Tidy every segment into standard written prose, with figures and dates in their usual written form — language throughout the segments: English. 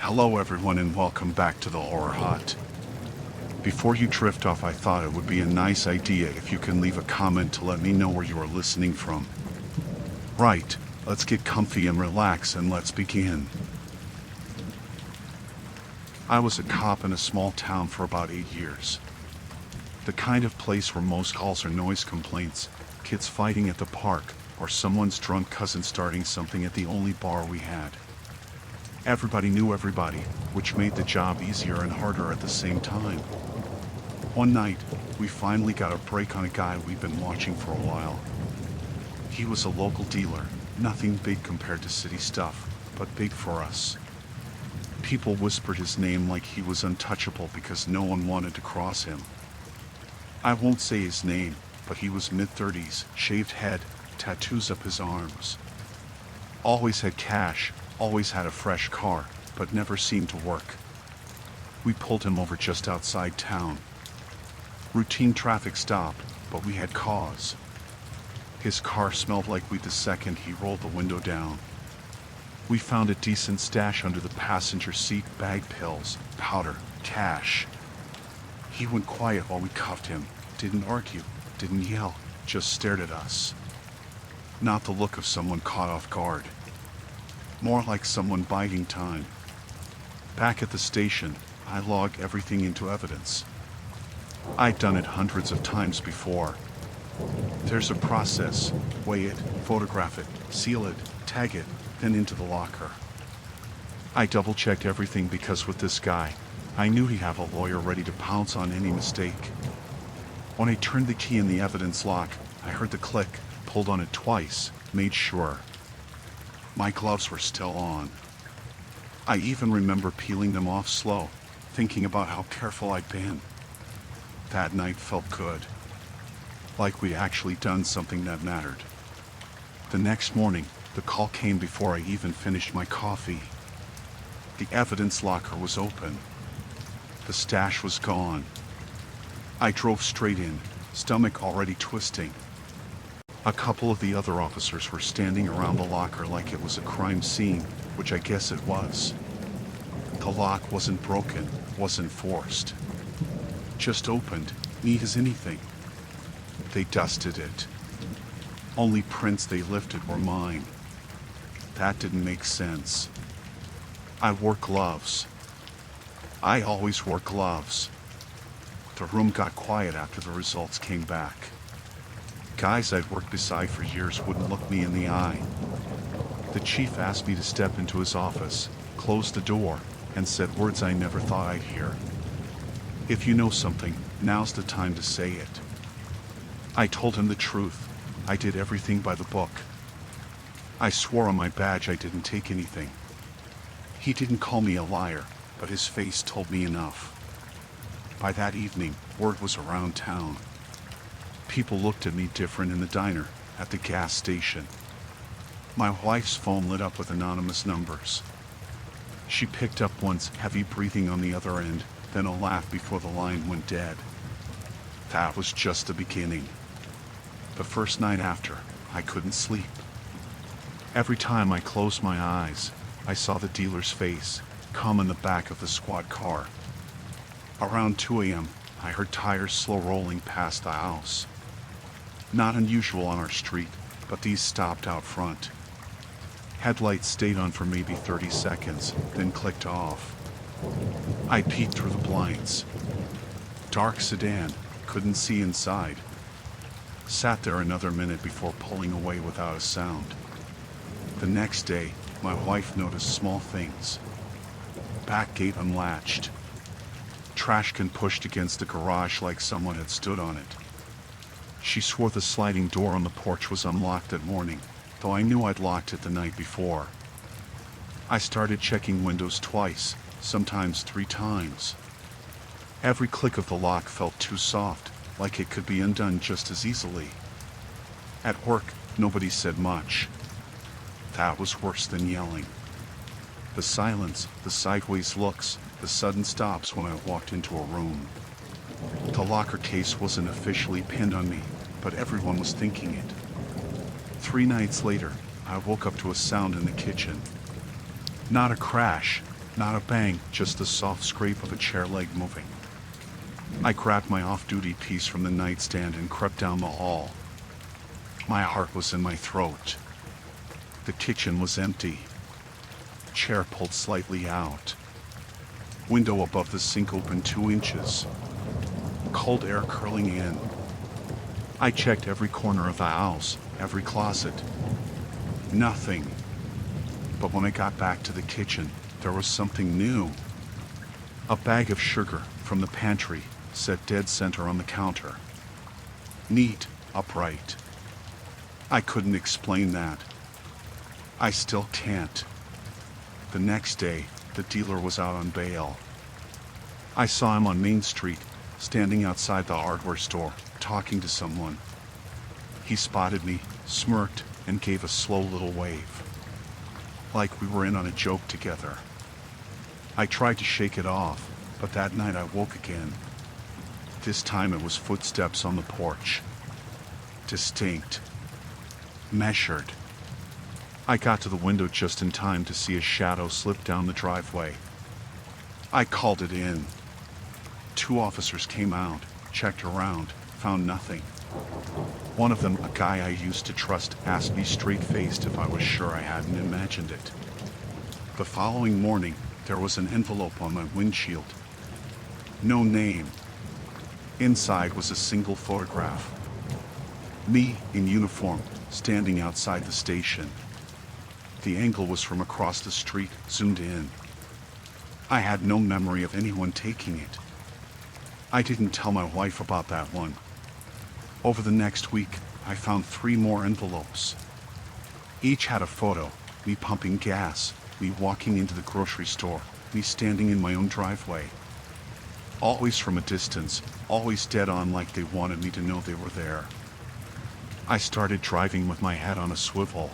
Hello everyone and welcome back to the Horror Hut. Before you drift off, I thought it would be a nice idea if you can leave a comment to let me know where you are listening from. Right, let's get comfy and relax and let's begin. I was a cop in a small town for about 8 years. The kind of place where most calls are noise complaints, kids fighting at the park, or someone's drunk cousin starting something at the only bar we had. Everybody knew everybody, which made the job easier and harder at the same time. One night, we finally got a break on a guy we'd been watching for a while. He was a local dealer, nothing big compared to city stuff, but big for us. People whispered his name like he was untouchable because no one wanted to cross him. I won't say his name, but he was mid-30s, shaved head, tattoos up his arms. Always had cash, always had a fresh car, but never seemed to work. We pulled him over just outside town. Routine traffic stop, but we had cause. His car smelled like weed the second he rolled the window down. We found a decent stash under the passenger seat: bag, pills, powder, cash. He went quiet while we cuffed him, didn't argue, didn't yell, just stared at us. Not the look of someone caught off guard. More like someone biding time. Back at the station, I logged everything into evidence. I'd done it hundreds of times before. There's a process: weigh it, photograph it, seal it, tag it, then into the locker. I double-checked everything because with this guy, I knew he'd have a lawyer ready to pounce on any mistake. When I turned the key in the evidence lock, I heard the click, pulled on it twice, made sure. My gloves were still on. I even remember peeling them off slow, thinking about how careful I'd been. That night felt good. Like we'd actually done something that mattered. The next morning, the call came before I even finished my coffee. The evidence locker was open. The stash was gone. I drove straight in, stomach already twisting. A couple of the other officers were standing around the locker like it was a crime scene, which I guess it was. The lock wasn't broken, wasn't forced. Just opened, neat as anything. They dusted it. Only prints they lifted were mine. That didn't make sense. I wore gloves. I always wore gloves. The room got quiet after the results came back. Guys I'd worked beside for years wouldn't look me in the eye. The chief asked me to step into his office, closed the door, and said words I never thought I'd hear. If you know something, now's the time to say it. I told him the truth. I did everything by the book. I swore on my badge I didn't take anything. He didn't call me a liar, but his face told me enough. By that evening, word was around town. People looked at me different in the diner, at the gas station. My wife's phone lit up with anonymous numbers. She picked up once, heavy breathing on the other end, then a laugh before the line went dead. That was just the beginning. The first night after, I couldn't sleep. Every time I closed my eyes, I saw the dealer's face, come in the back of the squad car. Around 2 a.m., I heard tires slow rolling past the house. Not unusual on our street, but these stopped out front. Headlights stayed on for maybe 30 seconds, then clicked off. I peeked through the blinds. Dark sedan, couldn't see inside. Sat there another minute before pulling away without a sound. The next day, my wife noticed small things. Back gate unlatched. Trash can pushed against the garage like someone had stood on it. She swore the sliding door on the porch was unlocked that morning, though I knew I'd locked it the night before. I started checking windows twice, sometimes 3 times. Every click of the lock felt too soft, like it could be undone just as easily. At work, nobody said much. That was worse than yelling. The silence, the sideways looks, the sudden stops when I walked into a room. The locker case wasn't officially pinned on me, but everyone was thinking it. 3 nights later, I woke up to a sound in the kitchen. Not a crash, Not a bang, just the soft scrape of a chair leg moving. I grabbed my off-duty piece from the nightstand and crept down the hall. My heart was in my throat. The kitchen was empty. Chair pulled slightly out. Window above the sink open 2 inches. Cold air curling in. I checked every corner of the house, every closet. Nothing. But when I got back to the kitchen, there was something new. A bag of sugar from the pantry set dead center on the counter. Neat, upright. I couldn't explain that. I still can't. The next day, the dealer was out on bail. I saw him on Main Street, standing outside the hardware store, talking to someone. He spotted me, smirked, and gave a slow little wave. Like we were in on a joke together. I tried to shake it off, but that night I woke again. This time it was footsteps on the porch. Distinct. Measured. I got to the window just in time to see a shadow slip down the driveway. I called it in. 2 officers came out, checked around, found nothing. One of them, a guy I used to trust, asked me straight-faced if I was sure I hadn't imagined it. The following morning, there was an envelope on my windshield. No name. Inside was a single photograph. Me, in uniform, standing outside the station. The angle was from across the street, zoomed in. I had no memory of anyone taking it. I didn't tell my wife about that one. Over the next week, I found 3 more envelopes. Each had a photo, me pumping gas, me walking into the grocery store, me standing in my own driveway. Always from a distance, always dead on like they wanted me to know they were there. I started driving with my head on a swivel,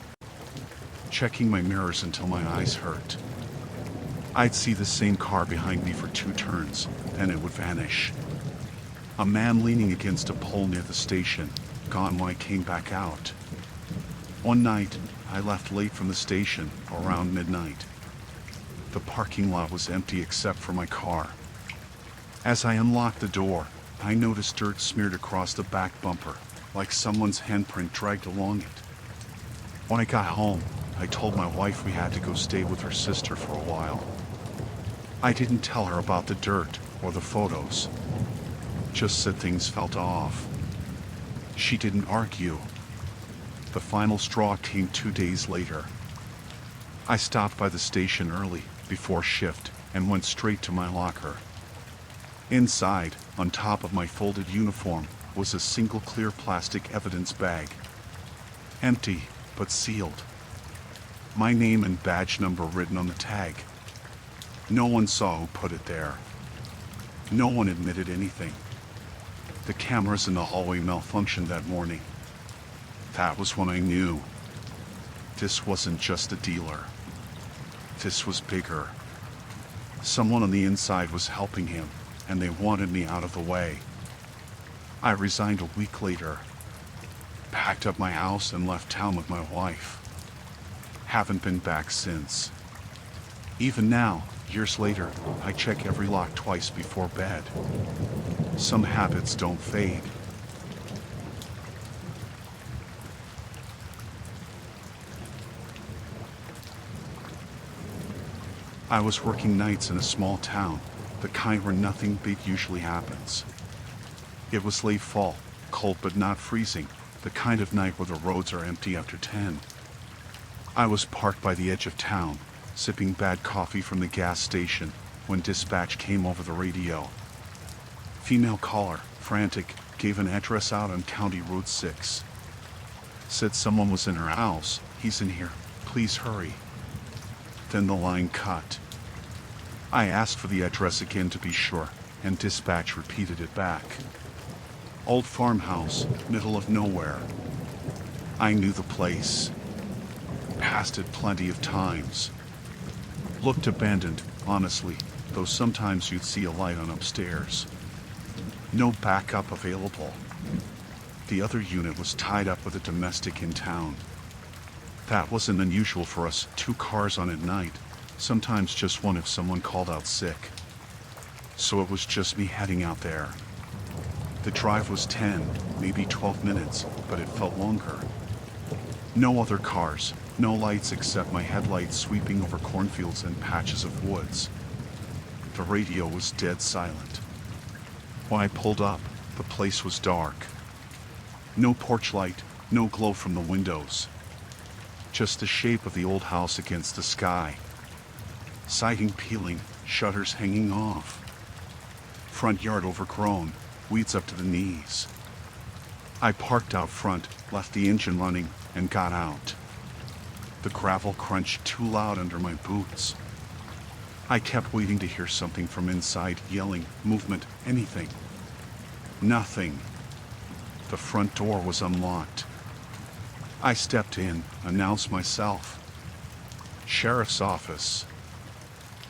checking my mirrors until my eyes hurt. I'd see the same car behind me for 2 turns, then it would vanish. A man leaning against a pole near the station, gone when I came back out. One night, I left late from the station, around midnight. The parking lot was empty except for my car. As I unlocked the door, I noticed dirt smeared across the back bumper, like someone's handprint dragged along it. When I got home, I told my wife we had to go stay with her sister for a while. I didn't tell her about the dirt or the photos. Just said things felt off. She didn't argue. The final straw came 2 days later. I stopped by the station early, before shift, and went straight to my locker. Inside, on top of my folded uniform, was a single clear plastic evidence bag. Empty, but sealed. My name and badge number written on the tag. No one saw who put it there. No one admitted anything. The cameras in the hallway malfunctioned that morning. That was when I knew. This wasn't just a dealer. This was bigger. Someone on the inside was helping him, and they wanted me out of the way. I resigned a week later. Packed up my house and left town with my wife. Haven't been back since. Even now, years later, I check every lock twice before bed. Some habits don't fade. I was working nights in a small town, the kind where nothing big usually happens. It was late fall, cold but not freezing, the kind of night where the roads are empty after 10. I was parked by the edge of town, sipping bad coffee from the gas station, when dispatch came over the radio. Female caller, frantic, gave an address out on County Road 6. Said someone was in her house. He's in here. Please hurry. Then the line cut. I asked for the address again to be sure, and dispatch repeated it back. Old farmhouse, middle of nowhere. I knew the place. Passed it plenty of times. Looked abandoned, honestly, though sometimes you'd see a light on upstairs. No backup available. The other unit was tied up with a domestic in town. That wasn't unusual for us, 2 cars on at night, Sometimes just one if someone called out sick. So it was just me heading out there. The drive was 10, maybe 12 minutes, but it felt longer. No other cars, no lights except my headlights sweeping over cornfields and patches of woods. The radio was dead silent. When I pulled up, the place was dark. No porch light, no glow from the windows. Just the shape of the old house against the sky. Siding peeling, shutters hanging off. Front yard overgrown, weeds up to the knees. I parked out front, left the engine running, and got out. The gravel crunched too loud under my boots. I kept waiting to hear something from inside, yelling, movement, anything. Nothing. The front door was unlocked. I stepped in, announced myself. Sheriff's office.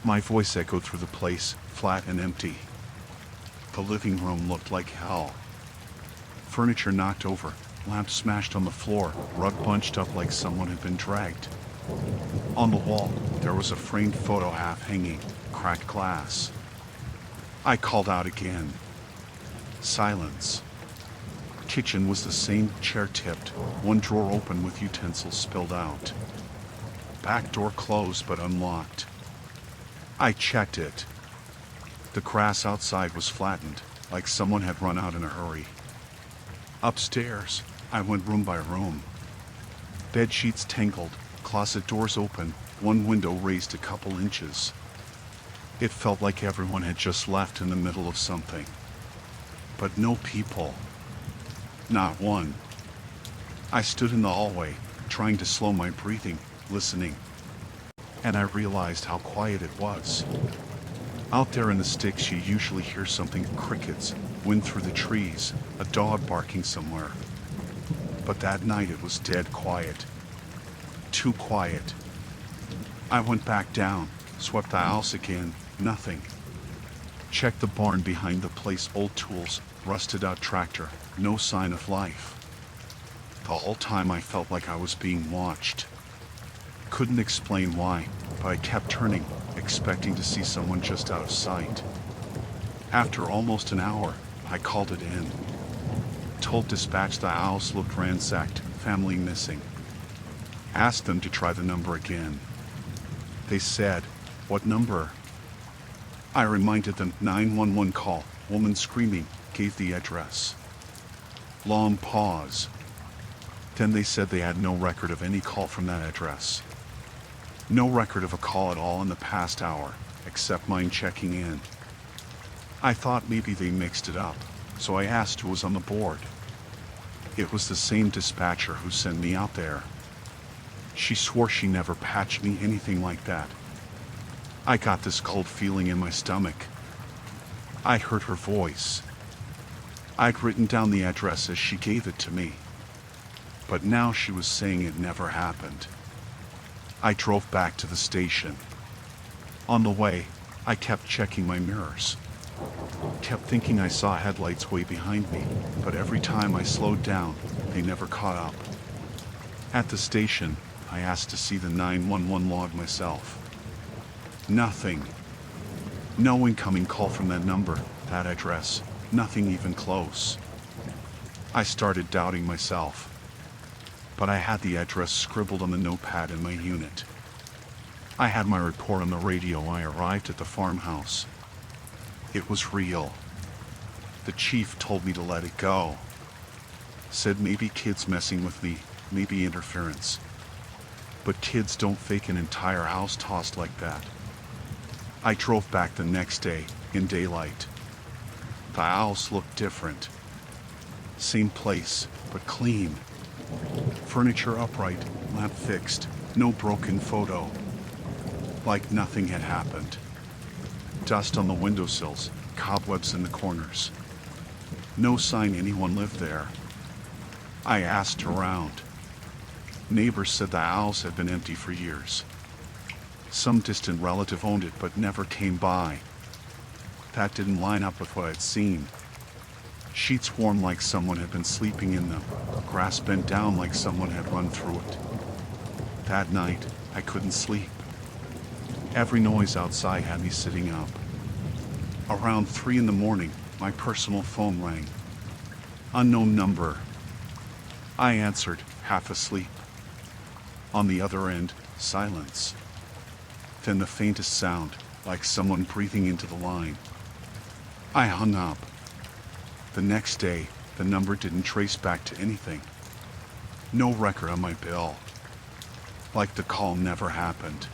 My voice echoed through the place, flat and empty. The living room looked like hell. Furniture knocked over, lamps smashed on the floor, rug bunched up like someone had been dragged. On the wall, there was a framed photo half hanging, cracked glass. I called out again. Silence. Kitchen was the same, chair tipped, one drawer open with utensils spilled out. Back door closed but unlocked. I checked it. The grass outside was flattened, like someone had run out in a hurry. Upstairs, I went room by room. Bed sheets tangled, closet doors open, one window raised a couple inches. It felt like everyone had just left in the middle of something. But no people. Not one. I stood in the hallway, trying to slow my breathing, listening. And I realized how quiet it was. Out there in the sticks you usually hear something, crickets, wind through the trees, a dog barking somewhere. But that night it was dead quiet. Too quiet. I went back down, swept the house again, nothing. Checked the barn behind the place, old tools, rusted out tractor, no sign of life. The whole time I felt like I was being watched. Couldn't explain why, but I kept turning, expecting to see someone just out of sight. After almost an hour, I called it in. Told dispatch the house looked ransacked, family missing. Asked them to try the number again. They said, "What number?" I reminded them, 911 call, woman screaming, gave the address. Long pause. Then they said they had no record of any call from that address. No record of a call at all in the past hour, except mine checking in. I thought maybe they mixed it up, so I asked who was on the board. It was the same dispatcher who sent me out there. She swore she never patched me anything like that. I got this cold feeling in my stomach. I heard her voice. I'd written down the address as she gave it to me. But now she was saying it never happened. I drove back to the station. On the way, I kept checking my mirrors. Kept thinking I saw headlights way behind me, but every time I slowed down, they never caught up. At the station, I asked to see the 911 log myself. Nothing. No incoming call from that number, that address, nothing even close. I started doubting myself. But I had the address scribbled on the notepad in my unit. I had my report on the radio when I arrived at the farmhouse. It was real. The chief told me to let it go. Said maybe kids messing with me, maybe interference. But kids don't fake an entire house tossed like that. I drove back the next day, in daylight. The house looked different. Same place, but clean. Furniture upright, lamp fixed, no broken photo. Like nothing had happened. Dust on the windowsills, cobwebs in the corners. No sign anyone lived there. I asked around. Neighbors said the house had been empty for years. Some distant relative owned it but never came by. That didn't line up with what I'd seen. Sheets warm like someone had been sleeping in them, grass bent down like someone had run through it. That night, I couldn't sleep. Every noise outside had me sitting up. Around 3 in the morning, my personal phone rang. Unknown number. I answered, half asleep. On the other end, silence. Then the faintest sound, like someone breathing into the line. I hung up. The next day, the number didn't trace back to anything. No record on my bill. Like the call never happened.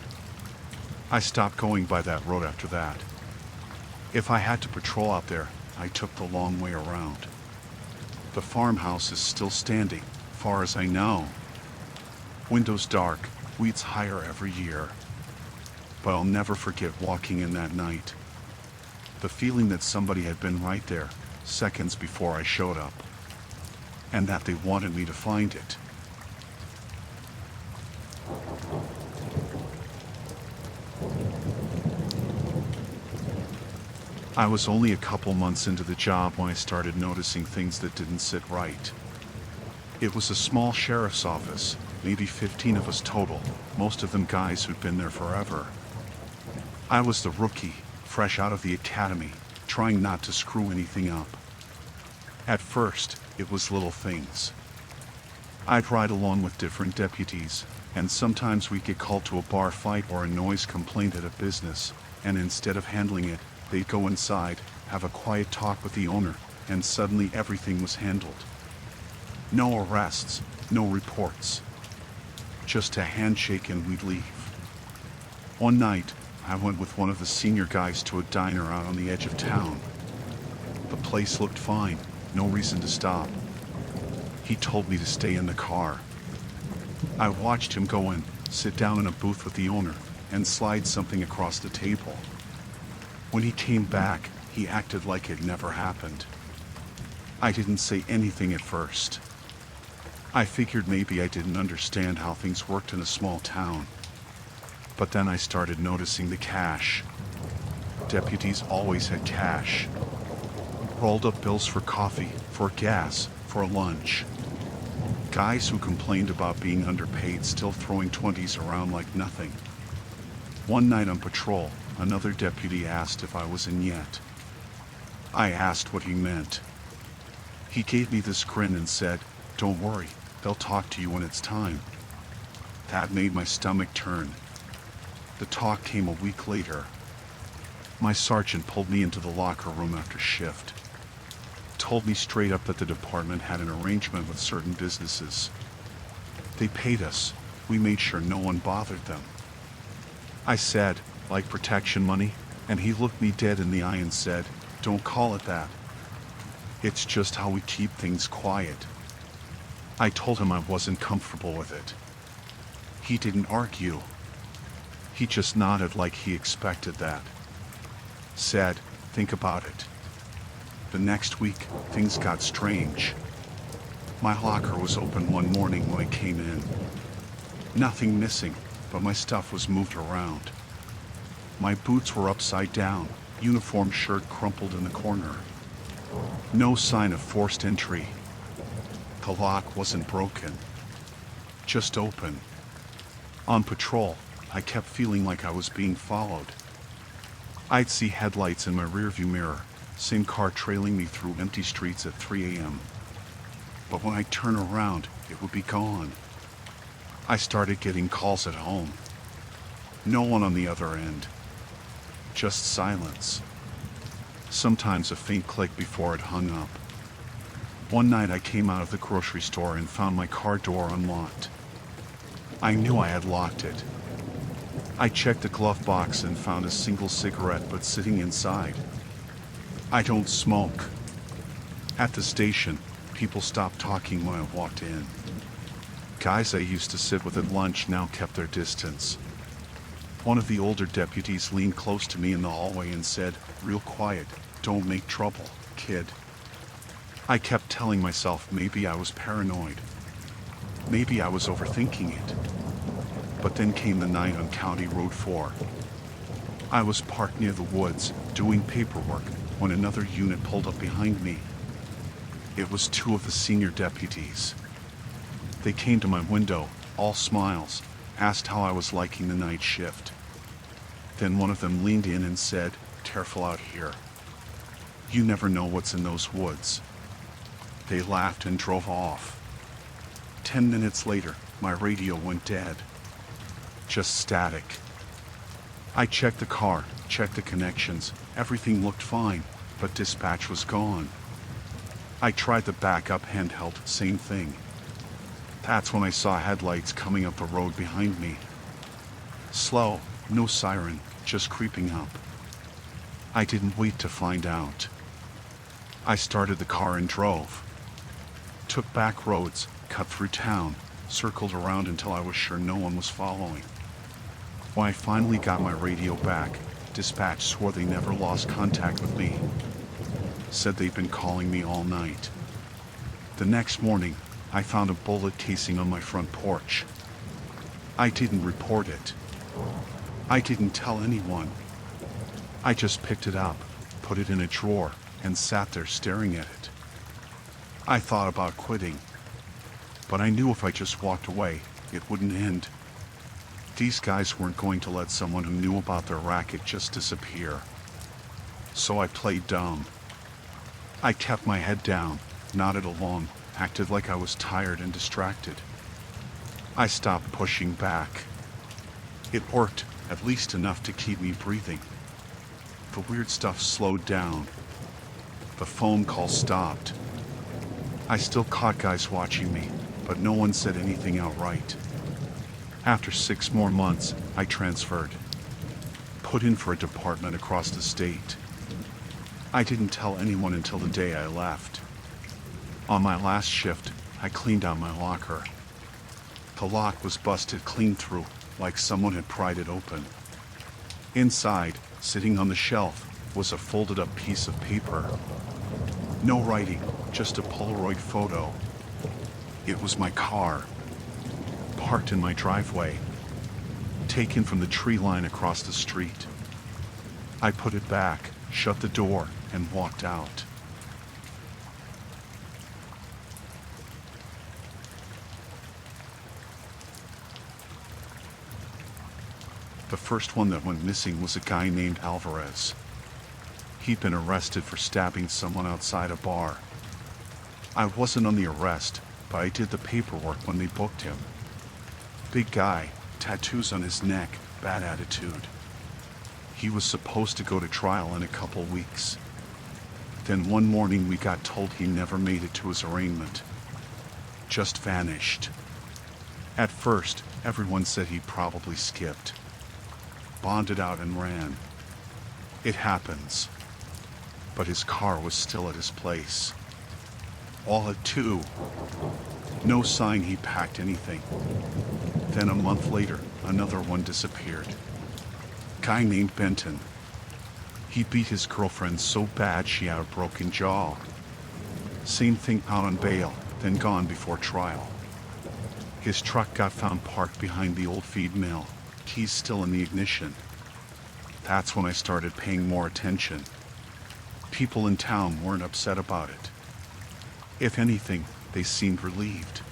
I stopped going by that road after that. If I had to patrol out there, I took the long way around. The farmhouse is still standing, far as I know. Windows dark, weeds higher every year. But I'll never forget walking in that night. The feeling that somebody had been right there, seconds before I showed up. And that they wanted me to find it. I was only a couple months into the job when I started noticing things that didn't sit right. It was a small sheriff's office, maybe 15 of us total, most of them guys who'd been there forever. I was the rookie, fresh out of the academy, trying not to screw anything up. At first, it was little things. I'd ride along with different deputies, and sometimes we'd get called to a bar fight or a noise complaint at a business, and instead of handling it, they'd go inside, have a quiet talk with the owner, and suddenly everything was handled. No arrests, no reports. Just a handshake and we'd leave. One night, I went with one of the senior guys to a diner out on the edge of town. The place looked fine, no reason to stop. He told me to stay in the car. I watched him go in, sit down in a booth with the owner, and slide something across the table. When he came back, he acted like it never happened. I didn't say anything at first. I figured maybe I didn't understand how things worked in a small town. But then I started noticing the cash. Deputies always had cash. Rolled up bills for coffee, for gas, for lunch. Guys who complained about being underpaid still throwing 20s around like nothing. One night on patrol, another deputy asked if I was in yet. I asked what he meant. He gave me this grin and said, "Don't worry, they'll talk to you when it's time." That made my stomach turn. The talk came a week later. My sergeant pulled me into the locker room after shift. Told me straight up that the department had an arrangement with certain businesses. They paid us. We made sure no one bothered them. I said, "Like protection money?" And he looked me dead in the eye and said, "Don't call it that. It's just how we keep things quiet." I told him I wasn't comfortable with it. He didn't argue. He just nodded like he expected that. Said, "Think about it." The next week, things got strange. My locker was open one morning when I came in. Nothing missing, but my stuff was moved around. My boots were upside down, uniform shirt crumpled in the corner. No sign of forced entry. The lock wasn't broken, just open. On patrol, I kept feeling like I was being followed. I'd see headlights in my rearview mirror, same car trailing me through empty streets at 3 a.m. But when I turn around, it would be gone. I started getting calls at home. No one on the other end. Just silence. Sometimes a faint click before it hung up. One night I came out of the grocery store and found my car door unlocked. I knew I had locked it. I checked the glove box and found a single cigarette but sitting inside. I don't smoke. At the station, people stopped talking when I walked in. Guys I used to sit with at lunch now kept their distance. One of the older deputies leaned close to me in the hallway and said, "Real quiet, don't make trouble, kid." I kept telling myself maybe I was paranoid. Maybe I was overthinking it. But then came the night on County Road 4. I was parked near the woods, doing paperwork, when another unit pulled up behind me. It was two of the senior deputies. They came to my window, all smiles, asked how I was liking the night shift. Then one of them leaned in and said, "Careful out here. You never know what's in those woods." They laughed and drove off. 10 minutes later, my radio went dead. Just static. I checked the car, checked the connections, everything looked fine, but dispatch was gone. I tried the backup handheld, same thing. That's when I saw headlights coming up the road behind me. Slow, no siren, just creeping up. I didn't wait to find out. I started the car and drove. Took back roads, cut through town, circled around until I was sure no one was following. When I finally got my radio back, dispatch swore they never lost contact with me. Said they'd been calling me all night. The next morning, I found a bullet casing on my front porch. I didn't report it. I didn't tell anyone. I just picked it up, put it in a drawer, and sat there staring at it. I thought about quitting, but I knew if I just walked away, it wouldn't end. These guys weren't going to let someone who knew about their racket just disappear. So I played dumb. I kept my head down, nodded along, acted like I was tired and distracted. I stopped pushing back. It worked, at least enough to keep me breathing. The weird stuff slowed down. The phone call stopped. I still caught guys watching me, but no one said anything outright. After 6 more months, I transferred. Put in for a department across the state. I didn't tell anyone until the day I left. On my last shift, I cleaned out my locker. The lock was busted clean through, like someone had pried it open. Inside, sitting on the shelf, was a folded up piece of paper. No writing, just a Polaroid photo. It was my car, parked in my driveway, taken from the tree line across the street. I put it back, shut the door, and walked out. The first one that went missing was a guy named Alvarez. He'd been arrested for stabbing someone outside a bar. I wasn't on the arrest, but I did the paperwork when they booked him. Big guy, tattoos on his neck, bad attitude. He was supposed to go to trial in a couple weeks. Then one morning we got told he never made it to his arraignment. Just vanished. At first, everyone said he probably skipped. Bonded out and ran. It happens. But his car was still at his place. All at 2. No sign he packed anything. Then a month later, another one disappeared. Guy named Benton. He beat his girlfriend so bad she had a broken jaw. Same thing out on bail, then gone before trial. His truck got found parked behind the old feed mill, keys still in the ignition. That's when I started paying more attention. People in town weren't upset about it. If anything, they seemed relieved.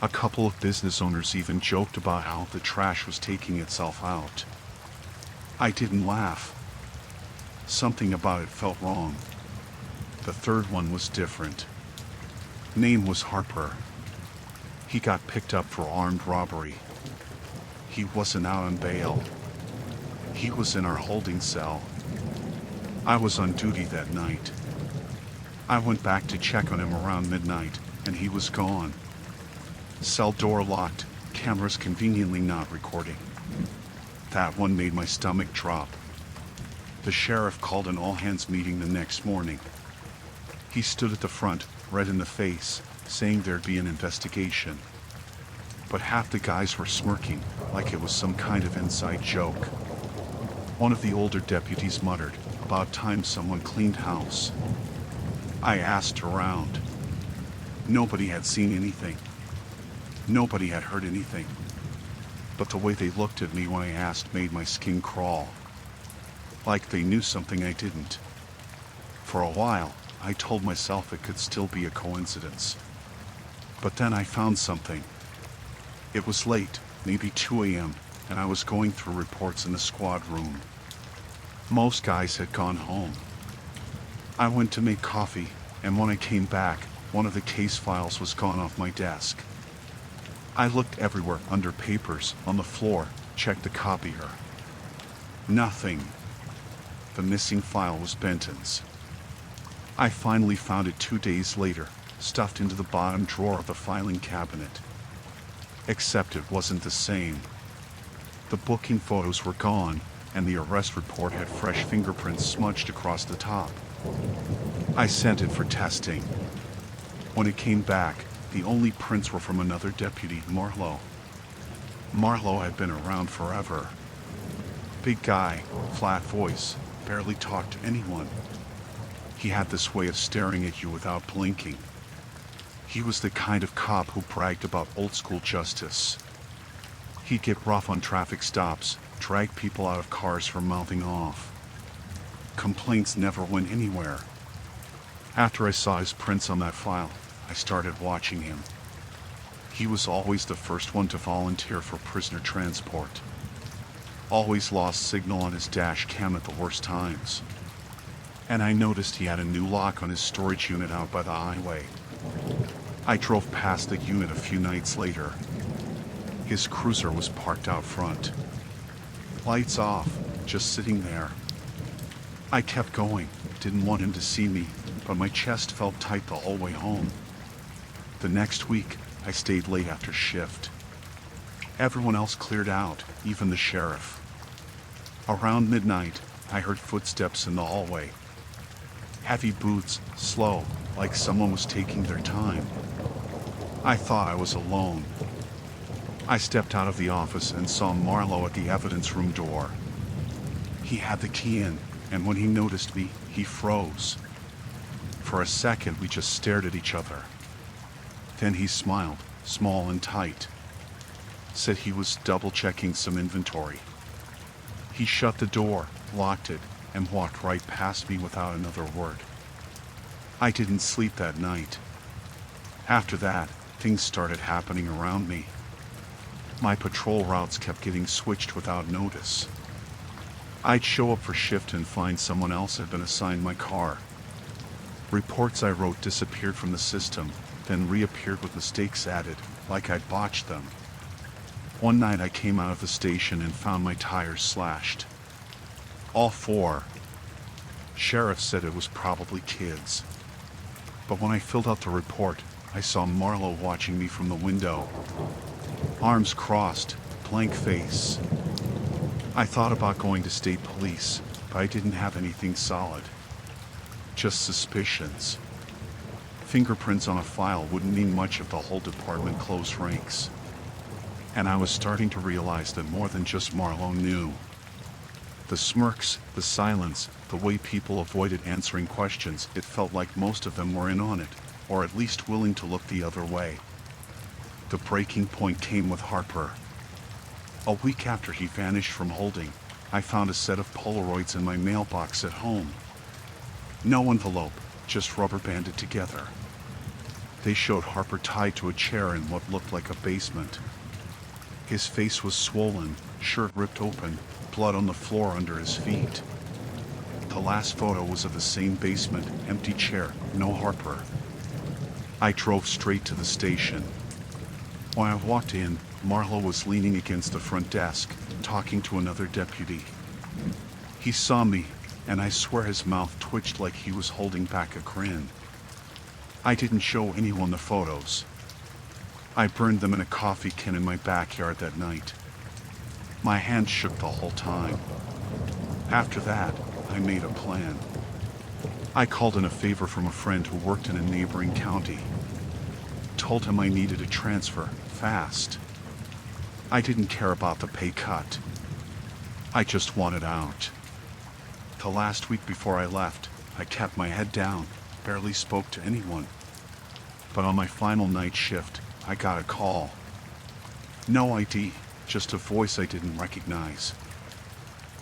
A couple of business owners even joked about how the trash was taking itself out. I didn't laugh. Something about it felt wrong. The third one was different. Name was Harper. He got picked up for armed robbery. He wasn't out on bail. He was in our holding cell. I was on duty that night. I went back to check on him around midnight, and he was gone. Cell door locked, cameras conveniently not recording. That one made my stomach drop. The sheriff called an all-hands meeting the next morning. He stood at the front, red in the face, saying there'd be an investigation. But half the guys were smirking, like it was some kind of inside joke. One of the older deputies muttered, "About time someone cleaned house." I asked around. Nobody had seen anything. Nobody had heard anything. But the way they looked at me when I asked made my skin crawl. Like they knew something I didn't. For a while, I told myself it could still be a coincidence. But then I found something. It was late, maybe 2 a.m., and I was going through reports in the squad room. Most guys had gone home. I went to make coffee, and when I came back, one of the case files was gone off my desk. I looked everywhere, under papers, on the floor, checked the copier. Nothing. The missing file was Benton's. I finally found it 2 days later, stuffed into the bottom drawer of the filing cabinet. Except it wasn't the same. The booking photos were gone, and the arrest report had fresh fingerprints smudged across the top. I sent it for testing. When it came back, the only prints were from another deputy, Marlowe. Marlowe had been around forever. Big guy, flat voice, barely talked to anyone. He had this way of staring at you without blinking. He was the kind of cop who bragged about old-school justice. He'd get rough on traffic stops, drag people out of cars for mouthing off. Complaints never went anywhere. After I saw his prints on that file, I started watching him. He was always the first one to volunteer for prisoner transport. Always lost signal on his dash cam at the worst times. And I noticed he had a new lock on his storage unit out by the highway. I drove past the unit a few nights later. His cruiser was parked out front. Lights off, just sitting there. I kept going, didn't want him to see me, but my chest felt tight the whole way home. The next week, I stayed late after shift. Everyone else cleared out, even the sheriff. Around midnight, I heard footsteps in the hallway. Heavy boots, slow, like someone was taking their time. I thought I was alone. I stepped out of the office and saw Marlowe at the evidence room door. He had the key in, and when he noticed me, he froze. For a second, we just stared at each other. Then he smiled, small and tight. Said he was double-checking some inventory. He shut the door, locked it, and walked right past me without another word. I didn't sleep that night. After that, things started happening around me. My patrol routes kept getting switched without notice. I'd show up for shift and find someone else had been assigned my car. Reports I wrote disappeared from the system, then reappeared with mistakes added, like I'd botched them. One night I came out of the station and found my tires slashed. All four. Sheriff said it was probably kids. But when I filled out the report, I saw Marlowe watching me from the window. Arms crossed, blank face. I thought about going to state police, but I didn't have anything solid. Just suspicions. Fingerprints on a file wouldn't mean much if the whole department closed ranks. And I was starting to realize that more than just Marlowe knew. The smirks, the silence, the way people avoided answering questions, it felt like most of them were in on it, or at least willing to look the other way. The breaking point came with Harper. A week after he vanished from holding, I found a set of Polaroids in my mailbox at home. No envelope, just rubber banded together. They showed Harper tied to a chair in what looked like a basement. His face was swollen, shirt ripped open, blood on the floor under his feet. The last photo was of the same basement, empty chair, no Harper. I drove straight to the station. When I walked in, Marlowe was leaning against the front desk, talking to another deputy. He saw me, and I swear his mouth twitched like he was holding back a grin. I didn't show anyone the photos. I burned them in a coffee can in my backyard that night. My hands shook the whole time. After that, I made a plan. I called in a favor from a friend who worked in a neighboring county. Told him I needed a transfer, fast. I didn't care about the pay cut. I just wanted out. The last week before I left, I kept my head down, barely spoke to anyone. But on my final night shift, I got a call. No ID, just a voice I didn't recognize.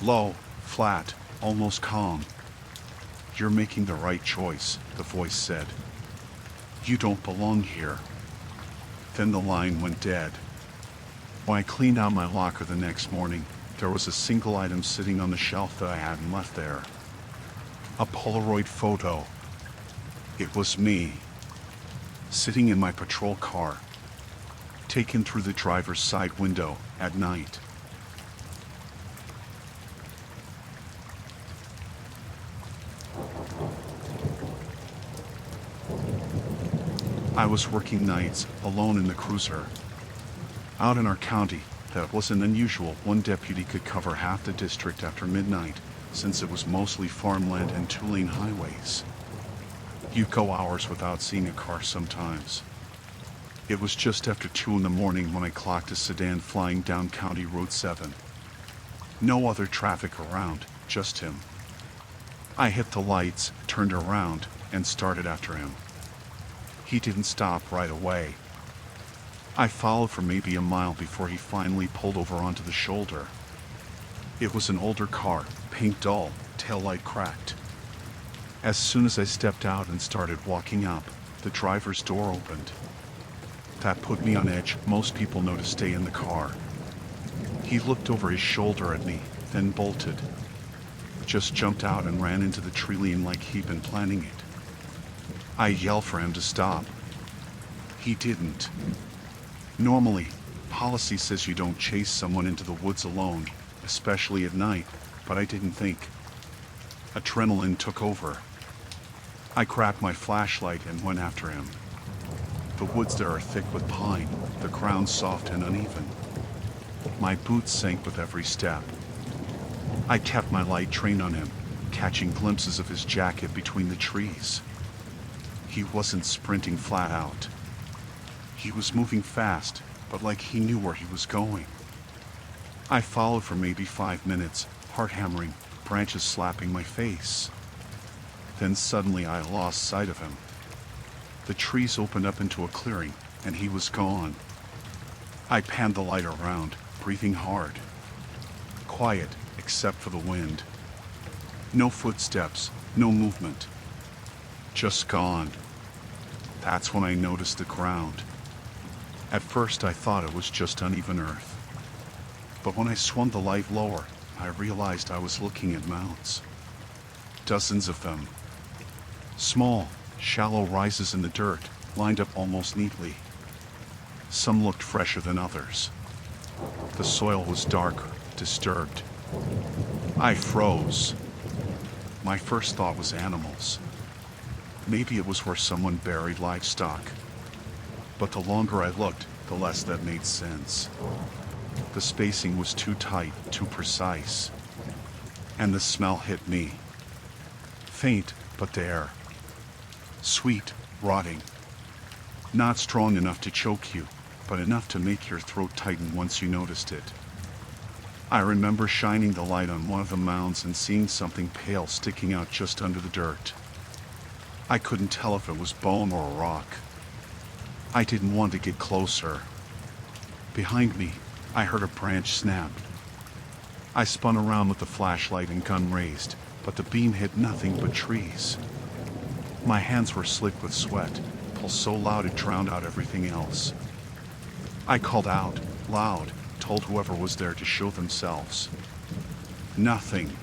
Low, flat, almost calm. "You're making the right choice," the voice said. "You don't belong here." Then the line went dead. When I cleaned out my locker the next morning, there was a single item sitting on the shelf that I hadn't left there. A Polaroid photo. It was me, sitting in my patrol car, taken through the driver's side window at night. I was working nights alone in the cruiser. Out in our county, that wasn't unusual. One deputy could cover half the district after midnight, since it was mostly farmland and two-lane highways. You'd go hours without seeing a car sometimes. It was just after 2 in the morning when I clocked a sedan flying down County Road 7. No other traffic around, just him. I hit the lights, turned around, and started after him. He didn't stop right away. I followed for maybe a mile before he finally pulled over onto the shoulder. It was an older car, paint dull, taillight cracked. As soon as I stepped out and started walking up, the driver's door opened. That put me on edge. Most people know to stay in the car. He looked over his shoulder at me, then bolted. Just jumped out and ran into the tree line like he'd been planning it. I yelled for him to stop. He didn't. Normally, policy says you don't chase someone into the woods alone, especially at night, but I didn't think. Adrenaline took over. I grabbed my flashlight and went after him. The woods there are thick with pine, the ground soft and uneven. My boots sank with every step. I kept my light trained on him, catching glimpses of his jacket between the trees. He wasn't sprinting flat out. He was moving fast, but like he knew where he was going. I followed for maybe 5 minutes, heart hammering, branches slapping my face. Then suddenly I lost sight of him. The trees opened up into a clearing, and he was gone. I panned the light around, breathing hard. Quiet, except for the wind. No footsteps, no movement. Just gone. That's when I noticed the ground. At first I thought it was just uneven earth. But when I swung the light lower, I realized I was looking at mounds. Dozens of them. Small, shallow rises in the dirt, lined up almost neatly. Some looked fresher than others. The soil was dark, disturbed. I froze. My first thought was animals. Maybe it was where someone buried livestock. But the longer I looked, the less that made sense. The spacing was too tight, too precise. And the smell hit me. Faint, but there. Sweet, rotting. Not strong enough to choke you, but enough to make your throat tighten once you noticed it. I remember shining the light on one of the mounds and seeing something pale sticking out just under the dirt. I couldn't tell if it was bone or a rock. I didn't want to get closer. Behind me, I heard a branch snap. I spun around with the flashlight and gun raised, but the beam hit nothing but trees. My hands were slick with sweat, pulsed so loud it drowned out everything else. I called out, loud, told whoever was there to show themselves. Nothing.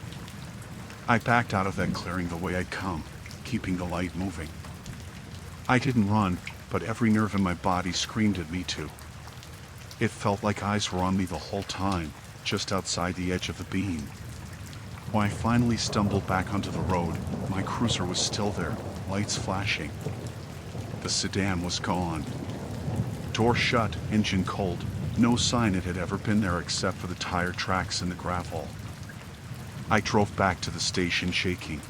I backed out of that clearing the way I'd come, keeping the light moving. I didn't run, but every nerve in my body screamed at me to. It felt like eyes were on me the whole time, just outside the edge of the beam. When I finally stumbled back onto the road, my cruiser was still there, lights flashing. The sedan was gone. Door shut, engine cold, no sign it had ever been there except for the tire tracks in the gravel. I drove back to the station shaking.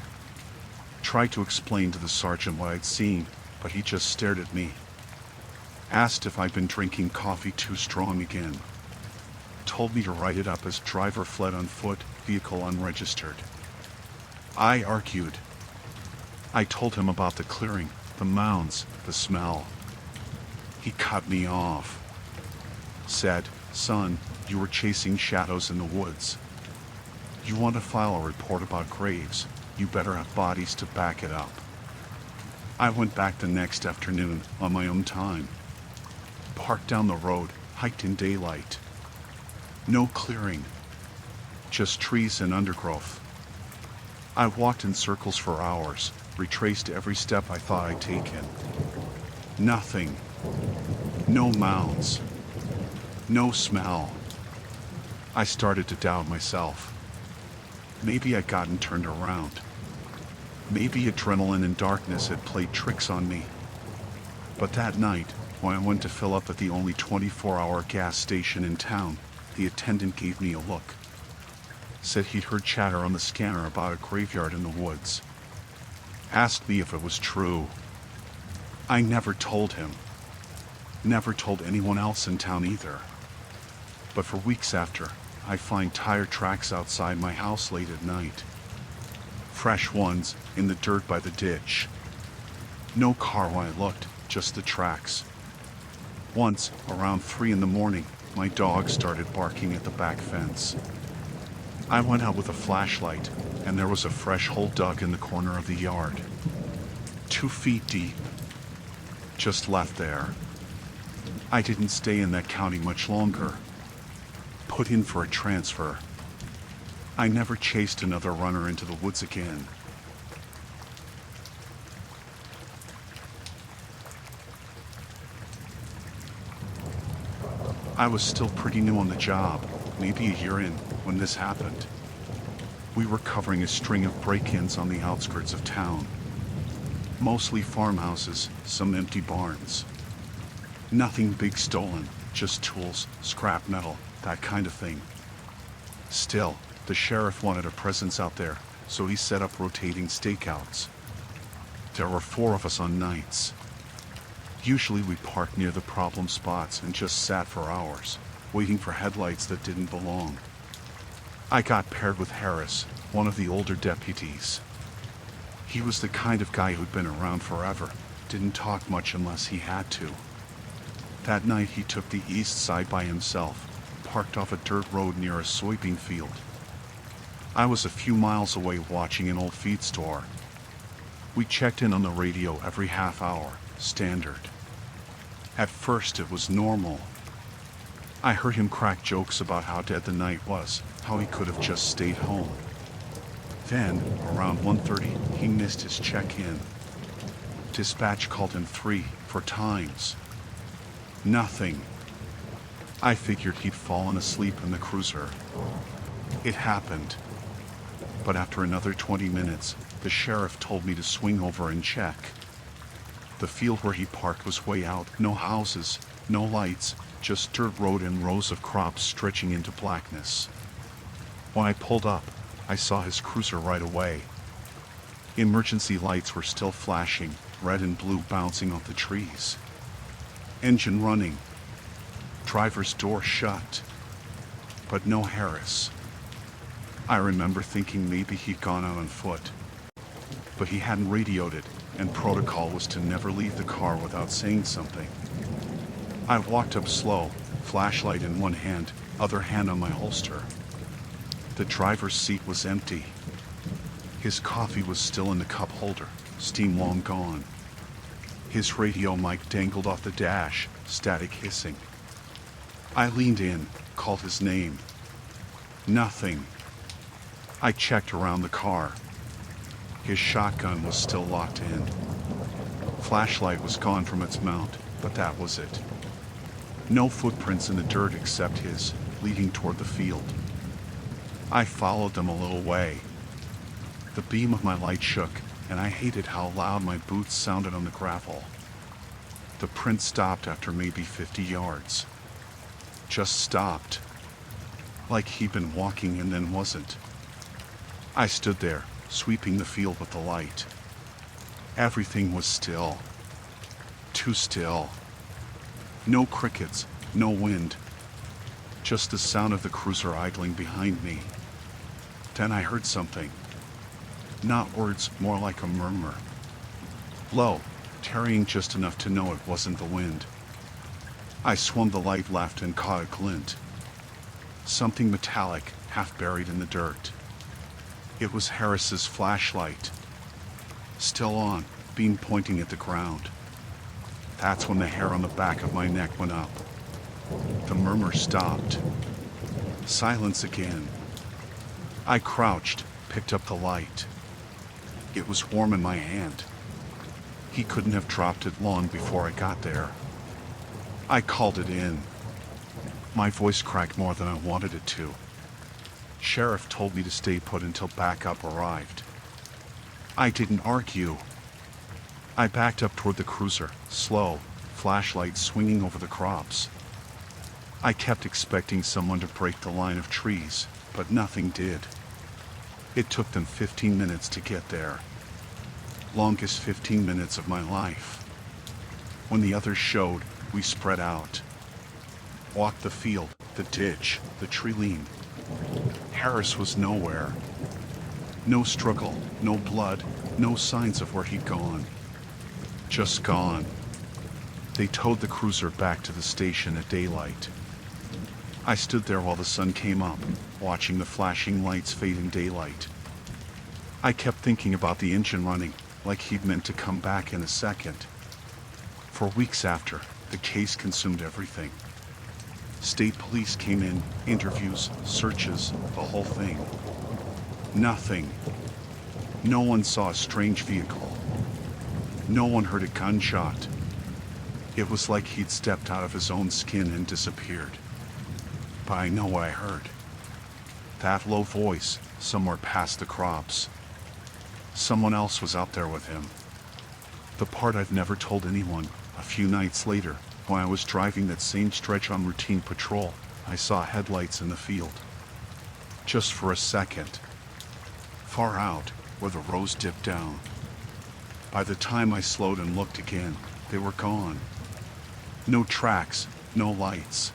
Tried to explain to the sergeant what I'd seen, but he just stared at me. Asked if I'd been drinking coffee too strong again. Told me to write it up as driver fled on foot, vehicle unregistered. I argued. I told him about the clearing, the mounds, the smell. He cut me off. Said, "Son, you were chasing shadows in the woods. You want to file a report about graves, you better have bodies to back it up." I went back the next afternoon on my own time. Parked down the road, hiked in daylight. No clearing, just trees and undergrowth. I walked in circles for hours, retraced every step I thought I'd taken. Nothing. No mounds. No smell. I started to doubt myself. Maybe I'd gotten turned around. Maybe adrenaline and darkness had played tricks on me. But that night, when I went to fill up at the only 24-hour gas station in town, the attendant gave me a look. Said he'd heard chatter on the scanner about a graveyard in the woods. Asked me if it was true. I never told him. Never told anyone else in town either. But for weeks after, I find tire tracks outside my house late at night. Fresh ones in the dirt by the ditch. No car when I looked, just the tracks. Once, around 3 in the morning, my dog started barking at the back fence. I went out with a flashlight, and there was a fresh hole dug in the corner of the yard. 2 feet deep. Just left there. I didn't stay in that county much longer. Put in for a transfer. I never chased another runner into the woods again. I was still pretty new on the job, maybe a year in, when this happened. We were covering a string of break-ins on the outskirts of town. Mostly farmhouses, some empty barns. Nothing big stolen, just tools, scrap metal, that kind of thing. Still, the sheriff wanted a presence out there, so he set up rotating stakeouts. There were 4 of us on nights. Usually we parked near the problem spots and just sat for hours, waiting for headlights that didn't belong. I got paired with Harris, one of the older deputies. He was the kind of guy who'd been around forever, didn't talk much unless he had to. That night he took the east side by himself, parked off a dirt road near a soybean field. I was a few miles away watching an old feed store. We checked in on the radio every half hour, standard. At first it was normal. I heard him crack jokes about how dead the night was, how he could have just stayed home. Then, around 1:30, he missed his check-in. Dispatch called him 3-4 times. Nothing. I figured he'd fallen asleep in the cruiser. It happened. But after another 20 minutes, the sheriff told me to swing over and check. The field where he parked was way out, no houses, no lights, just dirt road and rows of crops stretching into blackness. When I pulled up, I saw his cruiser right away. Emergency lights were still flashing, red and blue bouncing off the trees. Engine running. Driver's door shut. But no Harris. I remember thinking maybe he'd gone out on foot. But he hadn't radioed it, and protocol was to never leave the car without saying something. I walked up slow, flashlight in one hand, other hand on my holster. The driver's seat was empty. His coffee was still in the cup holder, steam long gone. His radio mic dangled off the dash, static hissing. I leaned in, called his name. Nothing. I checked around the car. His shotgun was still locked in. Flashlight was gone from its mount, but that was it. No footprints in the dirt except his, leading toward the field. I followed them a little way. The beam of my light shook, and I hated how loud my boots sounded on the gravel. The print stopped after maybe 50 yards. Just stopped. Like he'd been walking and then wasn't. I stood there, sweeping the field with the light. Everything was still. Too still. No crickets, no wind. Just the sound of the cruiser idling behind me. Then I heard something. Not words, more like a murmur. Low, tarrying just enough to know it wasn't the wind. I swung the light left and caught a glint. Something metallic, half buried in the dirt. It was Harris's flashlight. Still on, beam pointing at the ground. That's when the hair on the back of my neck went up. The murmur stopped. Silence again. I crouched, picked up the light. It was warm in my hand. He couldn't have dropped it long before I got there. I called it in. My voice cracked more than I wanted it to. Sheriff told me to stay put until backup arrived. I didn't argue. I backed up toward the cruiser, slow, flashlight swinging over the crops. I kept expecting someone to break the line of trees, but nothing did. It took them 15 minutes to get there. Longest 15 minutes of my life. When the others showed, we spread out. Walked the field, the ditch, the tree line. Harris was nowhere. No struggle, no blood, no signs of where he'd gone. Just gone. They towed the cruiser back to the station at daylight. I stood there while the sun came up, watching the flashing lights fade in daylight. I kept thinking about the engine running, like he'd meant to come back in a second. For weeks after, the case consumed everything. State police came in, interviews, searches, the whole thing. Nothing. No one saw a strange vehicle. No one heard a gunshot. It was like he'd stepped out of his own skin and disappeared. But I know what I heard. That low voice, somewhere past the crops. Someone else was out there with him. The part I've never told anyone, a few nights later, when I was driving that same stretch on routine patrol, I saw headlights in the field. Just for a second. Far out, where the rows dipped down. By the time I slowed and looked again, they were gone. No tracks, no lights.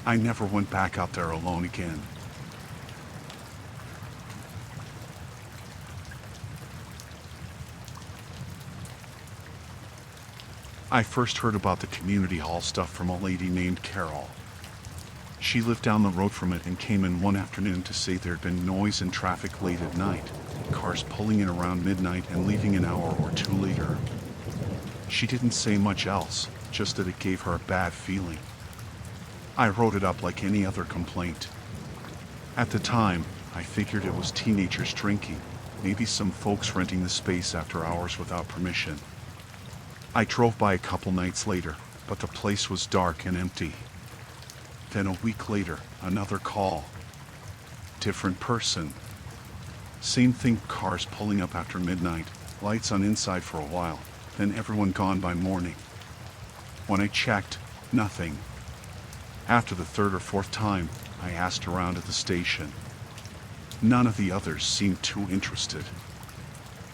I never went back out there alone again. I first heard about the community hall stuff from a lady named Carol. She lived down the road from it and came in one afternoon to say there'd been noise and traffic late at night, cars pulling in around midnight and leaving an hour or two later. She didn't say much else, just that it gave her a bad feeling. I wrote it up like any other complaint. At the time, I figured it was teenagers drinking, maybe some folks renting the space after hours without permission. I drove by a couple nights later, but the place was dark and empty. Then a week later, another call. Different person. Same thing, cars pulling up after midnight, lights on inside for a while, then everyone gone by morning. When I checked, nothing. After the third or fourth time, I asked around at the station. None of the others seemed too interested.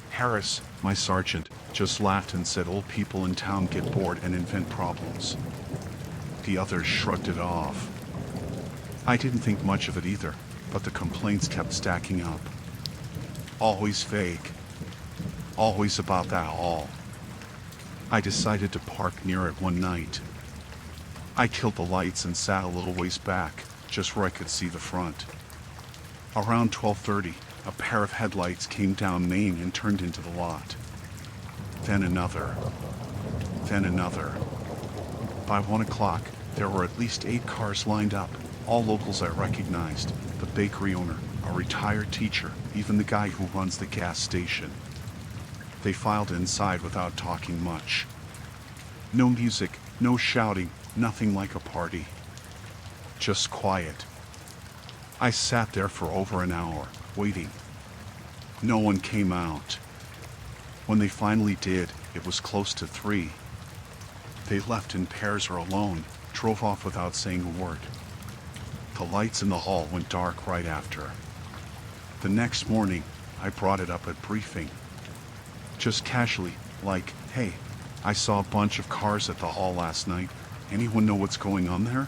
Harris, my sergeant, just laughed and said old people in town get bored and invent problems. The others shrugged it off. I didn't think much of it either, but the complaints kept stacking up. Always vague. Always about that hall. I decided to park near it one night. I killed the lights and sat a little ways back, just where I could see the front. Around 12:30, a pair of headlights came down Main and turned into the lot. Then another. Then another. By 1 o'clock, there were at least 8 cars lined up, all locals I recognized, the bakery owner, a retired teacher, even the guy who runs the gas station. They filed inside without talking much. No music, no shouting, nothing like a party. Just quiet. I sat there for over an hour, waiting. No one came out. When they finally did, it was close to 3. They left in pairs or alone, drove off without saying a word. The lights in the hall went dark right after. The next morning, I brought it up at briefing. Just casually, like, hey, I saw a bunch of cars at the hall last night. Anyone know what's going on there?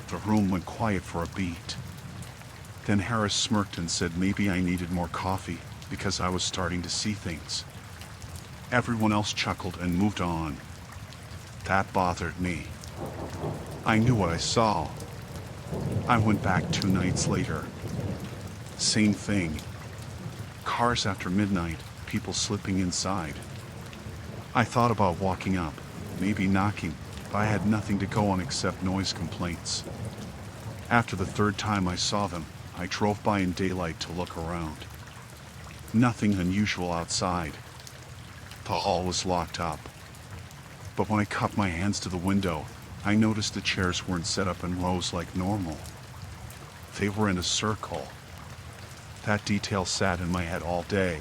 The room went quiet for a beat. Then Harris smirked and said maybe I needed more coffee, because I was starting to see things. Everyone else chuckled and moved on. That bothered me. I knew what I saw. I went back 2 nights later. Same thing. Cars after midnight, people slipping inside. I thought about walking up, maybe knocking, but I had nothing to go on except noise complaints. After the third time I saw them, I drove by in daylight to look around. Nothing unusual outside. The hall was locked up. But when I cupped my hands to the window, I noticed the chairs weren't set up in rows like normal. They were in a circle. That detail sat in my head all day.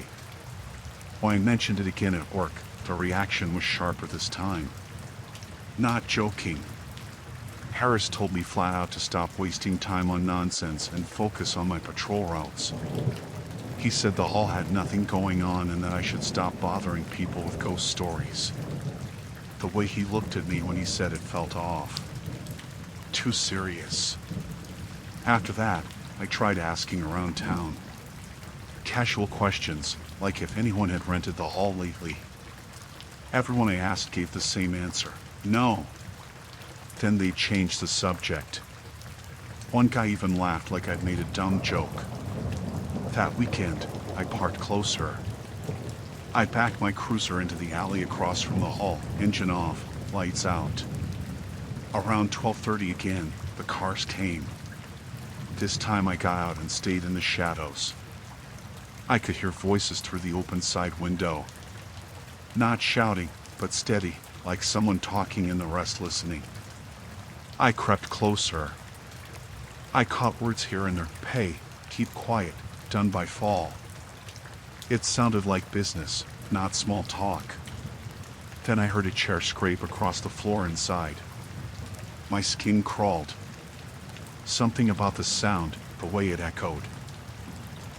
When I mentioned it again at work, the reaction was sharper this time. Not joking. Harris told me flat out to stop wasting time on nonsense and focus on my patrol routes. He said the hall had nothing going on and that I should stop bothering people with ghost stories. The way he looked at me when he said it felt off. Too serious. After that, I tried asking around town. Casual questions, like if anyone had rented the hall lately. Everyone I asked gave the same answer: no. Then they changed the subject. One guy even laughed like I'd made a dumb joke. That weekend, I parked closer. I backed my cruiser into the alley across from the hall, engine off, lights out. Around 12:30 again, the cars came. This time I got out and stayed in the shadows. I could hear voices through the open side window. Not shouting, but steady, like someone talking and the rest listening. I crept closer. I caught words here and there: pay, keep quiet, done by fall. It sounded like business, not small talk. Then I heard a chair scrape across the floor inside. My skin crawled. Something about the sound, the way it echoed.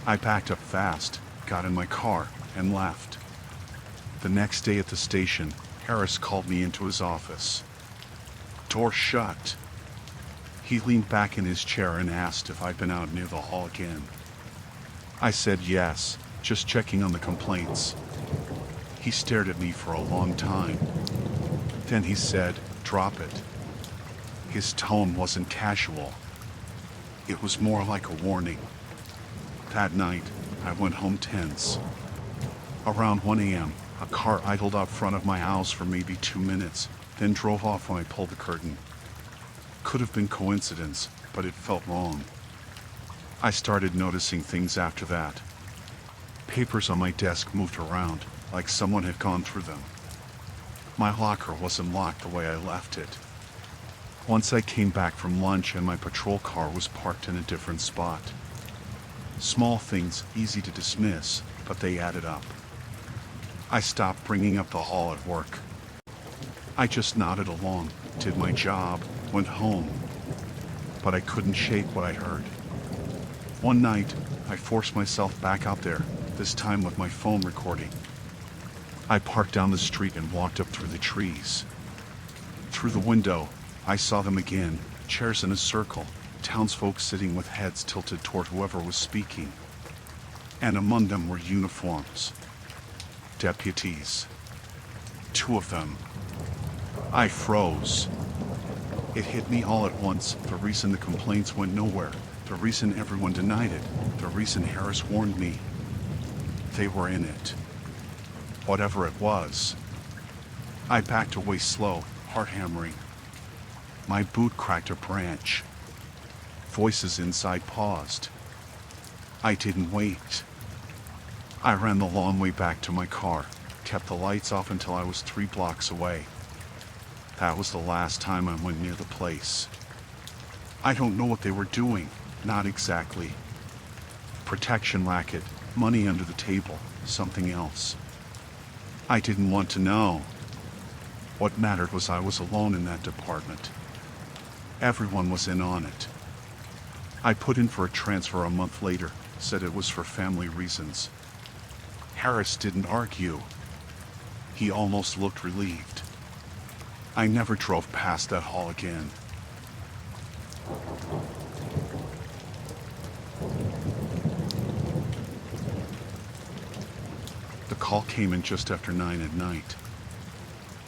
I packed up fast, got in my car, and left. The next day at the station, Harris called me into his office. Door shut. He leaned back in his chair and asked if I'd been out near the hall again. I said yes, just checking on the complaints. He stared at me for a long time. Then he said, "Drop it." His tone wasn't casual. It was more like a warning. That night, I went home tense. Around 1 a.m., a car idled out front of my house for maybe 2 minutes, then drove off when I pulled the curtain. Could have been coincidence, but it felt wrong. I started noticing things after that. Papers on my desk moved around, like someone had gone through them. My locker wasn't locked the way I left it. Once I came back from lunch and my patrol car was parked in a different spot. Small things, easy to dismiss, but they added up. I stopped bringing up the hall at work. I just nodded along, did my job, went home. But I couldn't shake what I heard. One night, I forced myself back out there, this time with my phone recording. I parked down the street and walked up through the trees. Through the window, I saw them again, chairs in a circle, townsfolk sitting with heads tilted toward whoever was speaking. And among them were uniforms. Deputies. 2 of them. I froze. It hit me all at once, the reason the complaints went nowhere, the reason everyone denied it, the reason Harris warned me. They were in it. Whatever it was. I backed away slow, heart hammering. My boot cracked a branch. Voices inside paused. I didn't wait. I ran the long way back to my car, kept the lights off until I was 3 blocks away. That was the last time I went near the place. I don't know what they were doing, not exactly. Protection racket, money under the table, something else. I didn't want to know. What mattered was I was alone in that department. Everyone was in on it. I put in for a transfer a month later, said it was for family reasons. Harris didn't argue. He almost looked relieved. I never drove past that hall again. The call came in just after 9 at night.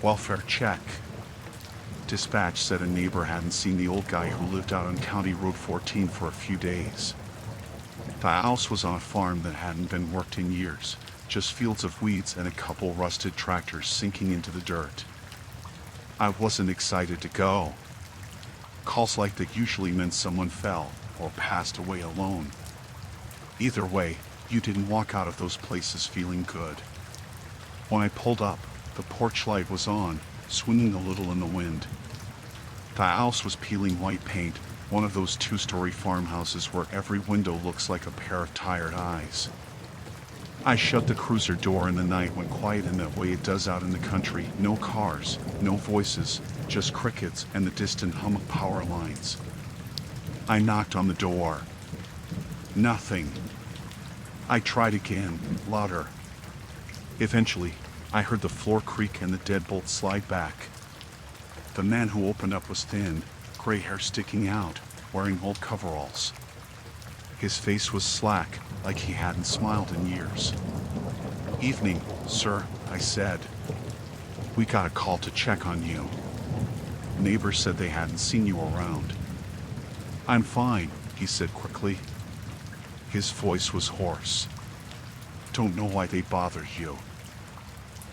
Welfare check. Dispatch said a neighbor hadn't seen the old guy who lived out on County Road 14 for a few days. The house was on a farm that hadn't been worked in years, just fields of weeds and a couple rusted tractors sinking into the dirt. I wasn't excited to go. Calls like that usually meant someone fell or passed away alone. Either way, you didn't walk out of those places feeling good. When I pulled up, the porch light was on, swinging a little in the wind. The house was peeling white paint, one of those two-story farmhouses where every window looks like a pair of tired eyes. I shut the cruiser door and the night went quiet in that way it does out in the country. No cars, no voices, just crickets and the distant hum of power lines. I knocked on the door. Nothing. I tried again, louder. Eventually, I heard the floor creak and the deadbolt slide back. The man who opened up was thin, gray hair sticking out, wearing old coveralls. His face was slack, like he hadn't smiled in years. "Evening, sir," I said. "We got a call to check on you. Neighbors said they hadn't seen you around." "I'm fine," he said quickly. His voice was hoarse. "Don't know why they bothered you."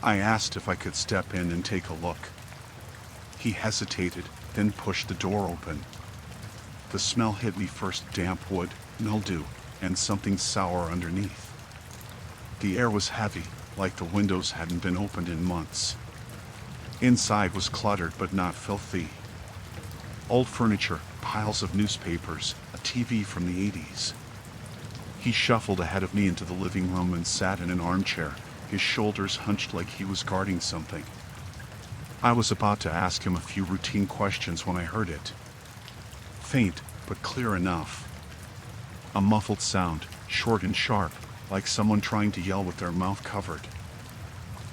I asked if I could step in and take a look. He hesitated, then pushed the door open. The smell hit me first: damp wood, mildew, and something sour underneath. The air was heavy, like the windows hadn't been opened in months. Inside was cluttered but not filthy. Old furniture, piles of newspapers, a TV from the 80s. He shuffled ahead of me into the living room and sat in an armchair, his shoulders hunched like he was guarding something. I was about to ask him a few routine questions when I heard it. Faint, but clear enough. A muffled sound, short and sharp, like someone trying to yell with their mouth covered.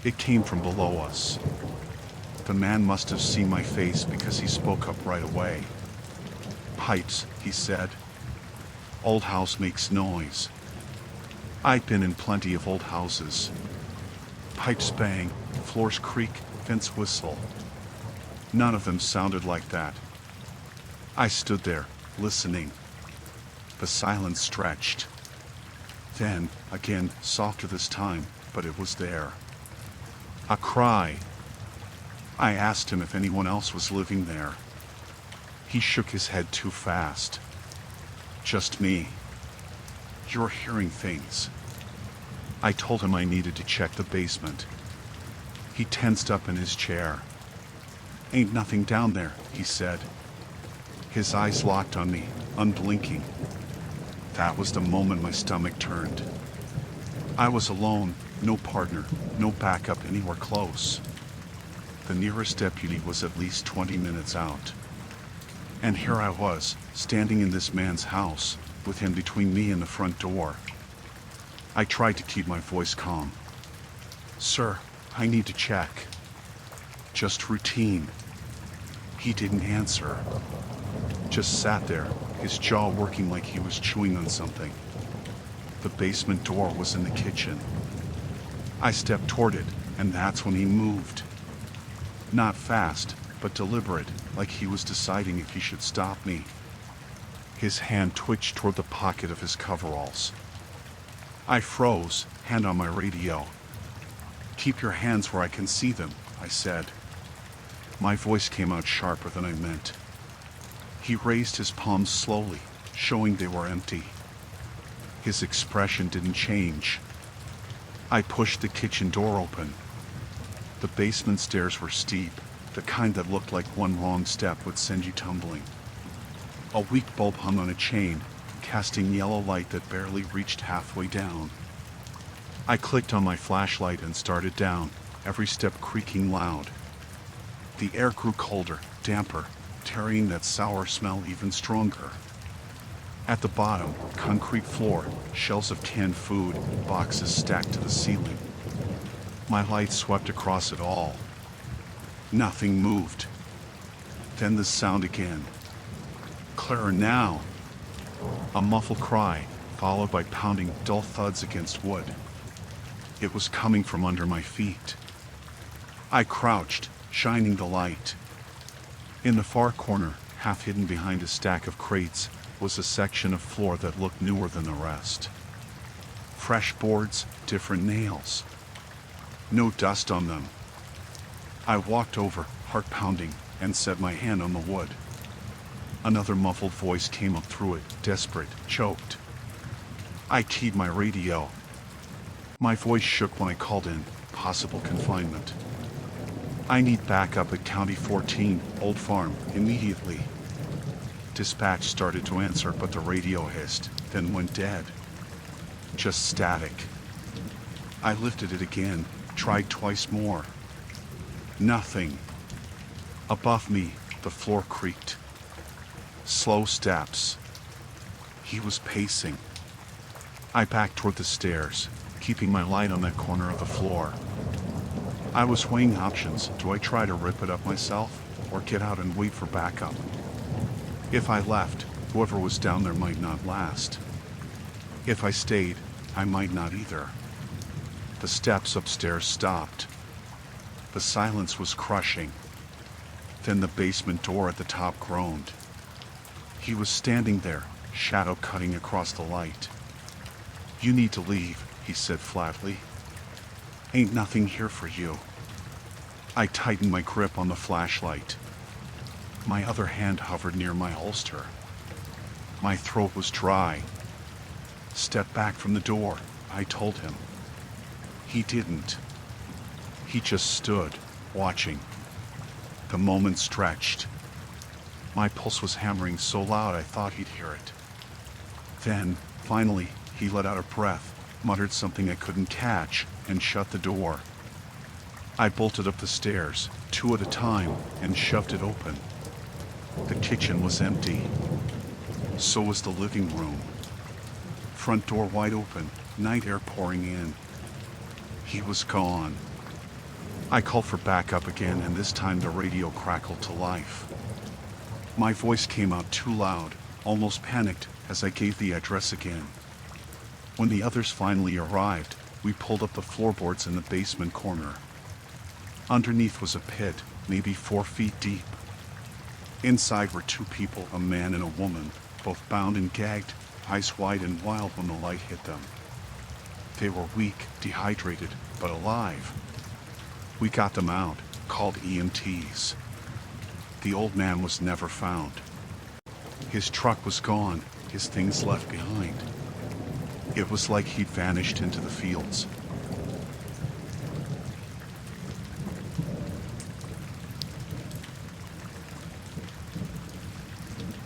It came from below us. The man must have seen my face because he spoke up right away. "Pipes," he said. "Old house makes noise." I'd been in plenty of old houses. Pipes bang, floors creak, vents whistle. None of them sounded like that. I stood there, listening. The silence stretched. Then, again, softer this time, but it was there. A cry. I asked him if anyone else was living there. He shook his head too fast. "Just me." "You're hearing things." I told him I needed to check the basement. He tensed up in his chair. "Ain't nothing down there," he said. His eyes locked on me, unblinking. That was the moment my stomach turned. I was alone, no partner, no backup anywhere close. The nearest deputy was at least 20 minutes out. And here I was, standing in this man's house, with him between me and the front door. I tried to keep my voice calm. "Sir, I need to check." "Just routine." He didn't answer. Just sat there, his jaw working like he was chewing on something. The basement door was in the kitchen. I stepped toward it, and that's when he moved. Not fast, but deliberate, like he was deciding if he should stop me. His hand twitched toward the pocket of his coveralls. I froze, hand on my radio. "Keep your hands where I can see them," I said. My voice came out sharper than I meant. He raised his palms slowly, showing they were empty. His expression didn't change. I pushed the kitchen door open. The basement stairs were steep, the kind that looked like one wrong step would send you tumbling. A weak bulb hung on a chain, casting yellow light that barely reached halfway down. I clicked on my flashlight and started down, every step creaking loud. The air grew colder, damper, carrying that sour smell even stronger. At the bottom, concrete floor, shelves of canned food, boxes stacked to the ceiling. My light swept across it all. Nothing moved. Then the sound again. Clearer now. A muffled cry, followed by pounding, dull thuds against wood. It was coming from under my feet. I crouched, shining the light. In the far corner, half hidden behind a stack of crates, was a section of floor that looked newer than the rest. Fresh boards, different nails. No dust on them. I walked over, heart pounding, and set my hand on the wood. Another muffled voice came up through it, desperate, choked. I keyed my radio. My voice shook when I called in possible confinement. I need backup at County 14, Old Farm, immediately. Dispatch started to answer, but the radio hissed, then went dead. Just static. I lifted it again, tried twice more. Nothing. Above me, the floor creaked. Slow steps. He was pacing. I backed toward the stairs, keeping my light on that corner of the floor. I was weighing options. Do I try to rip it up myself, or get out and wait for backup? If I left, whoever was down there might not last. If I stayed, I might not either. The steps upstairs stopped. The silence was crushing. Then the basement door at the top groaned. He was standing there, shadow cutting across the light. You need to leave, he said flatly. Ain't nothing here for you. I tightened my grip on the flashlight. My other hand hovered near my holster. My throat was dry. Step back from the door, I told him. He didn't. He just stood, watching. The moment stretched. My pulse was hammering so loud I thought he'd hear it. Then, finally, he let out a breath, muttered something I couldn't catch, and shut the door. I bolted up the stairs, 2 at a time, and shoved it open. The kitchen was empty. So was the living room. Front door wide open, night air pouring in. He was gone. I called for backup again, and this time the radio crackled to life. My voice came out too loud, almost panicked, as I gave the address again. When the others finally arrived, we pulled up the floorboards in the basement corner. Underneath was a pit, maybe 4 feet deep. Inside were 2 people, a man and a woman, both bound and gagged, eyes wide and wild when the light hit them. They were weak, dehydrated, but alive. We got them out, called EMTs. The old man was never found. His truck was gone, his things left behind. It was like he'd vanished into the fields.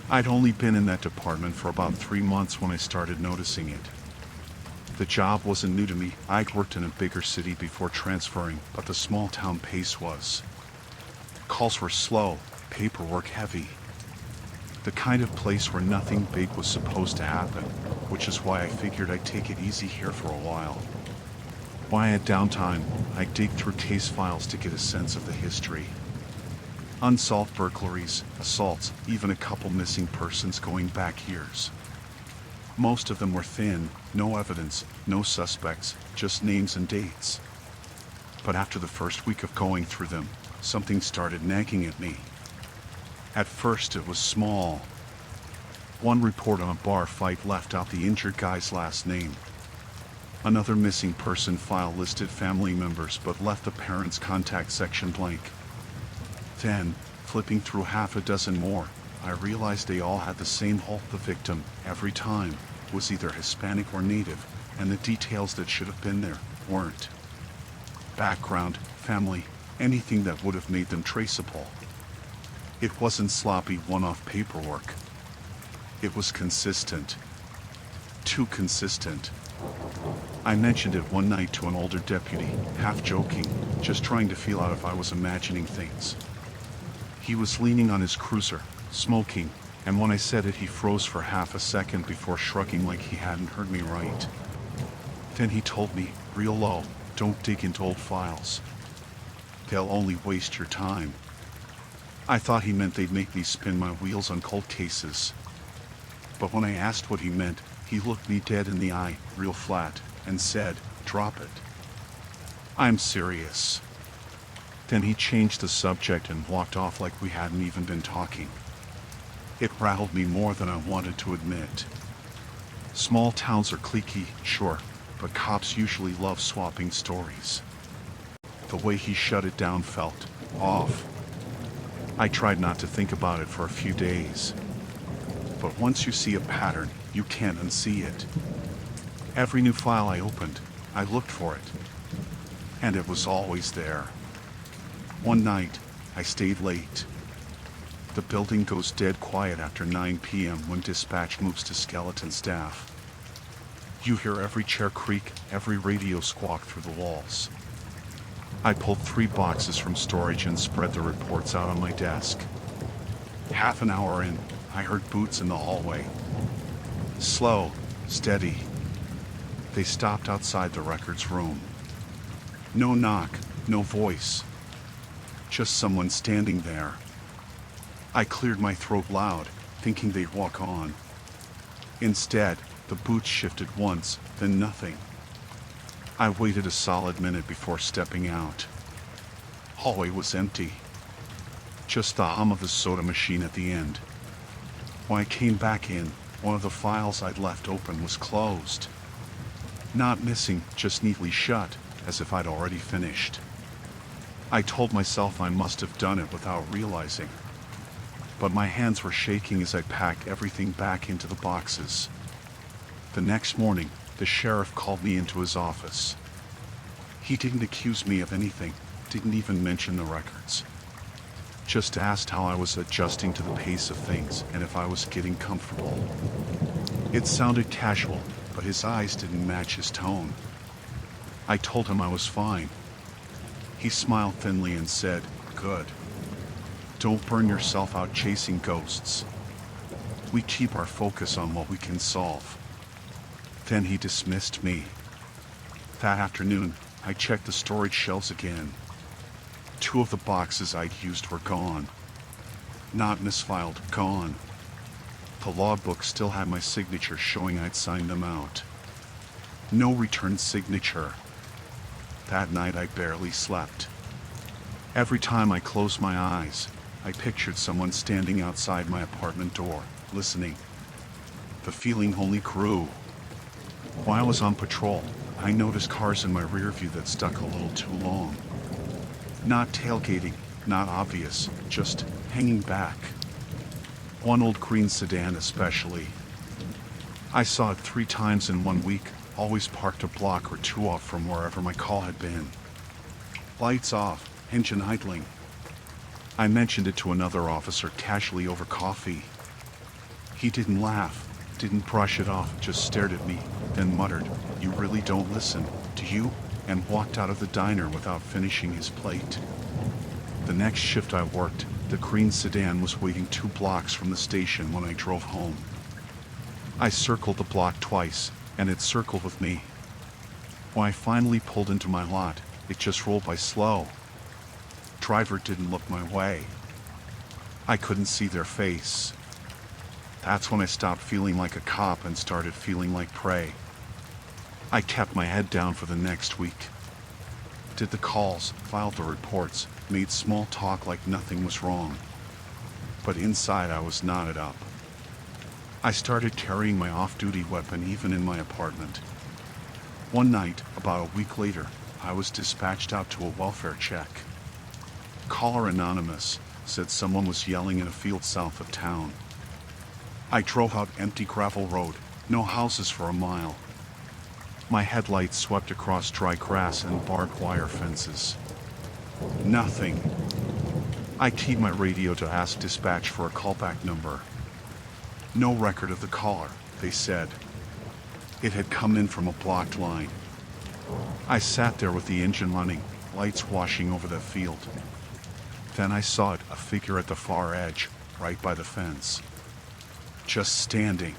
I'd only been in that department for about 3 months when I started noticing it. The job wasn't new to me. I'd worked in a bigger city before transferring, but the small town pace was. Calls were slow, paperwork heavy. The kind of place where nothing big was supposed to happen, which is why I figured I'd take it easy here for a while. When I had downtime, I'd dig through case files to get a sense of the history. Unsolved burglaries, assaults, even a couple missing persons going back years. Most of them were thin, no evidence, no suspects, just names and dates. But after the first week of going through them, something started nagging at me. At first it was small. One report on a bar fight left out the injured guy's last name. Another missing person file listed family members but left the parents' contact section blank. Then, flipping through half a dozen more, I realized they all had the same halt. The victim, every time, was either Hispanic or Native, and the details that should have been there weren't. Background, family, anything that would have made them traceable. It wasn't sloppy one-off paperwork. It was consistent. Too consistent. I mentioned it one night to an older deputy, half joking, just trying to feel out if I was imagining things. He was leaning on his cruiser, smoking, and when I said it he froze for half a second before shrugging like he hadn't heard me right. Then he told me, real low, don't dig into old files. They'll only waste your time. I thought he meant they'd make me spin my wheels on cold cases. But when I asked what he meant, he looked me dead in the eye, real flat, and said, drop it. I'm serious. Then he changed the subject and walked off like we hadn't even been talking. It rattled me more than I wanted to admit. Small towns are cliquey, sure, but cops usually love swapping stories. The way he shut it down felt off. I tried not to think about it for a few days. But once you see a pattern, you can't unsee it. Every new file I opened, I looked for it. And it was always there. One night, I stayed late. The building goes dead quiet after 9 p.m. when dispatch moves to skeleton staff. You hear every chair creak, every radio squawk through the walls. I pulled 3 boxes from storage and spread the reports out on my desk. Half an hour in, I heard boots in the hallway. Slow, steady. They stopped outside the records room. No knock, no voice. Just someone standing there. I cleared my throat loud, thinking they'd walk on. Instead, the boots shifted once, then nothing. I waited a solid minute before stepping out. Hallway was empty. Just the hum of the soda machine at the end. When I came back in, one of the files I'd left open was closed. Not missing, just neatly shut, as if I'd already finished. I told myself I must have done it without realizing. But my hands were shaking as I packed everything back into the boxes. The next morning, the sheriff called me into his office. He didn't accuse me of anything, didn't even mention the records. Just asked how I was adjusting to the pace of things and if I was getting comfortable. It sounded casual, but his eyes didn't match his tone. I told him I was fine. He smiled thinly and said, "Good. Don't burn yourself out chasing ghosts. We keep our focus on what we can solve." Then he dismissed me. That afternoon, I checked the storage shelves again. 2 of the boxes I'd used were gone. Not misfiled, gone. The logbook still had my signature showing I'd signed them out. No return signature. That night I barely slept. Every time I closed my eyes, I pictured someone standing outside my apartment door, listening. The feeling only grew. While I was on patrol, I noticed cars in my rear view that stuck a little too long. Not tailgating, not obvious, just hanging back. One old green sedan especially. I saw it 3 times in 1 week, always parked a block or 2 off from wherever my call had been. Lights off, engine idling. I mentioned it to another officer casually over coffee. He didn't laugh, didn't brush it off, just stared at me, then muttered, "You really don't listen, do you?" and walked out of the diner without finishing his plate. The next shift I worked, the green sedan was waiting 2 blocks from the station when I drove home. I circled the block twice, and it circled with me. When I finally pulled into my lot, it just rolled by slow. Driver didn't look my way. I couldn't see their face. That's when I stopped feeling like a cop and started feeling like prey. I kept my head down for the next week. Did the calls, filed the reports, made small talk like nothing was wrong. But inside I was knotted up. I started carrying my off-duty weapon even in my apartment. One night, about a week later, I was dispatched out to a welfare check. Caller anonymous said someone was yelling in a field south of town. I drove out empty gravel road, no houses for a mile. My headlights swept across dry grass and barbed wire fences. Nothing. I keyed my radio to ask dispatch for a callback number. No record of the caller, they said. It had come in from a blocked line. I sat there with the engine running, lights washing over the field. Then I saw it, a figure at the far edge, right by the fence. Just standing.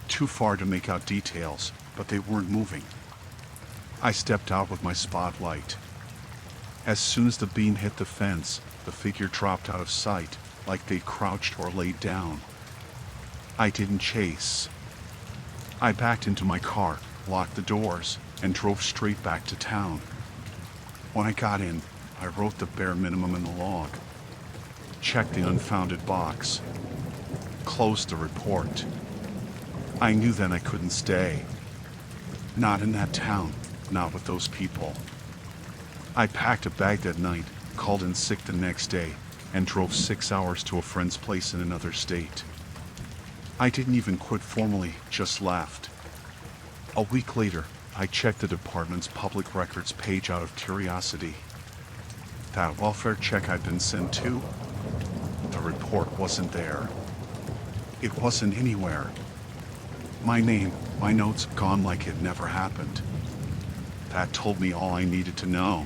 Too far to make out details, but they weren't moving. I stepped out with my spotlight. As soon as the beam hit the fence, the figure dropped out of sight, like they'd crouched or laid down. I didn't chase. I backed into my car, locked the doors, and drove straight back to town. When I got in, I wrote the bare minimum in the log. Checked the unfounded box. Closed the report. I knew then I couldn't stay. Not in that town, not with those people. I packed a bag that night, called in sick the next day, and drove 6 hours to a friend's place in another state. I didn't even quit formally, just left. A week later, I checked the department's public records page out of curiosity. That welfare check I'd been sent to, the report wasn't there. It wasn't anywhere. My name, my notes, gone like it never happened. That told me all I needed to know.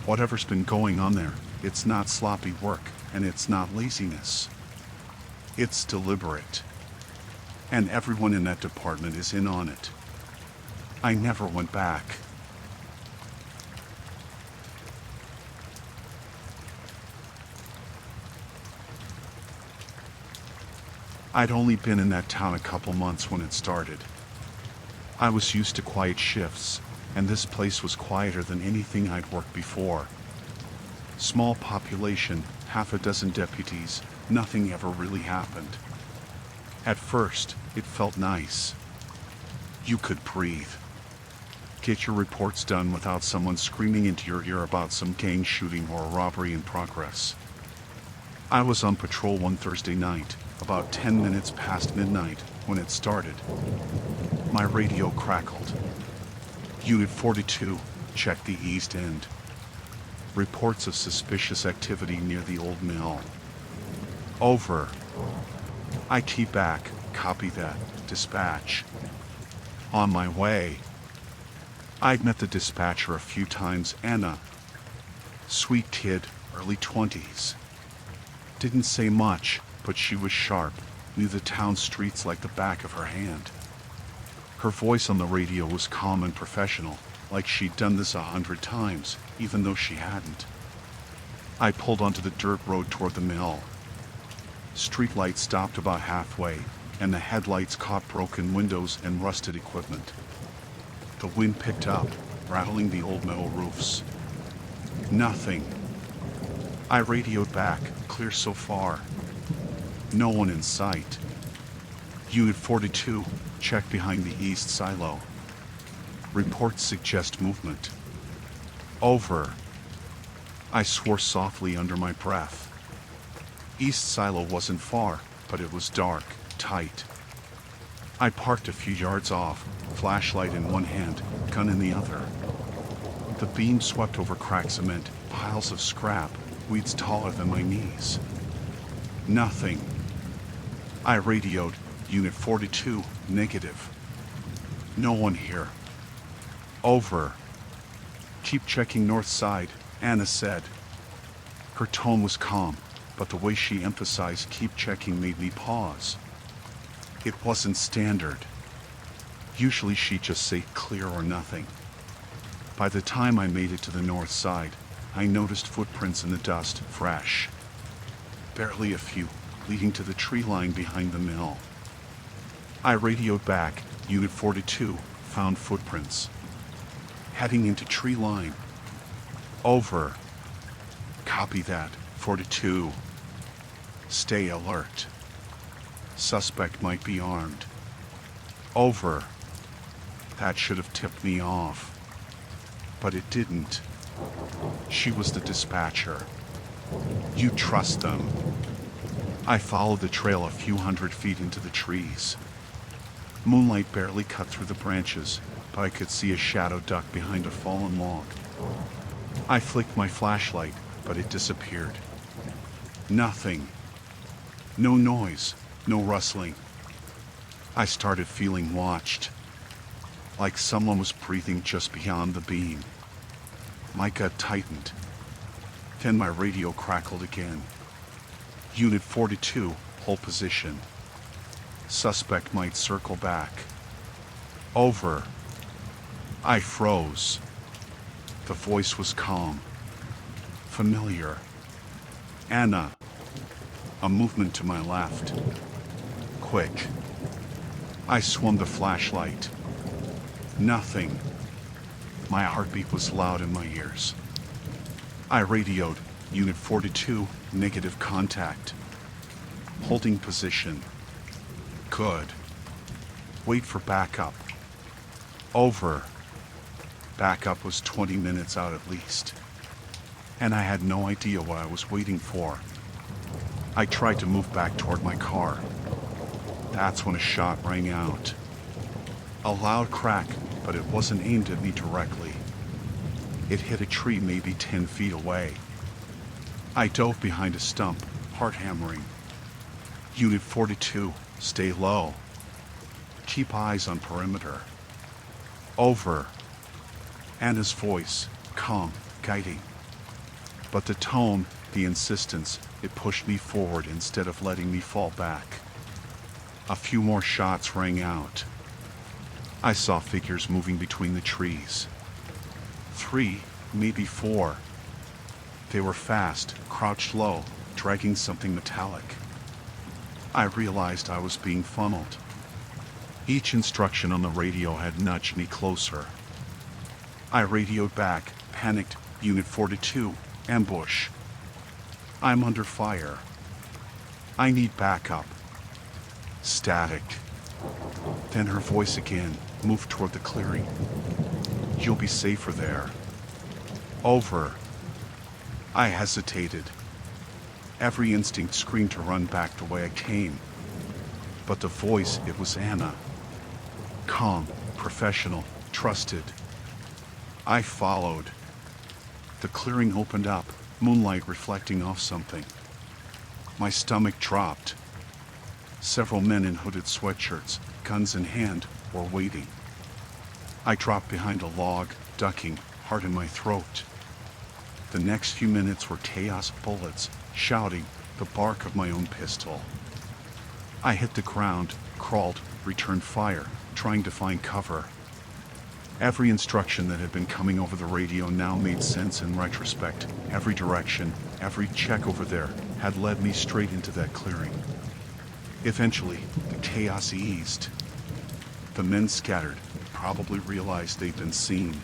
Whatever's been going on there, it's not sloppy work, and it's not laziness. It's deliberate. And everyone in that department is in on it. I never went back. I'd only been in that town a couple months when it started. I was used to quiet shifts, and this place was quieter than anything I'd worked before. Small population, half a dozen deputies, nothing ever really happened. At first, it felt nice. You could breathe. Get your reports done without someone screaming into your ear about some gang shooting or a robbery in progress. I was on patrol one Thursday night, about 10 minutes past midnight, when it started. My radio crackled. Unit 42, check the east end. Reports of suspicious activity near the old mill. Over. IT back, copy that, dispatch. On my way. I'd met the dispatcher a few times, Anna. Sweet kid, early 20s. Didn't say much, but she was sharp, knew the town streets like the back of her hand. Her voice on the radio was calm and professional, like she'd done this 100 times, even though she hadn't. I pulled onto the dirt road toward the mill. Streetlights stopped about halfway, and the headlights caught broken windows and rusted equipment. The wind picked up, rattling the old metal roofs. Nothing. I radioed back, clear so far. No one in sight. Unit 42, check behind the east silo. Reports suggest movement. Over. I swore softly under my breath. East silo wasn't far, but it was dark, tight. I parked a few yards off, flashlight in one hand, gun in the other. The beam swept over cracked cement, piles of scrap, weeds taller than my knees. Nothing. I radioed, Unit 42, negative. No one here. Over. Keep checking north side, Anna said. Her tone was calm, but the way she emphasized keep checking made me pause. It wasn't standard. Usually she'd just say clear or nothing. By the time I made it to the north side, I noticed footprints in the dust, fresh. Barely a few, leading to the tree line behind the mill. I radioed back, Unit 42, found footprints. Heading into tree line. Over. Copy that, 42. Stay alert. Suspect might be armed. Over. That should have tipped me off. But it didn't. She was the dispatcher. You trust them. I followed the trail a few hundred feet into the trees. Moonlight barely cut through the branches, but I could see a shadow duck behind a fallen log. I flicked my flashlight, but it disappeared. Nothing. No noise, no rustling. I started feeling watched, like someone was breathing just beyond the beam. My gut tightened. Then my radio crackled again. Unit 42, hold position. Suspect might circle back. Over. I froze. The voice was calm. Familiar. Anna. A movement to my left. Quick. I swung the flashlight. Nothing. My heartbeat was loud in my ears. I radioed, Unit 42, negative contact. Holding position. Good. Wait for backup. Over. Backup was 20 minutes out at least. And I had no idea what I was waiting for. I tried to move back toward my car. That's when a shot rang out. A loud crack, but it wasn't aimed at me directly. It hit a tree maybe 10 feet away. I dove behind a stump, heart hammering. Unit 42, stay low. Keep eyes on perimeter. Over. Anna's voice, calm, guiding. But the tone, the insistence, it pushed me forward instead of letting me fall back. A few more shots rang out. I saw figures moving between the trees. 3, maybe 4. They were fast, crouched low, dragging something metallic. I realized I was being funneled. Each instruction on the radio had nudged me closer. I radioed back, panicked, Unit 42, ambush. I'm under fire. I need backup. Static. Then her voice again, moved toward the clearing. You'll be safer there. Over. I hesitated. Every instinct screamed to run back the way I came. But the voice, it was Anna. Calm, professional, trusted. I followed. The clearing opened up, moonlight reflecting off something. My stomach dropped. Several men in hooded sweatshirts, guns in hand, were waiting. I dropped behind a log, ducking, heart in my throat. The next few minutes were chaos of bullets, shouting, the bark of my own pistol. I hit the ground, crawled, returned fire, trying to find cover. Every instruction that had been coming over the radio now made sense in retrospect. Every direction, every check over there, had led me straight into that clearing. Eventually, the chaos eased. The men scattered, probably realized they'd been seen.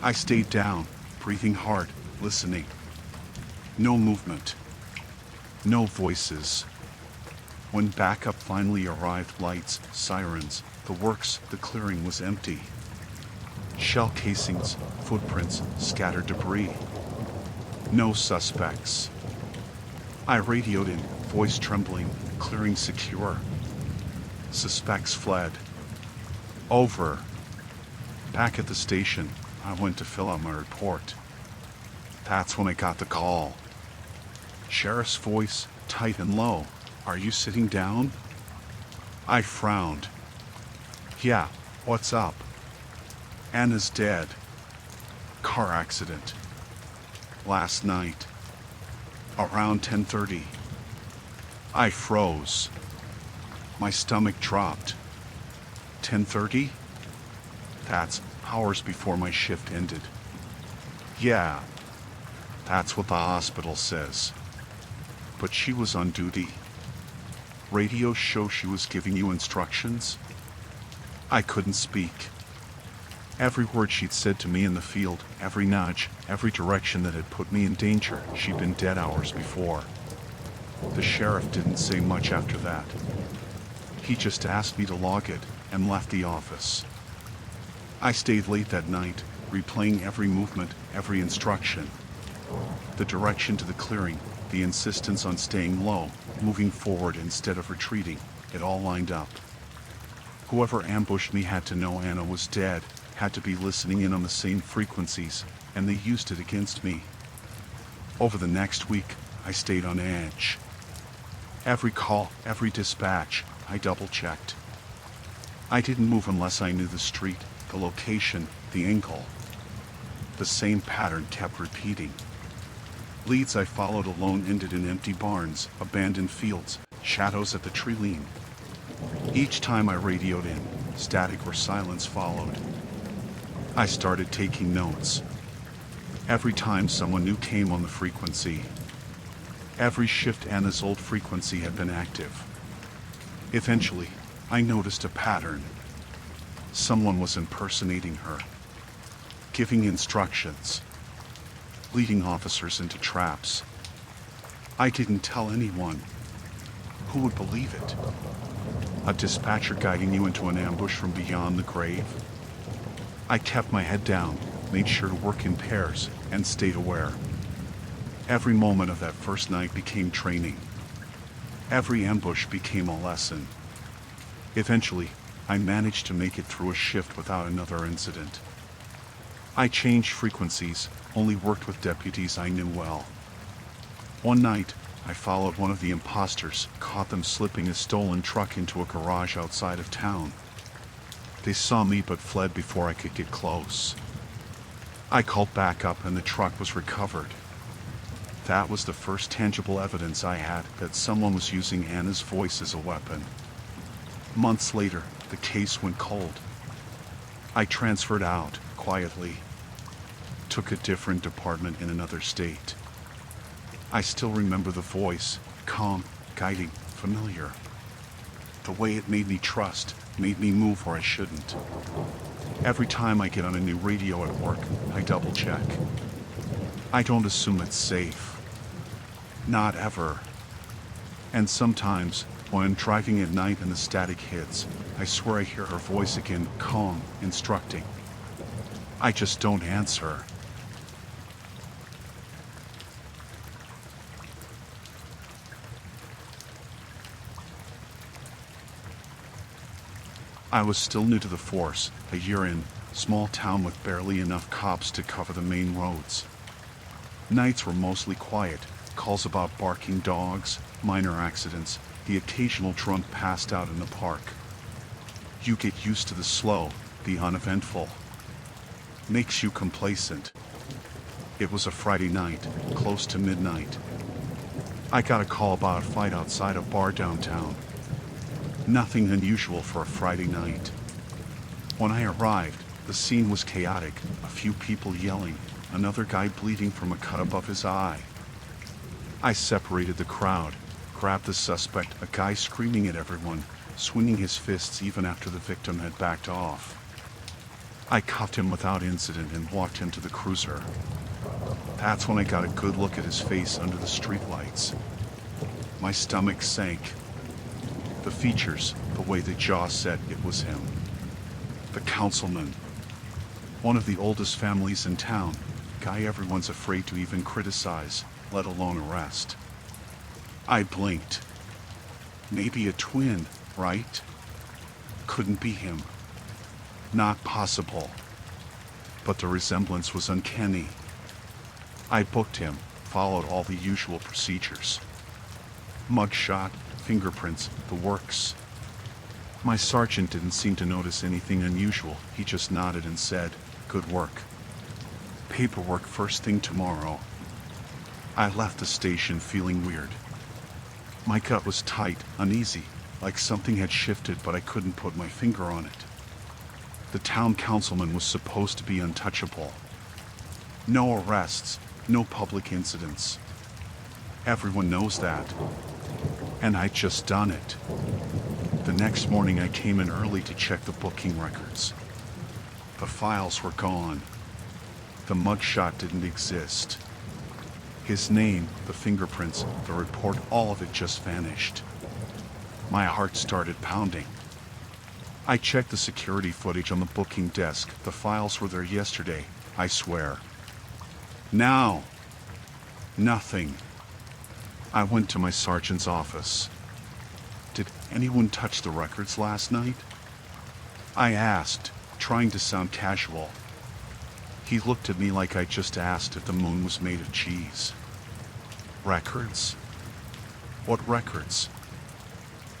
I stayed down, breathing hard, listening. No movement. No voices. When backup finally arrived, lights, sirens, the works, the clearing was empty. Shell casings, footprints, scattered debris. No suspects. I radioed in, voice trembling, clearing secure. Suspects fled. Over. Back at the station, I went to fill out my report. That's when I got the call. Sheriff's voice, tight and low. Are you sitting down? I frowned. Yeah, what's up? Anna's dead. Car accident. Last night. Around 10:30. I froze. My stomach dropped. 10:30? That's hours before my shift ended. Yeah, that's what the hospital says. But she was on duty. Radio show she was giving you instructions? I couldn't speak. Every word she'd said to me in the field, every nudge, every direction that had put me in danger, she'd been dead hours before. The sheriff didn't say much after that. He just asked me to log it and left the office. I stayed late that night, replaying every movement, every instruction. The direction to the clearing, the insistence on staying low, moving forward instead of retreating, it all lined up. Whoever ambushed me had to know Anna was dead, had to be listening in on the same frequencies, and they used it against me. Over the next week, I stayed on edge. Every call, every dispatch, I double-checked. I didn't move unless I knew the street, the location, the angle. The same pattern kept repeating. Leads I followed alone ended in empty barns, abandoned fields, shadows at the tree line. Each time I radioed in, static or silence followed. I started taking notes. Every time someone new came on the frequency. Every shift Anna's old frequency had been active. Eventually, I noticed a pattern. Someone was impersonating her, giving instructions, leading officers into traps. I didn't tell anyone. Who would believe it? A dispatcher guiding you into an ambush from beyond the grave? I kept my head down, made sure to work in pairs, and stayed aware. Every moment of that first night became training. Every ambush became a lesson. Eventually, I managed to make it through a shift without another incident. I changed frequencies, only worked with deputies I knew well. One night, I followed one of the imposters, caught them slipping a stolen truck into a garage outside of town. They saw me but fled before I could get close. I called backup and the truck was recovered. That was the first tangible evidence I had that someone was using Anna's voice as a weapon. Months later, the case went cold. I transferred out, quietly. Took a different department in another state. I still remember the voice, calm, guiding, familiar. The way it made me trust, made me move where I shouldn't. Every time I get on a new radio at work, I double check. I don't assume it's safe. Not ever. And sometimes, when I'm driving at night and the static hits, I swear I hear her voice again, calm, instructing. I just don't answer. I was still new to the force, a year in, small town with barely enough cops to cover the main roads. Nights were mostly quiet, calls about barking dogs, minor accidents, the occasional drunk passed out in the park. You get used to the slow, the uneventful. Makes you complacent. It was a Friday night, close to midnight. I got a call about a fight outside a bar downtown. Nothing unusual for a Friday night. When I arrived, the scene was chaotic, a few people yelling, another guy bleeding from a cut above his eye. I separated the crowd, grabbed the suspect, a guy screaming at everyone, swinging his fists even after the victim had backed off. I cuffed him without incident and walked him to the cruiser. That's when I got a good look at his face under the streetlights. My stomach sank. The features, the way the jaw said it was him. The councilman. One of the oldest families in town. Guy everyone's afraid to even criticize, let alone arrest. I blinked. Maybe a twin, right? Couldn't be him. Not possible. But the resemblance was uncanny. I booked him, followed all the usual procedures. Mugshot, fingerprints, the works. My sergeant didn't seem to notice anything unusual. He just nodded and said, "Good work. Paperwork first thing tomorrow." I left the station feeling weird. My gut was tight, uneasy, like something had shifted but I couldn't put my finger on it. The town councilman was supposed to be untouchable. No arrests, no public incidents. Everyone knows that. And I'd just done it. The next morning I came in early to check the booking records. The files were gone. The mugshot didn't exist. His name, the fingerprints, the report, all of it just vanished. My heart started pounding. I checked the security footage on the booking desk. The files were there yesterday, I swear. Now, nothing. I went to my sergeant's office. "Did anyone touch the records last night?" I asked, trying to sound casual. He looked at me like I just asked if the moon was made of cheese. Records? What records?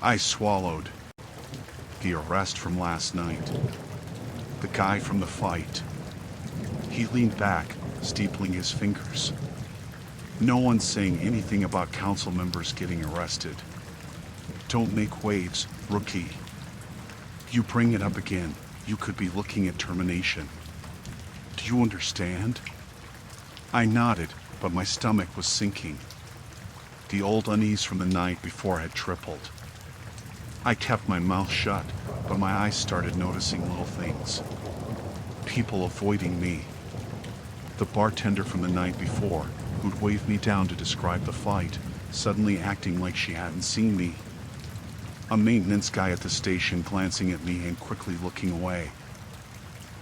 I swallowed. The arrest from last night. The guy from the fight. He leaned back, steepling his fingers. No one's saying anything about council members getting arrested. Don't make waves, rookie. You bring it up again, you could be looking at termination. Do you understand? I nodded, but my stomach was sinking. The old unease from the night before had tripled. I kept my mouth shut, but my eyes started noticing little things. People avoiding me. The bartender from the night before, who'd waved me down to describe the fight, suddenly acting like she hadn't seen me. A maintenance guy at the station glancing at me and quickly looking away.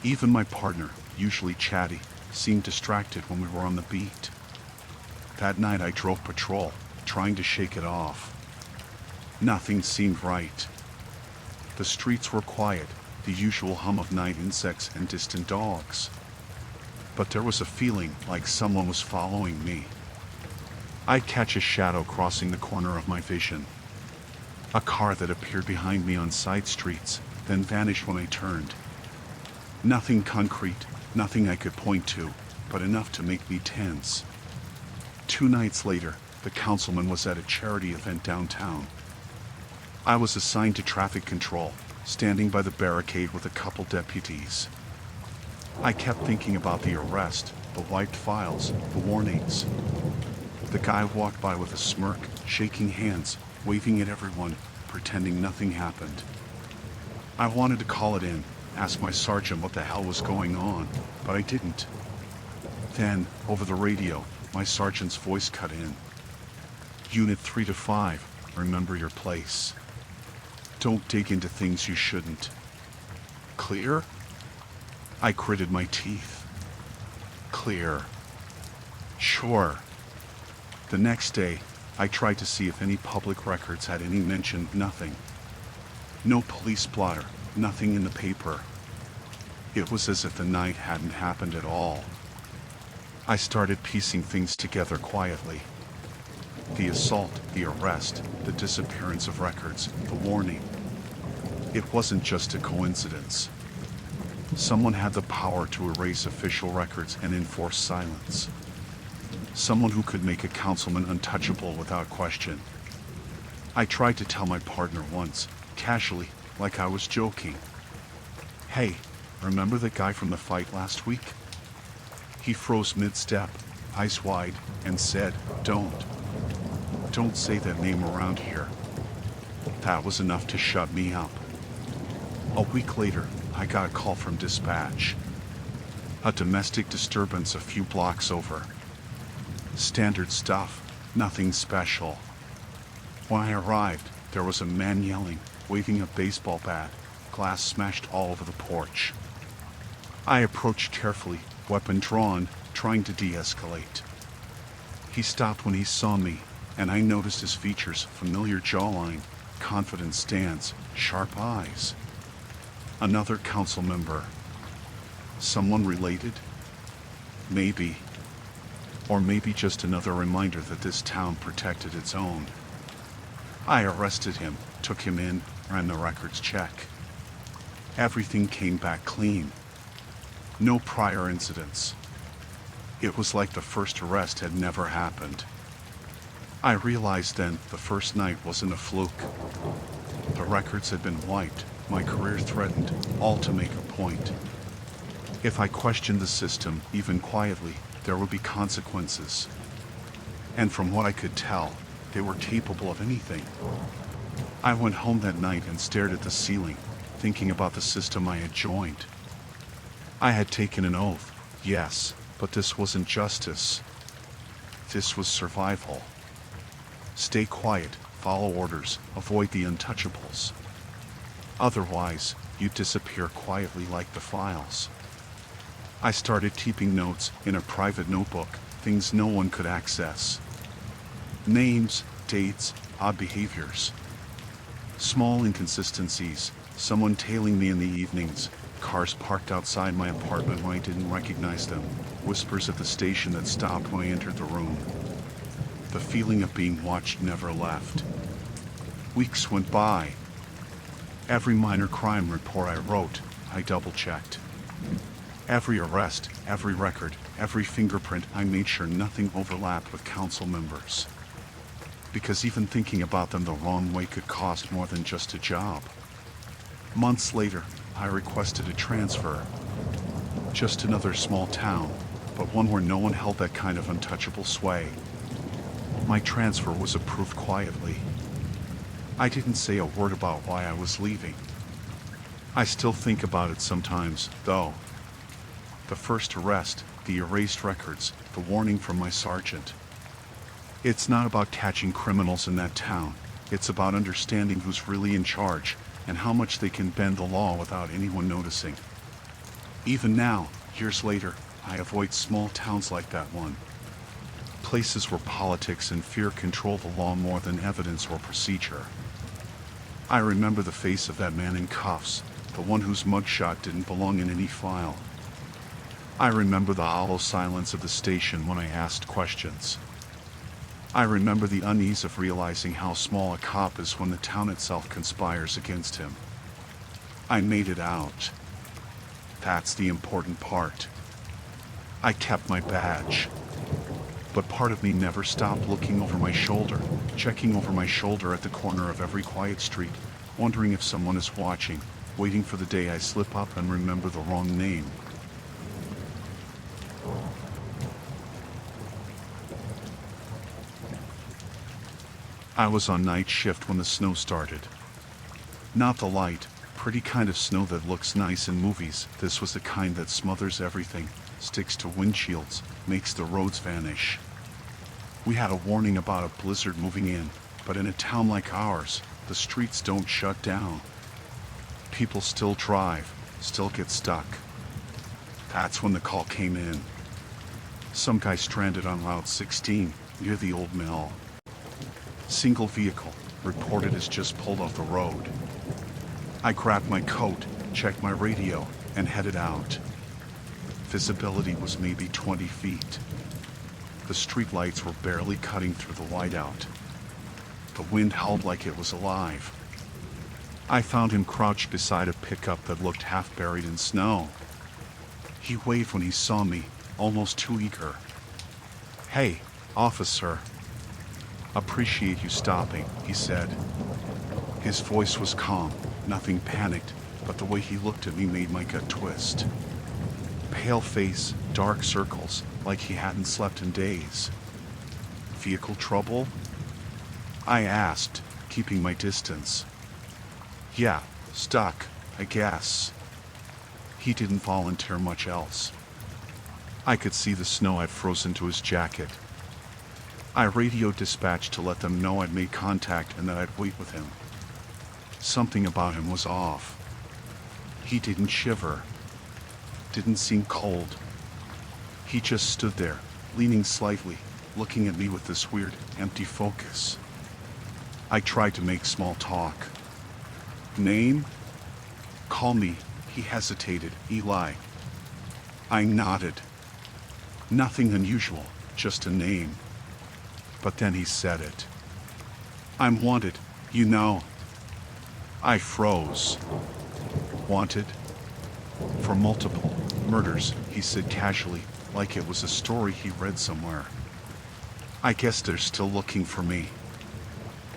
Even my partner, usually chatty, seemed distracted when we were on the beat. That night I drove patrol, trying to shake it off. Nothing seemed right. The streets were quiet, the usual hum of night insects and distant dogs. But there was a feeling like someone was following me. I'd catch a shadow crossing the corner of my vision. A car that appeared behind me on side streets, then vanished when I turned. Nothing concrete, nothing I could point to, but enough to make me tense. 2 nights later, the councilman was at a charity event downtown. I was assigned to traffic control, standing by the barricade with a couple deputies. I kept thinking about the arrest, the wiped files, the warnings. The guy walked by with a smirk, shaking hands, waving at everyone, pretending nothing happened. I wanted to call it in, ask my sergeant what the hell was going on, but I didn't. Then, over the radio, my sergeant's voice cut in. Unit 3 to 5, remember your place. Don't dig into things you shouldn't. Clear? I gritted my teeth. Clear. Sure. The next day, I tried to see if any public records had any mention. Nothing. No police blotter, nothing in the paper. It was as if the night hadn't happened at all. I started piecing things together quietly. The assault, the arrest, the disappearance of records, the warning. It wasn't just a coincidence. Someone had the power to erase official records and enforce silence. Someone who could make a councilman untouchable without question. I tried to tell my partner once, casually, like I was joking. Hey, remember the guy from the fight last week? He froze mid-step, eyes wide, and said, Don't say that name around here. That was enough to shut me up. A week later, I got a call from dispatch. A domestic disturbance a few blocks over. Standard stuff, nothing special. When I arrived, there was a man yelling, waving a baseball bat, glass smashed all over the porch. I approached carefully, weapon drawn, trying to de-escalate. He stopped when he saw me, and I noticed his features, familiar jawline, confident stance, sharp eyes. Another council member. Someone related? Maybe. Or maybe just another reminder that this town protected its own. I arrested him, took him in, ran the records check. Everything came back clean. No prior incidents. It was like the first arrest had never happened. I realized then the first night wasn't a fluke. The records had been wiped, my career threatened, all to make a point. If I questioned the system, even quietly, there would be consequences. And from what I could tell, they were capable of anything. I went home that night and stared at the ceiling, thinking about the system I had joined. I had taken an oath, yes, but this wasn't justice. This was survival. Stay quiet, follow orders, avoid the untouchables. Otherwise, you'd disappear quietly like the files. I started keeping notes in a private notebook, things no one could access. Names, dates, odd behaviors. Small inconsistencies, someone tailing me in the evenings, cars parked outside my apartment when I didn't recognize them, whispers at the station that stopped when I entered the room. The feeling of being watched never left. Weeks went by. Every minor crime report I wrote, I double-checked. Every arrest, every record, every fingerprint, I made sure nothing overlapped with council members. Because even thinking about them the wrong way could cost more than just a job. Months later, I requested a transfer. Just another small town, but one where no one held that kind of untouchable sway. My transfer was approved quietly. I didn't say a word about why I was leaving. I still think about it sometimes, though. The first arrest, the erased records, the warning from my sergeant. It's not about catching criminals in that town. It's about understanding who's really in charge and how much they can bend the law without anyone noticing. Even now, years later, I avoid small towns like that one. Places where politics and fear control the law more than evidence or procedure. I remember the face of that man in cuffs, the one whose mugshot didn't belong in any file. I remember the hollow silence of the station when I asked questions. I remember the unease of realizing how small a cop is when the town itself conspires against him. I made it out. That's the important part. I kept my badge. But part of me never stopped looking over my shoulder, checking over my shoulder at the corner of every quiet street, wondering if someone is watching, waiting for the day I slip up and remember the wrong name. I was on night shift when the snow started. Not the light, pretty kind of snow that looks nice in movies. This was the kind that smothers everything, sticks to windshields, makes the roads vanish. We had a warning about a blizzard moving in, but in a town like ours, the streets don't shut down. People still drive, still get stuck. That's when the call came in. Some guy stranded on Route 16, near the old mill. Single vehicle, reported as just pulled off the road. I grabbed my coat, checked my radio, and headed out. Visibility was maybe 20 feet. The streetlights were barely cutting through the whiteout. The wind howled like it was alive. I found him crouched beside a pickup that looked half buried in snow. He waved when he saw me, almost too eager. "Hey, officer. Appreciate you stopping," he said. His voice was calm, nothing panicked, but the way he looked at me made my gut twist. Pale face, dark circles, like he hadn't slept in days. "Vehicle trouble?" I asked, keeping my distance. "Yeah, stuck, I guess." He didn't volunteer much else. I could see the snow had frozen to his jacket. I radioed dispatch to let them know I'd made contact and that I'd wait with him. Something about him was off. He didn't shiver. Didn't seem cold. He just stood there, leaning slightly, looking at me with this weird, empty focus. I tried to make small talk. "Name?" "Call me," he hesitated, "Eli." I nodded. Nothing unusual, just a name. But then he said it. "I'm wanted, you know." I froze. "Wanted?" "For multiple murders," he said casually, like it was a story he read somewhere. "I guess they're still looking for me."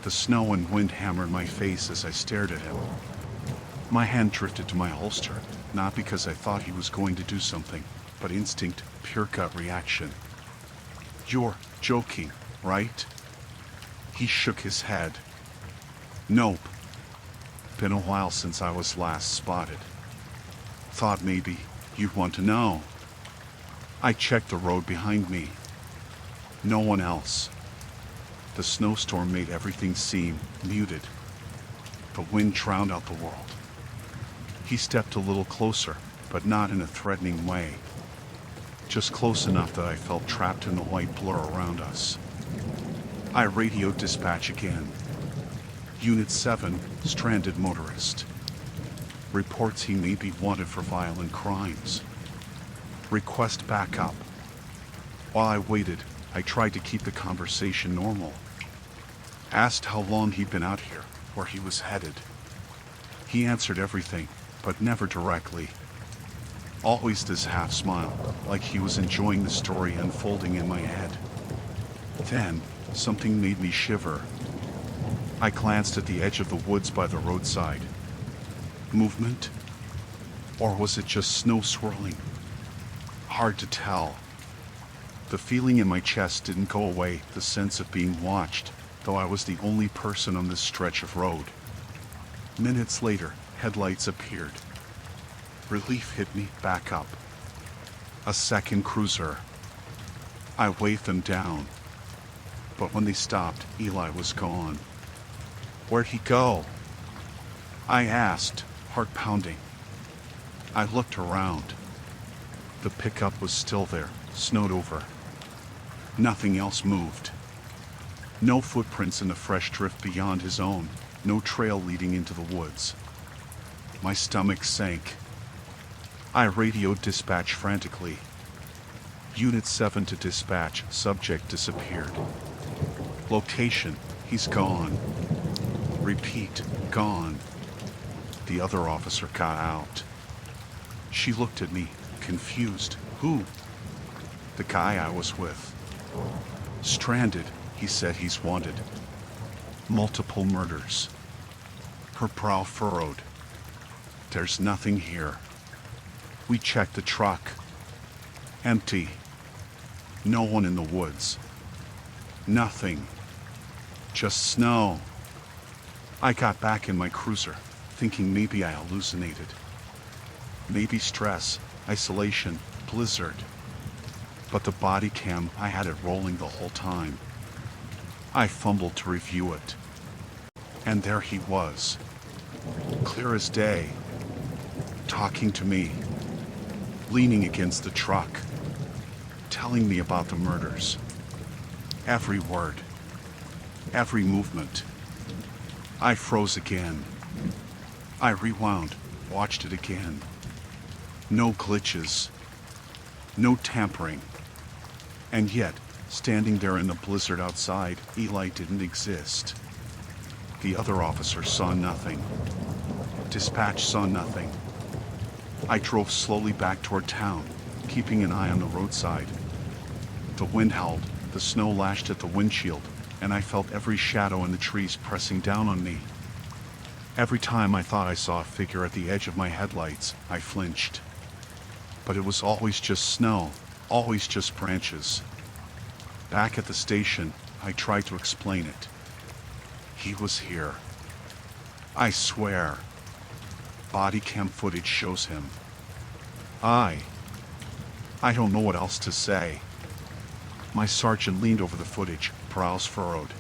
The snow and wind hammered my face as I stared at him. My hand drifted to my holster, not because I thought he was going to do something, but instinct, pure gut reaction. "You're joking, right?" He shook his head. "Nope. Been a while since I was last spotted. Thought maybe you'd want to know." I checked the road behind me. No one else. The snowstorm made everything seem muted. The wind drowned out the world. He stepped a little closer, but not in a threatening way. Just close enough that I felt trapped in the white blur around us. I radioed dispatch again. "Unit 7, stranded motorist. Reports he may be wanted for violent crimes. Request backup." While I waited, I tried to keep the conversation normal. Asked how long he'd been out here, where he was headed. He answered everything, but never directly. Always this half smile, like he was enjoying the story unfolding in my head. Then, something made me shiver. I glanced at the edge of the woods by the roadside. Movement? Or was it just snow swirling? Hard to tell. The feeling in my chest didn't go away, the sense of being watched, though I was the only person on this stretch of road. Minutes later, headlights appeared. Relief hit me back up. A second cruiser. I waved them down. But when they stopped, Eli was gone. Where'd he go? I asked, heart pounding. I looked around. The pickup was still there, snowed over. Nothing else moved. No footprints in the fresh drift beyond his own, No trail leading into the woods. My stomach sank. I radioed dispatch frantically. Unit 7 to dispatch, subject disappeared. Location, he's gone. Repeat, gone. The other officer got out. She looked at me, confused. Who? The guy I was with. Stranded, he said he's wanted. Multiple murders. Her brow furrowed. There's nothing here. We checked the truck. Empty. No one in the woods. Nothing. Just snow. I got back in my cruiser, thinking maybe I hallucinated. Maybe stress, isolation, blizzard. But the body cam, I had it rolling the whole time. I fumbled to review it. And there he was. Clear as day. Talking to me. Leaning against the truck. Telling me about the murders. Every word. Every movement. I froze again. I rewound, watched it again. No glitches. No tampering. And yet, standing there in the blizzard outside, Eli didn't exist. The other officer saw nothing. Dispatch saw nothing. I drove slowly back toward town, keeping an eye on the roadside. The wind howled, the snow lashed at the windshield, and I felt every shadow in the trees pressing down on me. Every time I thought I saw a figure at the edge of my headlights, I flinched. But it was always just snow, always just branches. Back at the station, I tried to explain it. He was here. I swear. Body cam footage shows him. I don't know what else to say. My sergeant leaned over the footage, brows furrowed.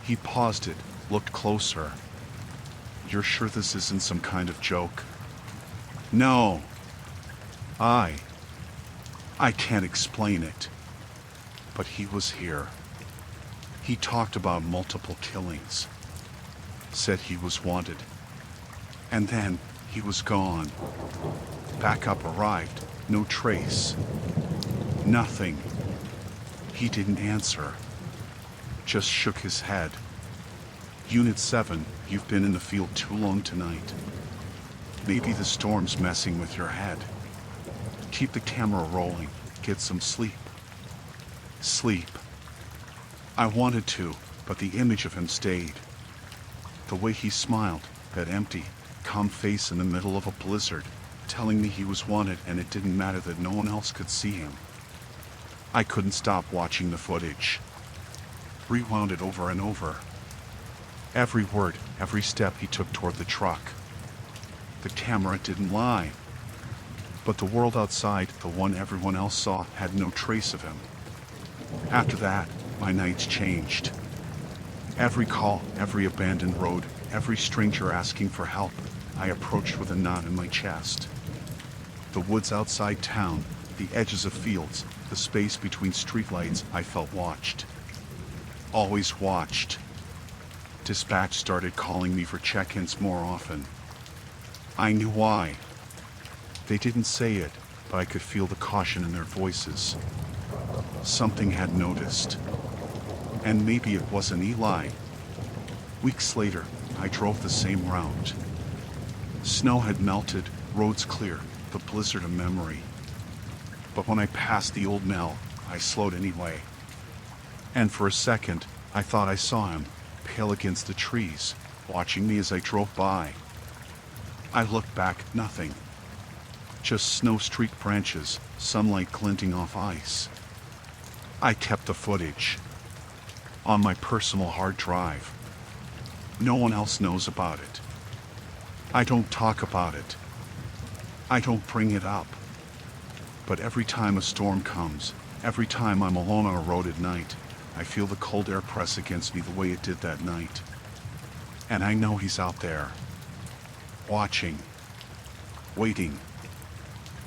He paused it, looked closer. You're sure this isn't some kind of joke? No. I can't explain it. But he was here. He talked about multiple killings. Said he was wanted. And then he was gone. Backup arrived. No trace. Nothing. He didn't answer. Just shook his head. Unit 7, you've been in the field too long tonight. Maybe the storm's messing with your head. Keep the camera rolling. Get some sleep. Sleep. I wanted to, but the image of him stayed. The way he smiled, that empty, calm face in the middle of a blizzard, telling me he was wanted and it didn't matter that no one else could see him. I couldn't stop watching the footage. Rewound it over and over. Every word, every step he took toward the truck. The camera didn't lie. But the world outside, the one everyone else saw, had no trace of him. After that, my nights changed. Every call, every abandoned road, every stranger asking for help, I approached with a knot in my chest. The woods outside town, the edges of fields, the space between streetlights, I felt watched. Always watched. Dispatch started calling me for check-ins more often. I knew why. They didn't say it, but I could feel the caution in their voices. Something had noticed. And maybe it wasn't Eli. Weeks later, I drove the same route. Snow had melted, roads clear, the blizzard a memory. But when I passed the old mill, I slowed anyway. And for a second, I thought I saw him, pale against the trees, watching me as I drove by. I looked back, nothing. Just snow-streaked branches, sunlight glinting off ice. I kept the footage. On my personal hard drive. No one else knows about it. I don't talk about it. I don't bring it up. But every time a storm comes, every time I'm alone on a road at night, I feel the cold air press against me the way it did that night. And I know he's out there. Watching. Waiting.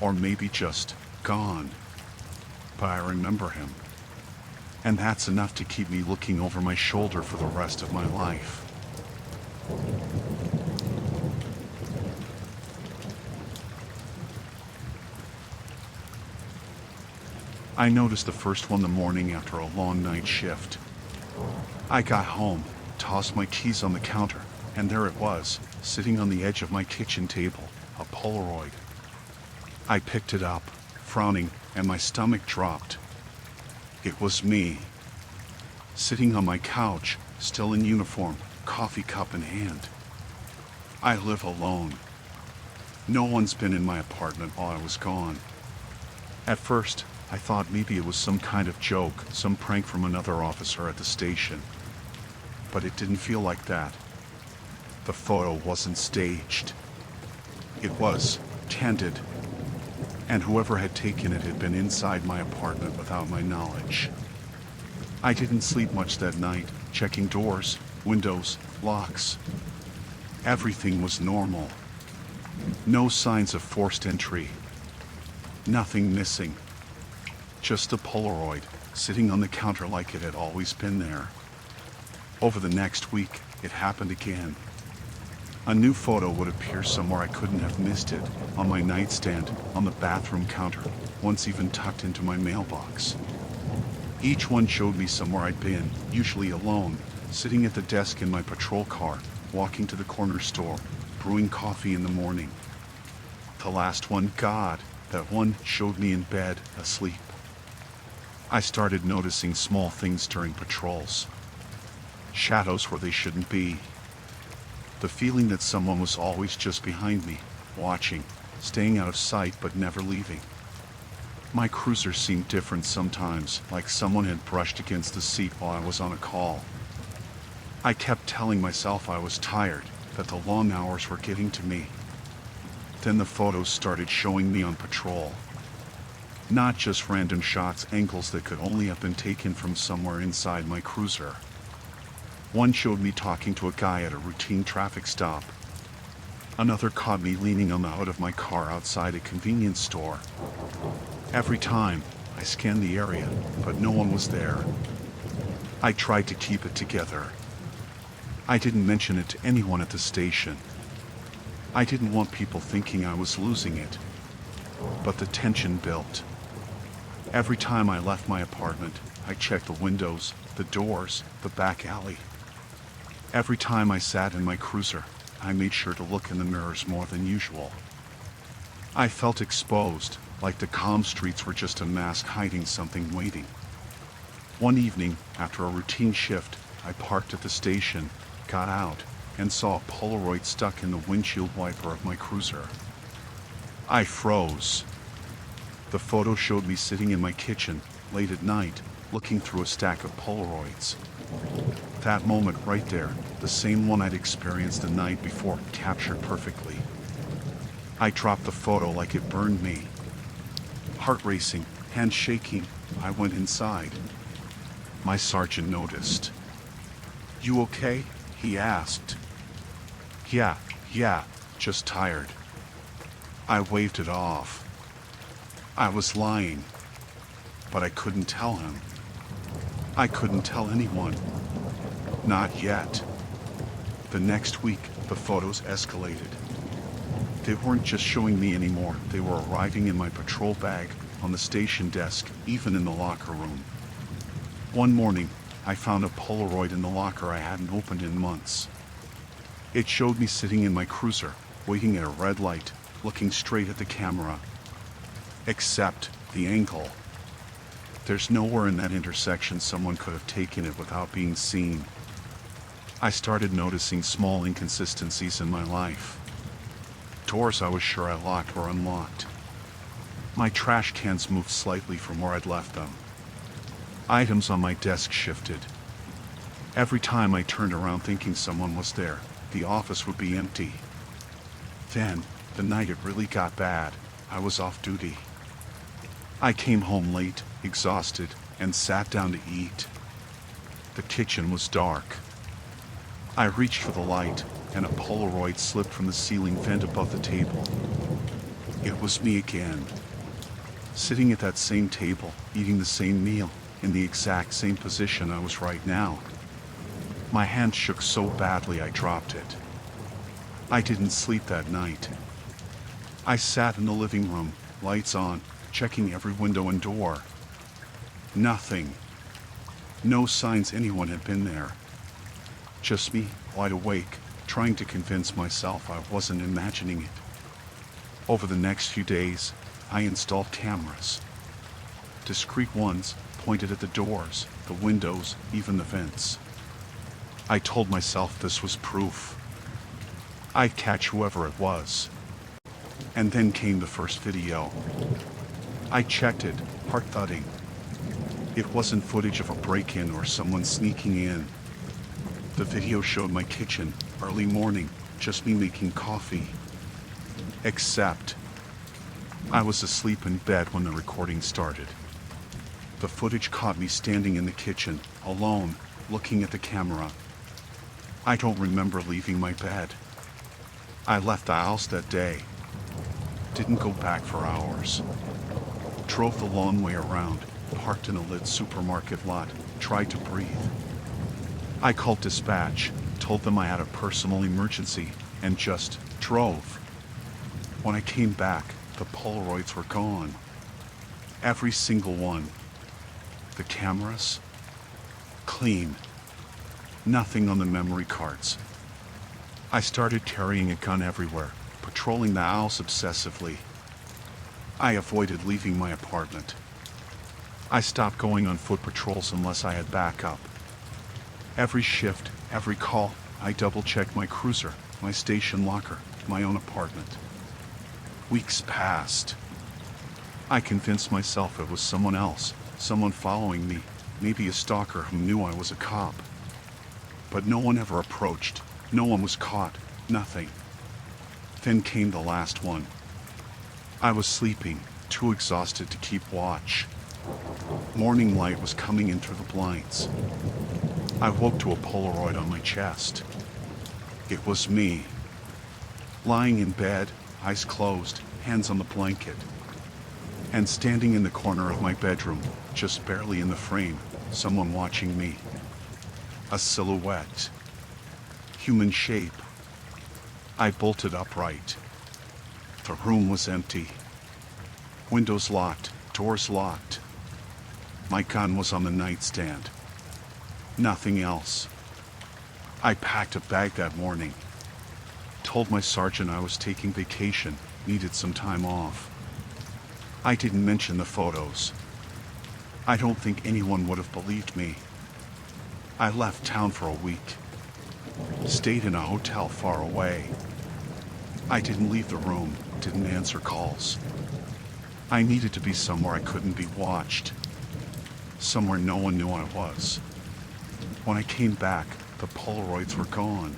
Or maybe just gone. But I remember him. And that's enough to keep me looking over my shoulder for the rest of my life. I noticed the first one the morning after a long night shift. I got home, tossed my keys on the counter, and there it was, sitting on the edge of my kitchen table, a Polaroid. I picked it up, frowning, and my stomach dropped. It was me, sitting on my couch, still in uniform, coffee cup in hand. I live alone. No one's been in my apartment while I was gone. At first, I thought maybe it was some kind of joke, some prank from another officer at the station. But it didn't feel like that. The photo wasn't staged. It was candid. And whoever had taken it had been inside my apartment without my knowledge. I didn't sleep much that night, checking doors, windows, locks. Everything was normal. No signs of forced entry. Nothing missing. Just a Polaroid, sitting on the counter like it had always been there. Over the next week, it happened again. A new photo would appear somewhere I couldn't have missed it, on my nightstand, on the bathroom counter, once even tucked into my mailbox. Each one showed me somewhere I'd been, usually alone, sitting at the desk in my patrol car, walking to the corner store, brewing coffee in the morning. The last one, God, that one showed me in bed, asleep. I started noticing small things during patrols. Shadows where they shouldn't be. The feeling that someone was always just behind me, watching, staying out of sight but never leaving. My cruiser seemed different sometimes, like someone had brushed against the seat while I was on a call. I kept telling myself I was tired, that the long hours were getting to me. Then the photos started showing me on patrol. Not just random shots, angles that could only have been taken from somewhere inside my cruiser. One showed me talking to a guy at a routine traffic stop. Another caught me leaning on the hood of my car outside a convenience store. Every time, I scanned the area, but no one was there. I tried to keep it together. I didn't mention it to anyone at the station. I didn't want people thinking I was losing it. But the tension built. Every time I left my apartment, I checked the windows, the doors, the back alley. Every time I sat in my cruiser, I made sure to look in the mirrors more than usual. I felt exposed, like the calm streets were just a mask hiding something waiting. One evening, after a routine shift, I parked at the station, got out, and saw a Polaroid stuck in the windshield wiper of my cruiser. I froze. The photo showed me sitting in my kitchen, late at night, looking through a stack of Polaroids. That moment right there, the same one I'd experienced the night before, captured perfectly. I dropped the photo like it burned me. Heart racing, hands shaking, I went inside. My sergeant noticed. "You okay?" he asked. Yeah, just tired." I waved it off. I was lying, but I couldn't tell him. I couldn't tell anyone. Not yet. The next week, the photos escalated. They weren't just showing me anymore, they were arriving in my patrol bag, on the station desk, even in the locker room. One morning, I found a Polaroid in the locker I hadn't opened in months. It showed me sitting in my cruiser, waiting at a red light, looking straight at the camera. Except the angle. There's nowhere in that intersection someone could have taken it without being seen. I started noticing small inconsistencies in my life. Doors I was sure I locked were unlocked. My trash cans moved slightly from where I'd left them. Items on my desk shifted. Every time I turned around thinking someone was there, the office would be empty. Then, the night it really got bad, I was off duty. I came home late, exhausted, and sat down to eat. The kitchen was dark. I reached for the light, and a Polaroid slipped from the ceiling vent above the table. It was me again. Sitting at that same table, eating the same meal, in the exact same position I was right now. My hand shook so badly I dropped it. I didn't sleep that night. I sat in the living room, lights on, checking every window and door. Nothing. No signs anyone had been there. Just me, wide awake, trying to convince myself I wasn't imagining it. Over the next few days, I installed cameras. Discreet ones pointed at the doors, the windows, even the vents. I told myself this was proof. I'd catch whoever it was. And then came the first video. I checked it, heart thudding. It wasn't footage of a break-in or someone sneaking in. The video showed my kitchen, early morning, just me making coffee. Except, I was asleep in bed when the recording started. The footage caught me standing in the kitchen, alone, looking at the camera. I don't remember leaving my bed. I left the house that day. Didn't go back for hours. Drove the long way around, parked in a lit supermarket lot, tried to breathe. I called dispatch, told them I had a personal emergency, and just drove. When I came back, the Polaroids were gone. Every single one. The cameras? Clean. Nothing on the memory cards. I started carrying a gun everywhere, patrolling the house obsessively. I avoided leaving my apartment. I stopped going on foot patrols unless I had backup. Every shift, every call, I double-checked my cruiser, my station locker, my own apartment. Weeks passed. I convinced myself it was someone else, someone following me, maybe a stalker who knew I was a cop. But no one ever approached, no one was caught, nothing. Then came the last one. I was sleeping, too exhausted to keep watch. Morning light was coming in through the blinds. I woke to a Polaroid on my chest. It was me. Lying in bed, eyes closed, hands on the blanket. And standing in the corner of my bedroom, just barely in the frame, someone watching me. A silhouette. Human shape. I bolted upright. The room was empty. Windows locked, doors locked. My gun was on the nightstand. Nothing else. I packed a bag that morning. Told my sergeant I was taking vacation, needed some time off. I didn't mention the photos. I don't think anyone would have believed me. I left town for a week. Stayed in a hotel far away. I didn't leave the room, didn't answer calls. I needed to be somewhere I couldn't be watched. Somewhere no one knew I was. When I came back, the Polaroids were gone.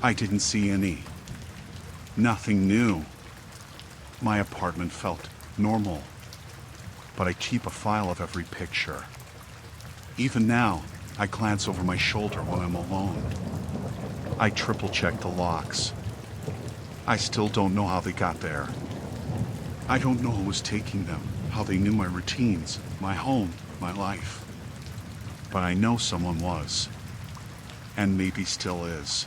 I didn't see any. Nothing new. My apartment felt normal. But I keep a file of every picture. Even now, I glance over my shoulder when I'm alone. I triple-check the locks. I still don't know how they got there. I don't know who was taking them, how they knew my routines, my home, my life. But I know someone was. And maybe still is.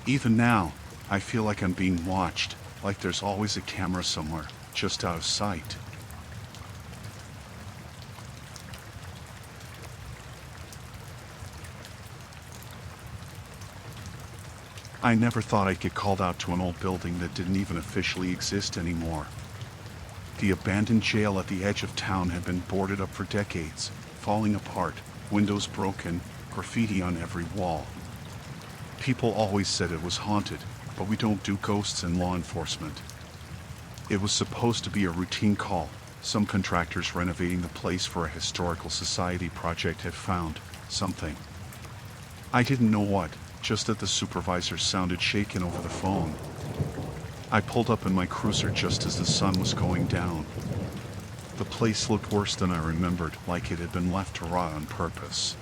Even now, I feel like I'm being watched, like there's always a camera somewhere, just out of sight. I never thought I'd get called out to an old building that didn't even officially exist anymore. The abandoned jail at the edge of town had been boarded up for decades, falling apart, windows broken, graffiti on every wall. People always said it was haunted, but we don't do ghosts in law enforcement. It was supposed to be a routine call. Some contractors renovating the place for a historical society project had found something. I didn't know what, just that the supervisor sounded shaken over the phone. I pulled up in my cruiser just as the sun was going down. The place looked worse than I remembered, like it had been left to rot on purpose.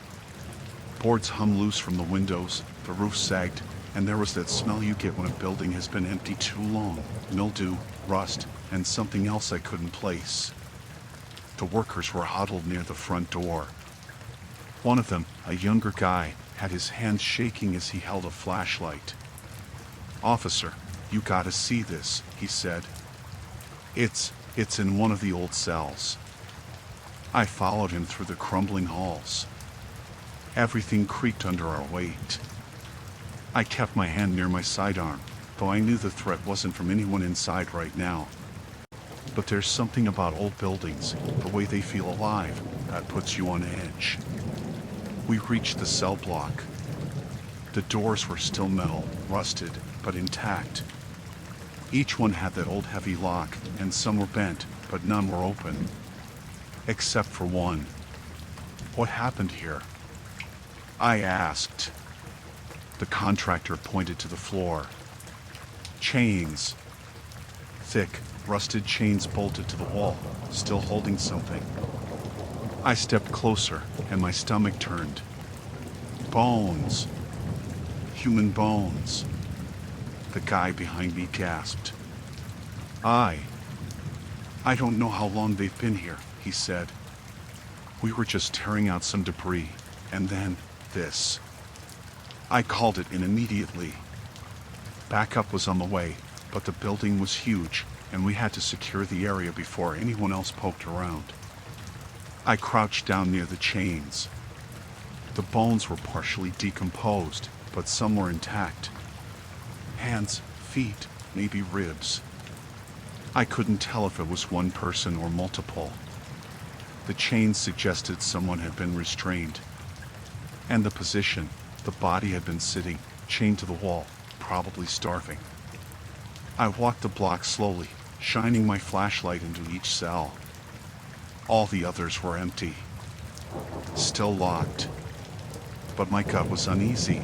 Boards hung loose from the windows, the roof sagged, and there was that smell you get when a building has been empty too long. Mildew, rust, and something else I couldn't place. The workers were huddled near the front door. One of them, a younger guy, had his hands shaking as he held a flashlight. "Officer, you gotta see this," he said. It's in one of the old cells." I followed him through the crumbling halls. Everything creaked under our weight. I kept my hand near my sidearm, though I knew the threat wasn't from anyone inside right now. But there's something about old buildings, the way they feel alive, that puts you on edge. We reached the cell block. The doors were still metal, rusted, but intact. Each one had that old heavy lock, and some were bent, but none were open. Except for one. "What happened here?" I asked. The contractor pointed to the floor. Chains. Thick, rusted chains bolted to the wall, still holding something. I stepped closer, and my stomach turned. Bones. Human bones. The guy behind me gasped. I don't know how long they've been here," he said. "We were just tearing out some debris, and then this." I called it in immediately. Backup was on the way, but the building was huge, and we had to secure the area before anyone else poked around. I crouched down near the chains. The bones were partially decomposed, but some were intact. Hands, feet, maybe ribs. I couldn't tell if it was one person or multiple. The chains suggested someone had been restrained. And the position, the body had been sitting, chained to the wall, probably starving. I walked the block slowly, shining my flashlight into each cell. All the others were empty. Still locked. But my gut was uneasy.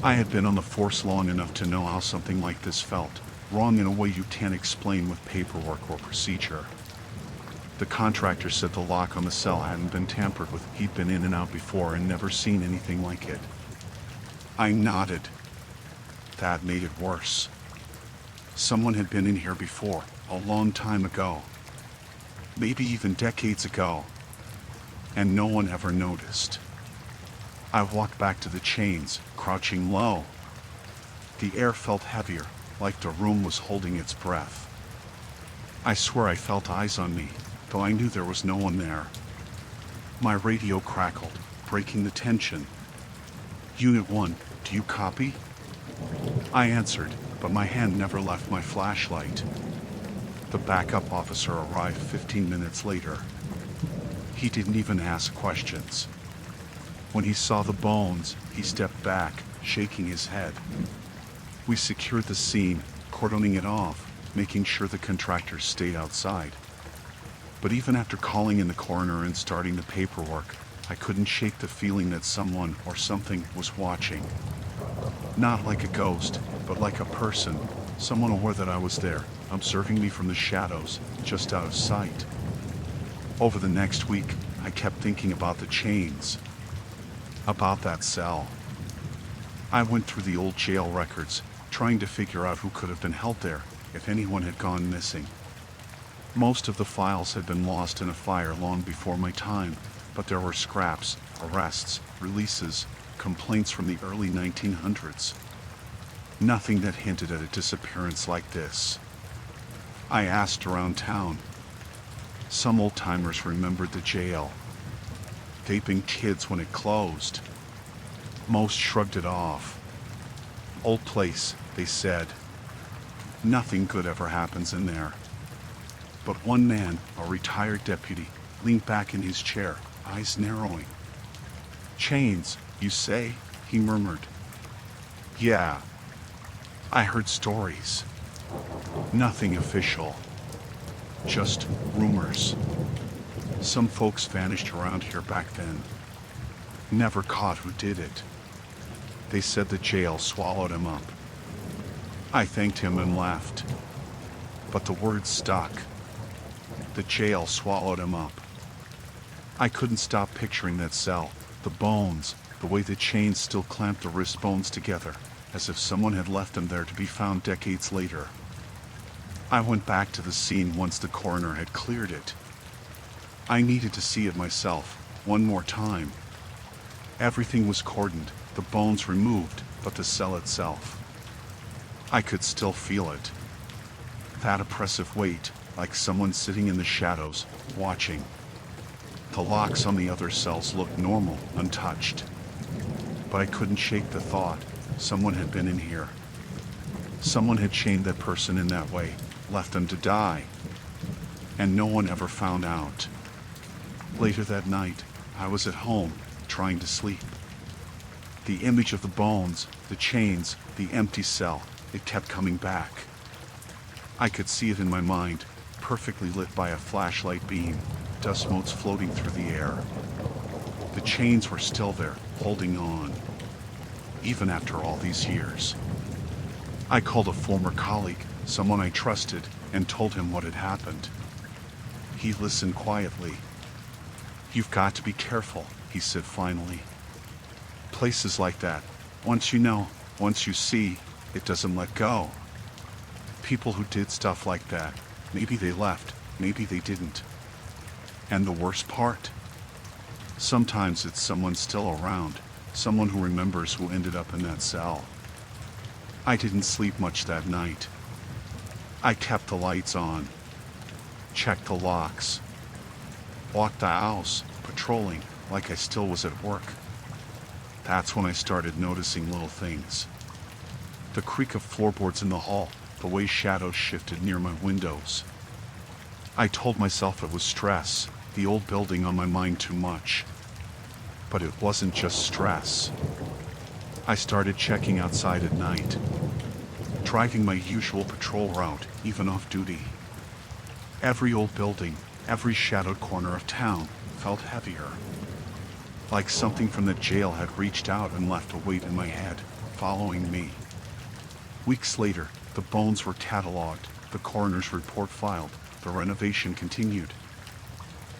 I had been on the force long enough to know how something like this felt. Wrong in a way you can't explain with paperwork or procedure. The contractor said the lock on the cell hadn't been tampered with. He'd been in and out before and never seen anything like it. I nodded. That made it worse. Someone had been in here before, a long time ago. Maybe even decades ago. And no one ever noticed. I walked back to the chains, crouching low. The air felt heavier, like the room was holding its breath. I swear I felt eyes on me, though I knew there was no one there. My radio crackled, breaking the tension. "Unit 1, do you copy?" I answered, but my hand never left my flashlight. The backup officer arrived 15 minutes later. He didn't even ask questions. When he saw the bones, he stepped back, shaking his head. We secured the scene, cordoning it off, making sure the contractors stayed outside. But even after calling in the coroner and starting the paperwork, I couldn't shake the feeling that someone or something was watching. Not like a ghost, but like a person, someone aware that I was there, observing me from the shadows, just out of sight. Over the next week, I kept thinking about the chains. About that cell. I went through the old jail records, trying to figure out who could have been held there, if anyone had gone missing. Most of the files had been lost in a fire long before my time, but there were scraps, arrests, releases, complaints from the early 1900s. Nothing that hinted at a disappearance like this. I asked around town. Some old-timers remembered the jail. They'd been kids when it closed. Most shrugged it off. "Old place," they said. "Nothing good ever happens in there." But one man, a retired deputy, leaned back in his chair, eyes narrowing. "Chains, you say?" he murmured. "Yeah. I heard stories. Nothing official. Just rumors. Some folks vanished around here back then. Never caught who did it. They said the jail swallowed him up." I thanked him and left. But the words stuck. The jail swallowed him up. I couldn't stop picturing that cell, the bones, the way the chains still clamped the wrist bones together, as if someone had left them there to be found decades later. I went back to the scene once the coroner had cleared it. I needed to see it myself, one more time. Everything was cordoned, the bones removed, but the cell itself. I could still feel it. That oppressive weight, like someone sitting in the shadows, watching. The locks on the other cells looked normal, untouched. But I couldn't shake the thought, someone had been in here. Someone had chained that person in that way, left them to die. And no one ever found out. Later that night, I was at home, trying to sleep. The image of the bones, the chains, the empty cell, it kept coming back. I could see it in my mind, perfectly lit by a flashlight beam, dust motes floating through the air. The chains were still there, holding on, even after all these years. I called a former colleague, someone I trusted, and told him what had happened. He listened quietly. "You've got to be careful," he said finally. "Places like that, once you know, once you see, it doesn't let go. People who did stuff like that, maybe they left, maybe they didn't. And the worst part? Sometimes it's someone still around, someone who remembers who ended up in that cell." I didn't sleep much that night. I kept the lights on, checked the locks, walked the house, patrolling like I still was at work. That's when I started noticing little things. The creak of floorboards in the hall, the way shadows shifted near my windows. I told myself it was stress, the old building on my mind too much. But it wasn't just stress. I started checking outside at night, driving my usual patrol route, even off duty. Every old building, every shadowed corner of town felt heavier. Like something from the jail had reached out and left a weight in my head, following me. Weeks later, the bones were cataloged, the coroner's report filed, the renovation continued.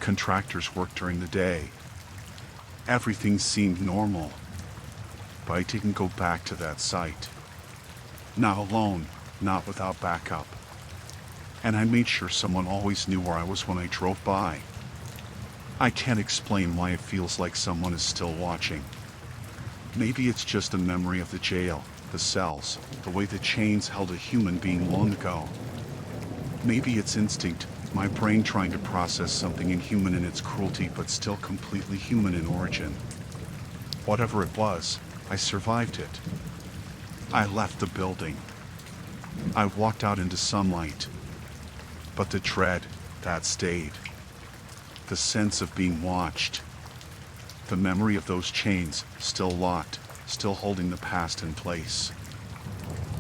Contractors worked during the day. Everything seemed normal. But I didn't go back to that site. Not alone, not without backup. And I made sure someone always knew where I was when I drove by. I can't explain why it feels like someone is still watching. Maybe it's just a memory of the jail, the cells, the way the chains held a human being long ago. Maybe it's instinct, my brain trying to process something inhuman in its cruelty but still completely human in origin. Whatever it was, I survived it. I left the building. I walked out into sunlight. But the dread, that stayed. The sense of being watched. The memory of those chains, still locked, still holding the past in place.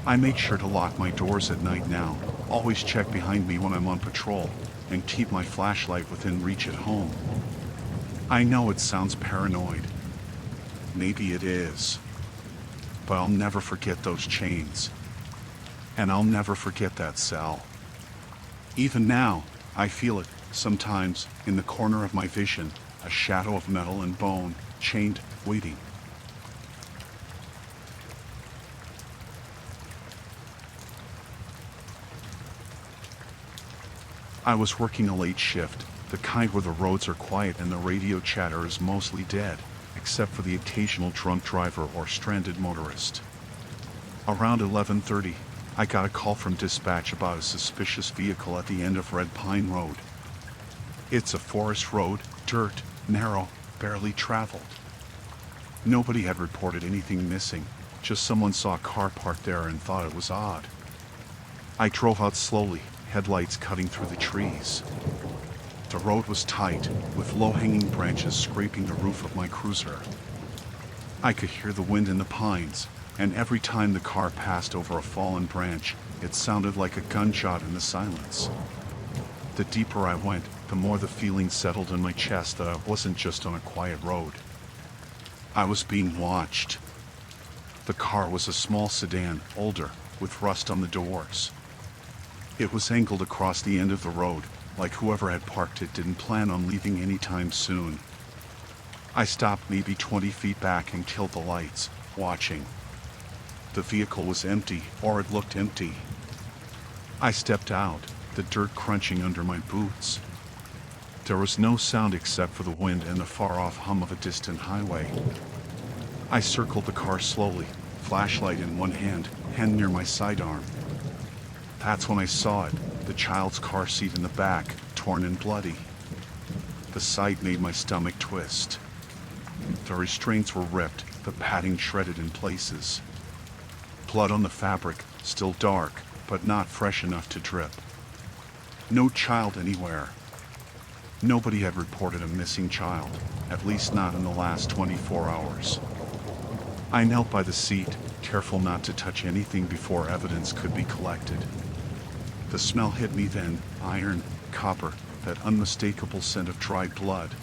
I make sure to lock my doors at night now, always check behind me when I'm on patrol, and keep my flashlight within reach at home. I know it sounds paranoid. Maybe it is. But I'll never forget those chains. And I'll never forget that cell. Even now, I feel it, sometimes, in the corner of my vision, a shadow of metal and bone, chained, waiting. I was working a late shift, the kind where the roads are quiet and the radio chatter is mostly dead, except for the occasional drunk driver or stranded motorist. Around 11:30, I got a call from dispatch about a suspicious vehicle at the end of Red Pine Road. It's a forest road, dirt, narrow, barely traveled. Nobody had reported anything missing, just someone saw a car parked there and thought it was odd. I drove out slowly, headlights cutting through the trees. The road was tight, with low-hanging branches scraping the roof of my cruiser. I could hear the wind in the pines, and every time the car passed over a fallen branch, it sounded like a gunshot in the silence. The deeper I went, the more the feeling settled in my chest that I wasn't just on a quiet road. I was being watched. The car was a small sedan, older, with rust on the doors. It was angled across the end of the road, like whoever had parked it didn't plan on leaving anytime soon. I stopped maybe 20 feet back and killed the lights, watching. The vehicle was empty, or it looked empty. I stepped out, the dirt crunching under my boots. There was no sound except for the wind and the far-off hum of a distant highway. I circled the car slowly, flashlight in one hand near my sidearm. That's when I saw it, the child's car seat in the back, torn and bloody. The sight made my stomach twist. The restraints were ripped, the padding shredded in places. Blood on the fabric, still dark, but not fresh enough to drip. No child anywhere. Nobody had reported a missing child, at least not in the last 24 hours. I knelt by the seat, careful not to touch anything before evidence could be collected. The smell hit me then, iron, copper, that unmistakable scent of dried blood.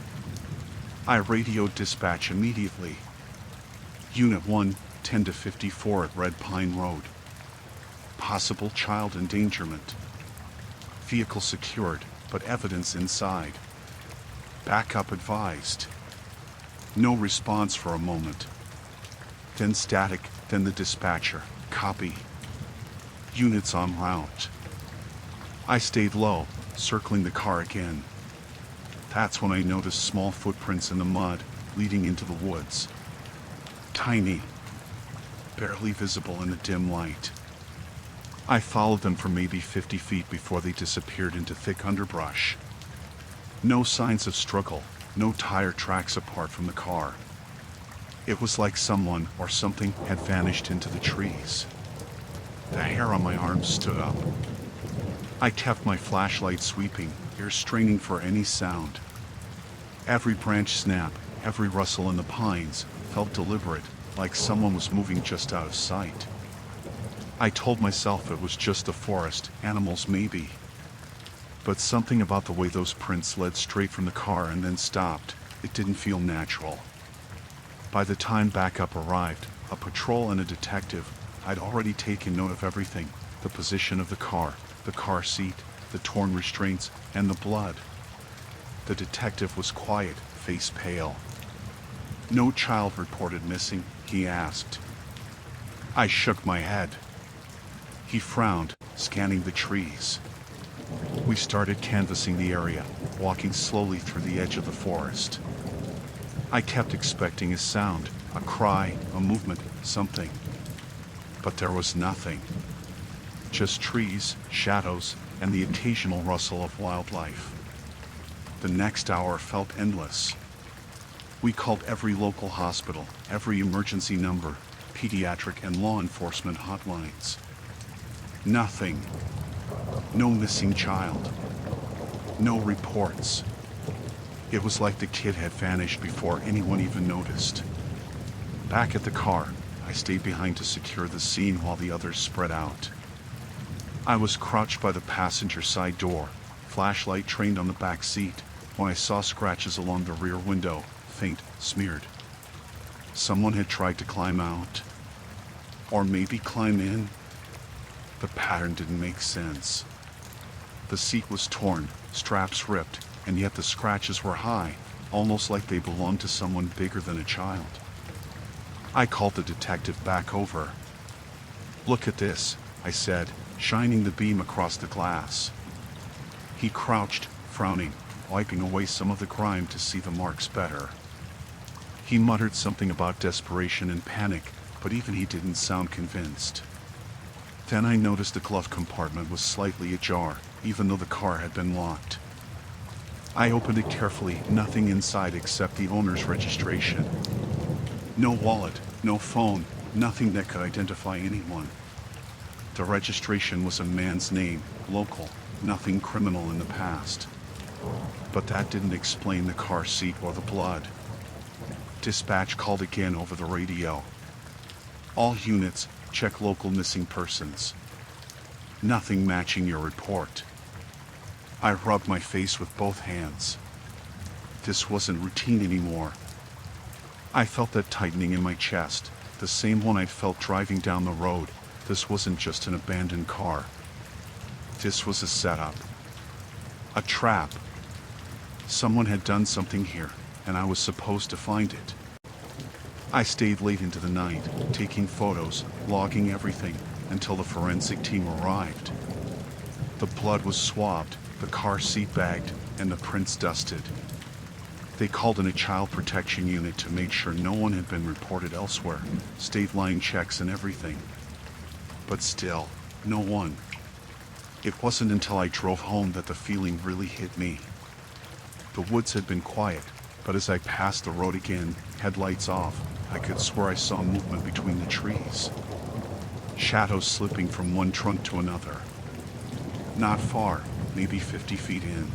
I radioed dispatch immediately. Unit 1, 10 to 54 at Red Pine Road. Possible child endangerment. Vehicle secured, but evidence inside. Backup advised. No response for a moment. Then static, then the dispatcher. Copy. Units en route. I stayed low, circling the car again. That's when I noticed small footprints in the mud, leading into the woods. Tiny. Barely visible in the dim light. I followed them for maybe 50 feet before they disappeared into thick underbrush. No signs of struggle, no tire tracks apart from the car. It was like someone or something had vanished into the trees. The hair on my arms stood up. I kept my flashlight sweeping, ears straining for any sound. Every branch snap, every rustle in the pines, felt deliberate, like someone was moving just out of sight. I told myself it was just the forest, animals maybe. But something about the way those prints led straight from the car and then stopped, it didn't feel natural. By the time backup arrived, a patrol and a detective, I'd already taken note of everything, the position of the car seat, the torn restraints, and the blood. The detective was quiet, face pale. No child reported missing, he asked. I shook my head. He frowned, scanning the trees. We started canvassing the area, walking slowly through the edge of the forest. I kept expecting a sound, a cry, a movement, something. But there was nothing. Just trees, shadows, and the occasional rustle of wildlife. The next hour felt endless. We called every local hospital, every emergency number, pediatric and law enforcement hotlines. Nothing. No missing child. No reports. It was like the kid had vanished before anyone even noticed. Back at the car, I stayed behind to secure the scene while the others spread out. I was crouched by the passenger side door, flashlight trained on the back seat, when I saw scratches along the rear window, faint, smeared. Someone had tried to climb out. Or maybe climb in. The pattern didn't make sense. The seat was torn, straps ripped, and yet the scratches were high, almost like they belonged to someone bigger than a child. I called the detective back over. "Look at this," I said, shining the beam across the glass. He crouched, frowning, wiping away some of the grime to see the marks better. He muttered something about desperation and panic, but even he didn't sound convinced. Then I noticed the glove compartment was slightly ajar, even though the car had been locked. I opened it carefully, nothing inside except the owner's registration. No wallet, no phone, nothing that could identify anyone. The registration was a man's name, local, nothing criminal in the past. But that didn't explain the car seat or the blood. Dispatch called again over the radio. "All units, check local missing persons." Nothing matching your report. I rubbed my face with both hands. This wasn't routine anymore. I felt that tightening in my chest, the same one I'd felt driving down the road. This wasn't just an abandoned car. This was a setup. A trap. Someone had done something here, and I was supposed to find it. I stayed late into the night, taking photos, logging everything, until the forensic team arrived. The blood was swabbed, the car seat bagged, and the prints dusted. They called in a child protection unit to make sure no one had been reported elsewhere, state line checks and everything. But still, no one. It wasn't until I drove home that the feeling really hit me. The woods had been quiet, but as I passed the road again, headlights off, I could swear I saw movement between the trees. Shadows slipping from one trunk to another. Not far, maybe 50 feet in.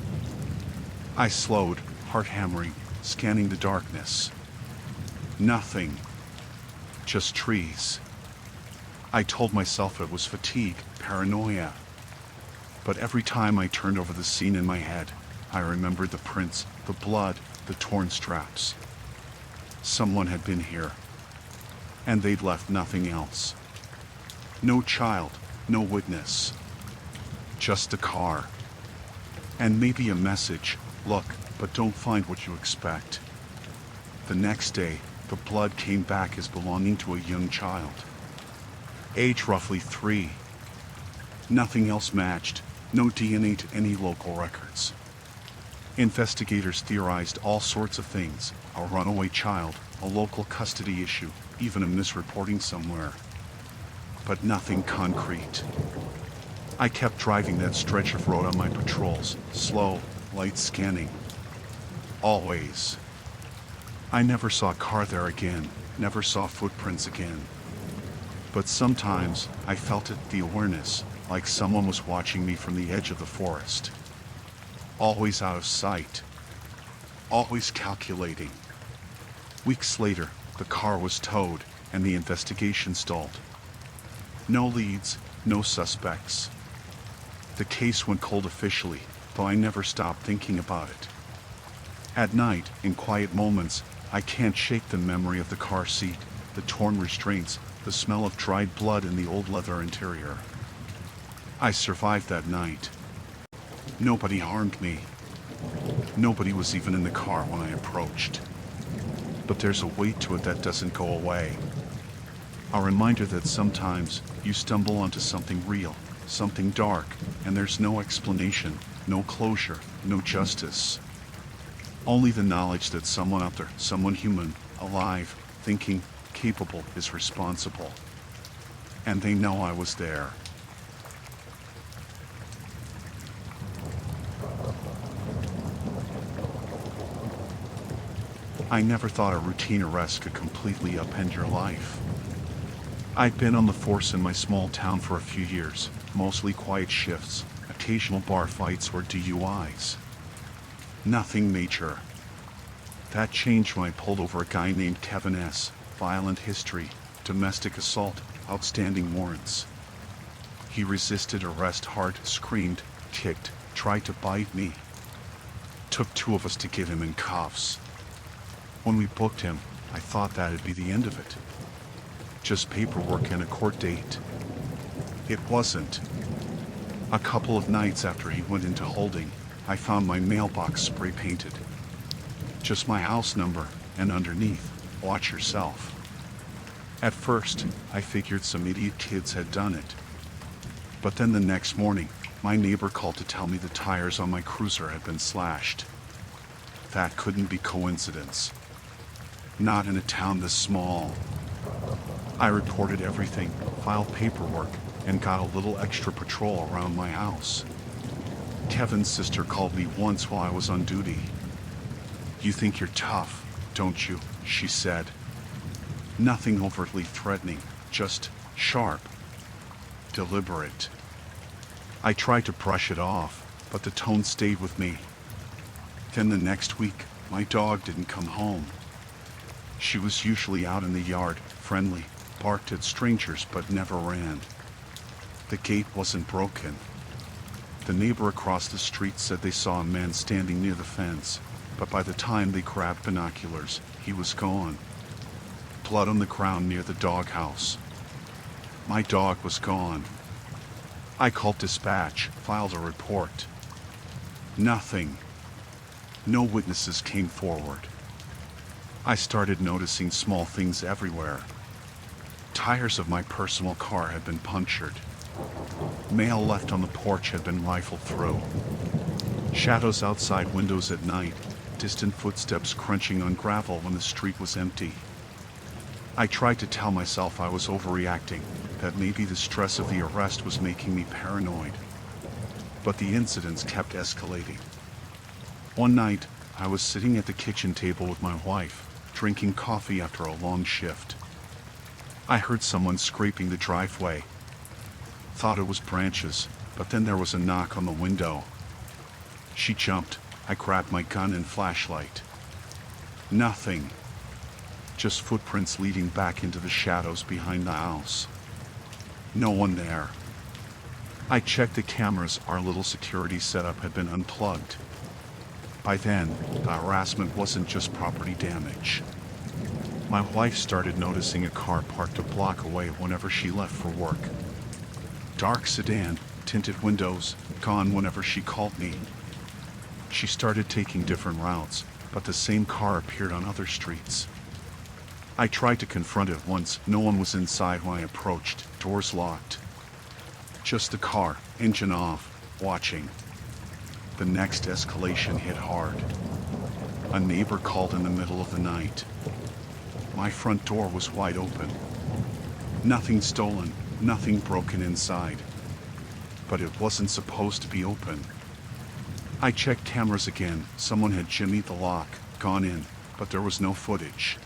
I slowed, heart hammering, scanning the darkness. Nothing. Just trees. I told myself it was fatigue, paranoia. But every time I turned over the scene in my head, I remembered the prints, the blood, the torn straps. Someone had been here. And they'd left nothing else. No child, no witness. Just a car. And maybe a message, look, but don't find what you expect. The next day, the blood came back as belonging to a young child. Age roughly 3. Nothing else matched, no DNA to any local records. Investigators theorized all sorts of things, a runaway child, a local custody issue, even a misreporting somewhere. But nothing concrete. I kept driving that stretch of road on my patrols, slow, light scanning. Always. I never saw a car there again, never saw footprints again. But sometimes I felt it, the awareness, like someone was watching me from the edge of the forest. Always out of sight. Always calculating. Weeks later, the car was towed and the investigation stalled. No leads, no suspects. The case went cold officially, though I never stopped thinking about it. At night, in quiet moments, I can't shake the memory of the car seat, the torn restraints, the smell of dried blood in the old leather interior. I survived that night. Nobody harmed me. Nobody was even in the car when I approached. But there's a weight to it that doesn't go away. A reminder that sometimes you stumble onto something real, something dark, and there's no explanation, no closure, no justice. Only the knowledge that someone out there, someone human, alive, thinking, capable, is responsible. And they know I was there. I never thought a routine arrest could completely upend your life. I'd been on the force in my small town for a few years, mostly quiet shifts, occasional bar fights or DUIs. Nothing major. That changed when I pulled over a guy named Kevin S., violent history, domestic assault, outstanding warrants. He resisted arrest hard, screamed, kicked, tried to bite me. Took 2 of us to get him in cuffs. When we booked him, I thought that'd be the end of it. Just paperwork and a court date. It wasn't. A couple of nights after he went into holding, I found my mailbox spray painted. Just my house number, and underneath, watch yourself. At first, I figured some idiot kids had done it. But then the next morning, my neighbor called to tell me the tires on my cruiser had been slashed. That couldn't be coincidence. Not in a town this small. I reported everything, filed paperwork, and got a little extra patrol around my house. Kevin's sister called me once while I was on duty. "You think you're tough, don't you?" she said. Nothing overtly threatening, just sharp, deliberate. I tried to brush it off, but the tone stayed with me. Then the next week, my dog didn't come home. She was usually out in the yard, friendly, barked at strangers but never ran. The gate wasn't broken. The neighbor across the street said they saw a man standing near the fence, but by the time they grabbed binoculars, he was gone. Blood on the ground near the doghouse. My dog was gone. I called dispatch, filed a report. Nothing. No witnesses came forward. I started noticing small things everywhere. Tires of my personal car had been punctured. Mail left on the porch had been rifled through. Shadows outside windows at night, distant footsteps crunching on gravel when the street was empty. I tried to tell myself I was overreacting, that maybe the stress of the arrest was making me paranoid. But the incidents kept escalating. One night, I was sitting at the kitchen table with my wife, drinking coffee after a long shift. I heard someone scraping the driveway. Thought it was branches, but then there was a knock on the window. She jumped. I grabbed my gun and flashlight. Nothing. Just footprints leading back into the shadows behind the house. No one there. I checked the cameras. Our little security setup had been unplugged. By then, the harassment wasn't just property damage. My wife started noticing a car parked a block away whenever she left for work. Dark sedan, tinted windows, gone whenever she called me. She started taking different routes, but the same car appeared on other streets. I tried to confront it once. No one was inside when I approached, doors locked. Just the car, engine off, watching. The next escalation hit hard. A neighbor called in the middle of the night. My front door was wide open. Nothing stolen, nothing broken inside. But it wasn't supposed to be open. I checked cameras again. Someone had jimmied the lock, gone in, but there was no footage.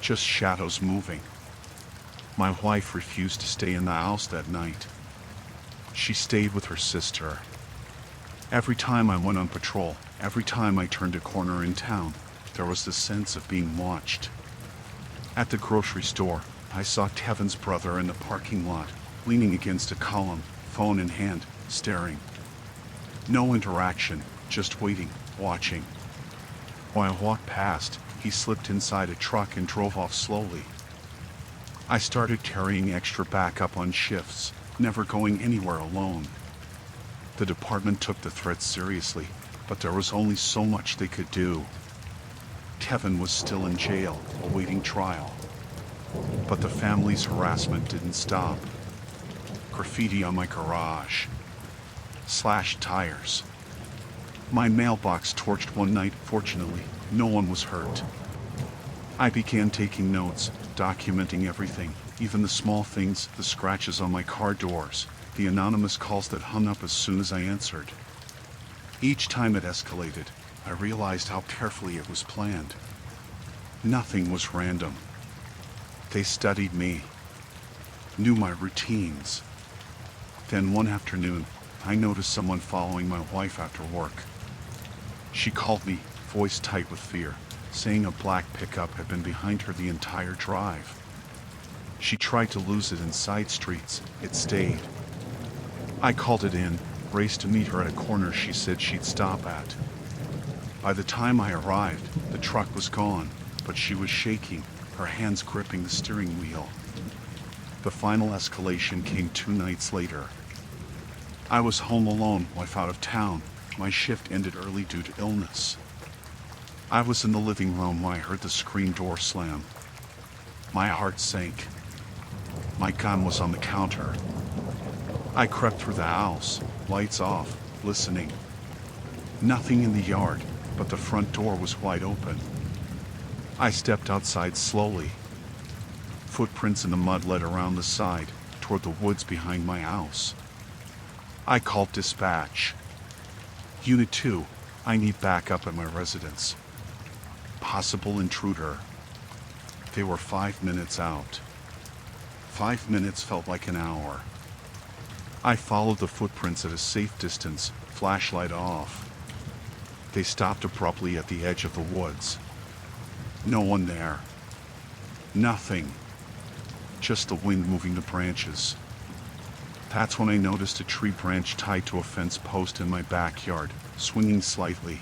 Just shadows moving. My wife refused to stay in the house that night. She stayed with her sister. Every time I went on patrol, every time I turned a corner in town, there was the sense of being watched. At the grocery store, I saw Kevin's brother in the parking lot, leaning against a column, phone in hand, staring. No interaction, just waiting, watching. When I walked past, he slipped inside a truck and drove off slowly. I started carrying extra backup on shifts, never going anywhere alone. The department took the threat seriously, but there was only so much they could do. Kevin was still in jail, awaiting trial. But the family's harassment didn't stop. Graffiti on my garage. Slashed tires. My mailbox torched one night. Fortunately, no one was hurt. I began taking notes, documenting everything, even the small things, the scratches on my car doors, the anonymous calls that hung up as soon as I answered. Each time it escalated, I realized how carefully it was planned. Nothing was random. They studied me, knew my routines. Then one afternoon, I noticed someone following my wife after work. She called me, voice tight with fear, saying a black pickup had been behind her the entire drive. She tried to lose it in side streets. It stayed. I called it in, raced to meet her at a corner she said she'd stop at. By the time I arrived, the truck was gone, but she was shaking, her hands gripping the steering wheel. The final escalation came 2 nights later. I was home alone, wife out of town. My shift ended early due to illness. I was in the living room when I heard the screen door slam. My heart sank. My gun was on the counter. I crept through the house, lights off, listening. Nothing in the yard, but the front door was wide open. I stepped outside slowly. Footprints in the mud led around the side, toward the woods behind my house. I called dispatch. Unit 2, I need backup at my residence. Possible intruder. They were 5 minutes out. 5 minutes felt like an hour. I followed the footprints at a safe distance, flashlight off. They stopped abruptly at the edge of the woods. No one there. Nothing. Just the wind moving the branches. That's when I noticed a tree branch tied to a fence post in my backyard, swinging slightly.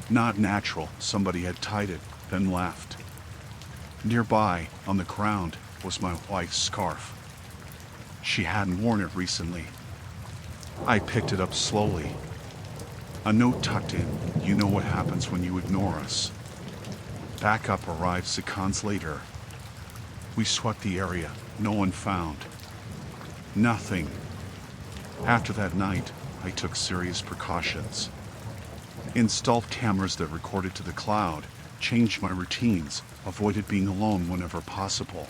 Not natural, somebody had tied it, then left. Nearby, on the ground, was my wife's scarf. She hadn't worn it recently. I picked it up slowly. A note tucked in, you know what happens when you ignore us. Backup arrived seconds later. We swept the area, no one found. Nothing. After that night, I took serious precautions. Installed cameras that recorded to the cloud, changed my routines, avoided being alone whenever possible.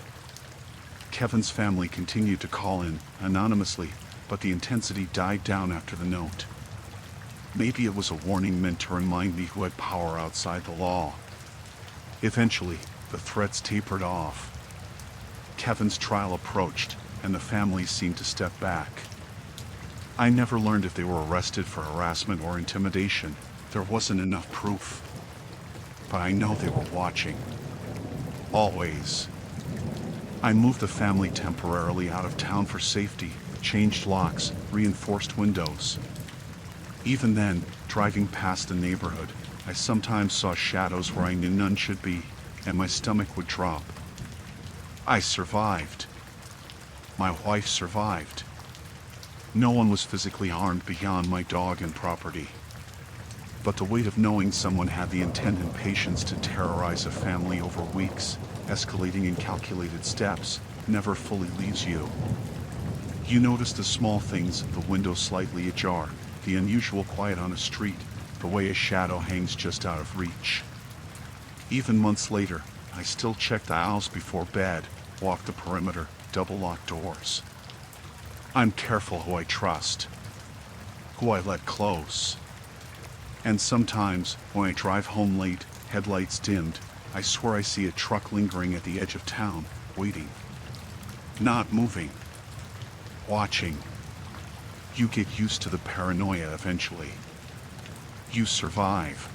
Kevin's family continued to call in, anonymously, but the intensity died down after the note. Maybe it was a warning meant to remind me who had power outside the law. Eventually, the threats tapered off. Kevin's trial approached, and the family seemed to step back. I never learned if they were arrested for harassment or intimidation. There wasn't enough proof. But I know they were watching. Always. I moved the family temporarily out of town for safety, changed locks, reinforced windows. Even then, driving past the neighborhood, I sometimes saw shadows where I knew none should be, and my stomach would drop. I survived. My wife survived. No one was physically harmed beyond my dog and property. But the weight of knowing someone had the intent and patience to terrorize a family over weeks, escalating in calculated steps, never fully leaves you. You notice the small things, the window slightly ajar, the unusual quiet on a street, the way a shadow hangs just out of reach. Even months later, I still check the house before bed, walk the perimeter, double lock doors. I'm careful who I trust, who I let close. And sometimes, when I drive home late, headlights dimmed, I swear I see a truck lingering at the edge of town, waiting. Not moving. Watching. You get used to the paranoia eventually. You survive.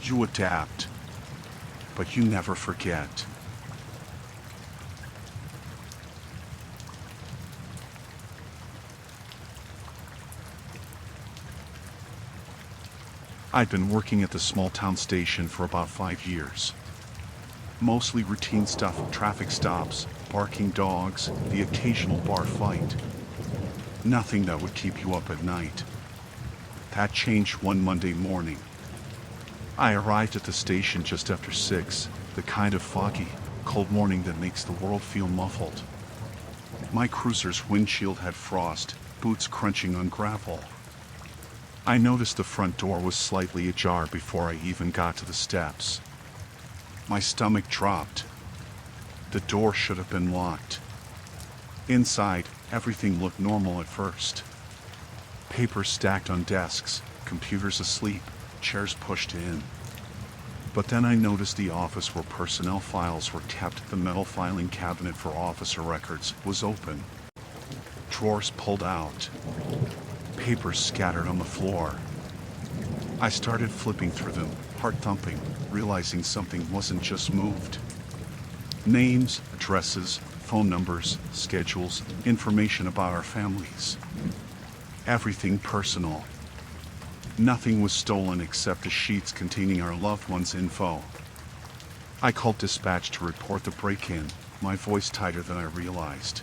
You adapt. But you never forget. I'd been working at the small town station for about 5 years. Mostly routine stuff, traffic stops, barking dogs, the occasional bar fight. Nothing that would keep you up at night. That changed one Monday morning. I arrived at the station just after 6, the kind of foggy, cold morning that makes the world feel muffled. My cruiser's windshield had frost, boots crunching on gravel. I noticed the front door was slightly ajar before I even got to the steps. My stomach dropped. The door should have been locked. Inside, everything looked normal at first. Papers stacked on desks, computers asleep, chairs pushed in. But then I noticed the office where personnel files were kept, the metal filing cabinet for officer records, was open. Drawers pulled out. Papers scattered on the floor. I started flipping through them, heart thumping, realizing something wasn't just moved. Names, addresses, phone numbers, schedules, information about our families. Everything personal. Nothing was stolen except the sheets containing our loved ones' info. I called dispatch to report the break-in, my voice tighter than I realized.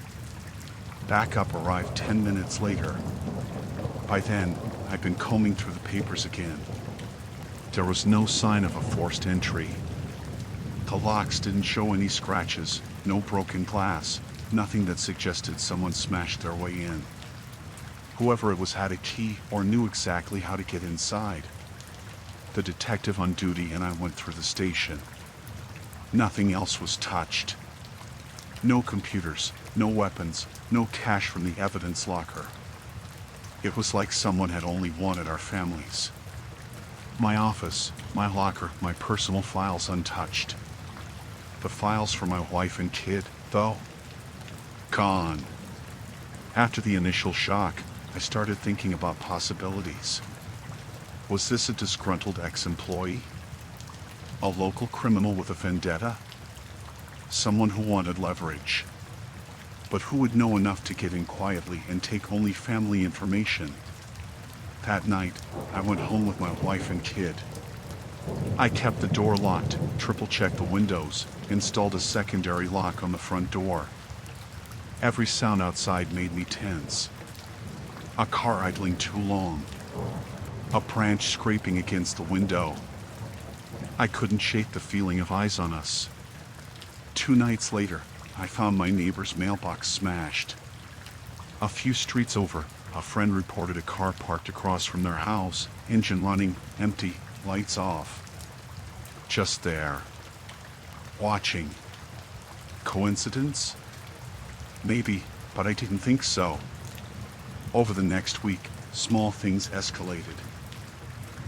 Backup arrived 10 minutes later. By then, I'd been combing through the papers again. There was no sign of a forced entry. The locks didn't show any scratches, no broken glass, nothing that suggested someone smashed their way in. Whoever it was had a key or knew exactly how to get inside. The detective on duty and I went through the station. Nothing else was touched. No computers, no weapons, no cash from the evidence locker. It was like someone had only wanted our families. My office, my locker, my personal files untouched. The files for my wife and kid, though, gone. After the initial shock, I started thinking about possibilities. Was this a disgruntled ex-employee? A local criminal with a vendetta? Someone who wanted leverage. But who would know enough to get in quietly and take only family information? That night, I went home with my wife and kid. I kept the door locked, triple-checked the windows, installed a secondary lock on the front door. Every sound outside made me tense. A car idling too long. A branch scraping against the window. I couldn't shake the feeling of eyes on us. 2 nights later, I found my neighbor's mailbox smashed. A few streets over, A friend reported a car parked across from their house, engine running, empty, lights off. Just there. Watching. Coincidence? Maybe, but I didn't think so. Over the next week, small things escalated.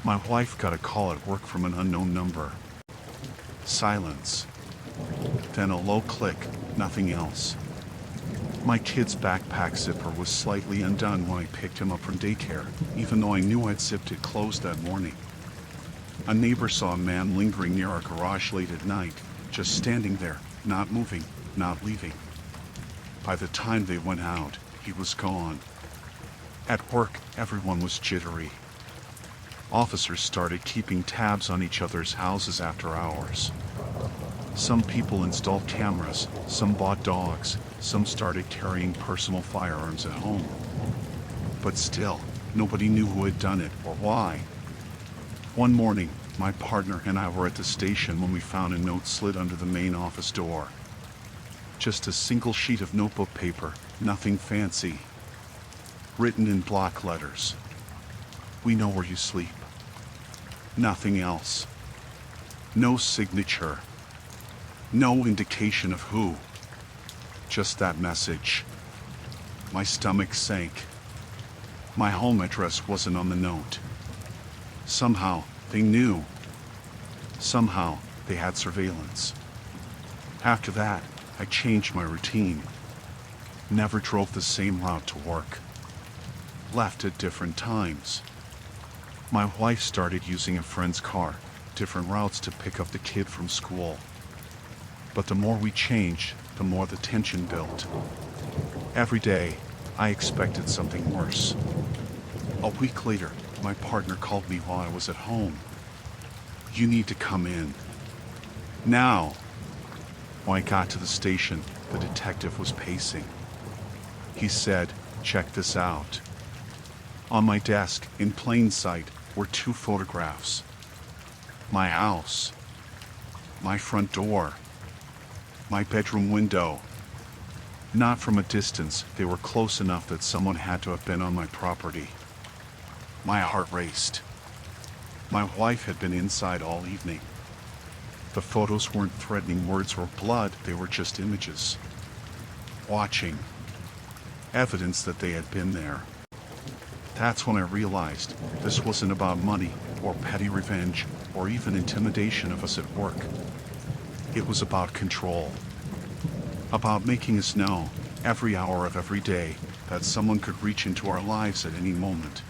My wife got a call at work from an unknown number. Silence. Then a low click, nothing else. My kid's backpack zipper was slightly undone when I picked him up from daycare, even though I knew I'd zipped it closed that morning. A neighbor saw a man lingering near our garage late at night, just standing there, not moving, not leaving. By the time they went out, he was gone. At work, everyone was jittery. Officers started keeping tabs on each other's houses after hours. Some people installed cameras, some bought dogs, some started carrying personal firearms at home. But still, nobody knew who had done it or why. One morning, my partner and I were at the station when we found a note slid under the main office door. Just a single sheet of notebook paper, nothing fancy. Written in block letters. We know where you sleep. Nothing else. No signature. No indication of who. Just that message. My stomach sank. My home address wasn't on the note. Somehow, they knew. Somehow, they had surveillance. After that, I changed my routine. Never drove the same route to work. Left at different times. My wife started using a friend's car, different routes to pick up the kid from school. But the more we changed, the more the tension built. Every day, I expected something worse. A week later, my partner called me while I was at home. You need to come in. Now. When I got to the station, the detective was pacing. He said, check this out. On my desk, in plain sight, were 2 photographs. My house. My front door. My bedroom window. Not from a distance, they were close enough that someone had to have been on my property. My heart raced. My wife had been inside all evening. The photos weren't threatening words or blood, they were just images. Watching. Evidence that they had been there. That's when I realized this wasn't about money or petty revenge or even intimidation of us at work. It was about control. About making us know, every hour of every day, that someone could reach into our lives at any moment.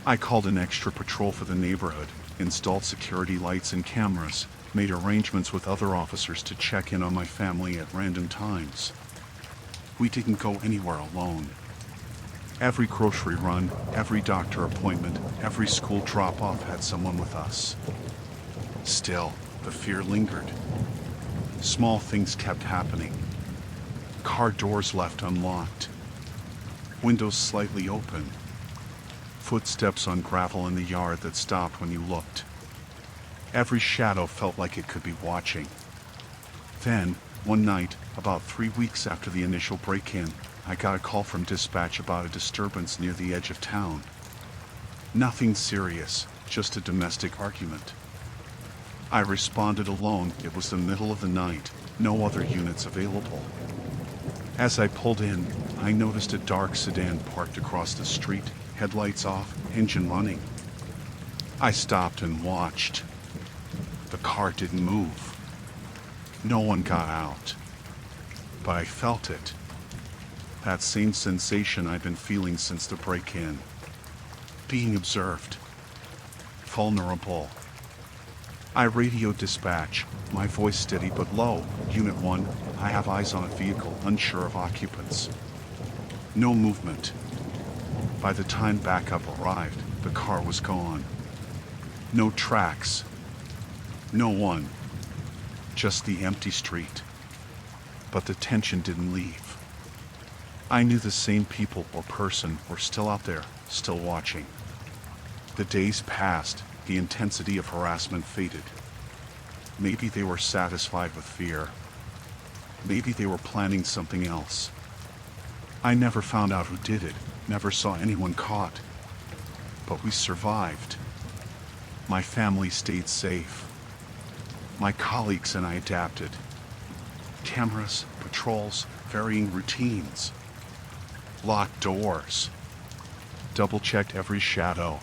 I called an extra patrol for the neighborhood, installed security lights and cameras, made arrangements with other officers to check in on my family at random times. We didn't go anywhere alone. Every grocery run, every doctor appointment, every school drop-off had someone with us. Still, the fear lingered. Small things kept happening. Car doors left unlocked. Windows slightly open. Footsteps on gravel in the yard that stopped when you looked. Every shadow felt like it could be watching. Then, one night, about 3 weeks after the initial break-in, I got a call from dispatch about a disturbance near the edge of town. Nothing serious, just a domestic argument. I responded alone. It was the middle of the night, no other units available. As I pulled in, I noticed a dark sedan parked across the street, headlights off, engine running. I stopped and watched. The car didn't move. No one got out. But I felt it. That same sensation I'd been feeling since the break-in. Being observed. Vulnerable. I radioed dispatch, my voice steady but low. Unit 1, I have eyes on a vehicle, unsure of occupants. No movement. By the time backup arrived, the car was gone. No tracks. No one. Just the empty street. But the tension didn't leave. I knew the same people or person were still out there, still watching. The days passed, the intensity of harassment faded. Maybe they were satisfied with fear. Maybe they were planning something else. I never found out who did it, never saw anyone caught. But we survived. My family stayed safe. My colleagues and I adapted. Cameras, patrols, varying routines. Locked doors. Double-checked every shadow.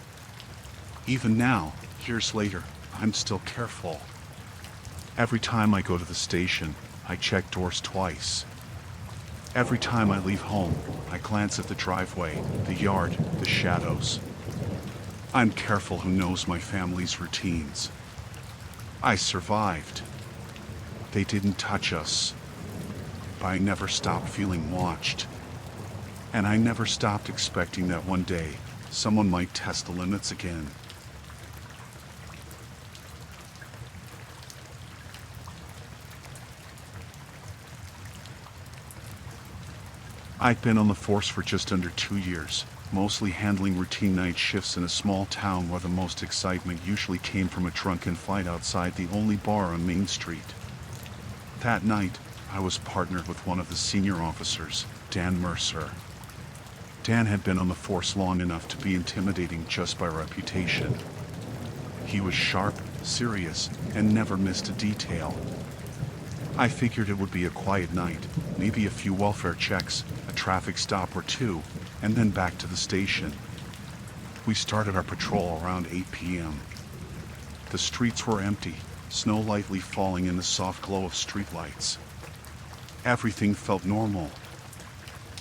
Even now, years later, I'm still careful. Every time I go to the station, I check doors twice. Every time I leave home, I glance at the driveway, the yard, the shadows. I'm careful who knows my family's routines. I survived. They didn't touch us. But I never stopped feeling watched. And I never stopped expecting that one day, someone might test the limits again. I'd been on the force for just under 2 years, mostly handling routine night shifts in a small town where the most excitement usually came from a drunken fight outside the only bar on Main Street. That night, I was partnered with one of the senior officers, Dan Mercer. Dan had been on the force long enough to be intimidating just by reputation. He was sharp, serious, and never missed a detail. I figured it would be a quiet night, maybe a few welfare checks, a traffic stop or two, and then back to the station. We started our patrol around 8 p.m. The streets were empty, snow lightly falling in the soft glow of streetlights. Everything felt normal.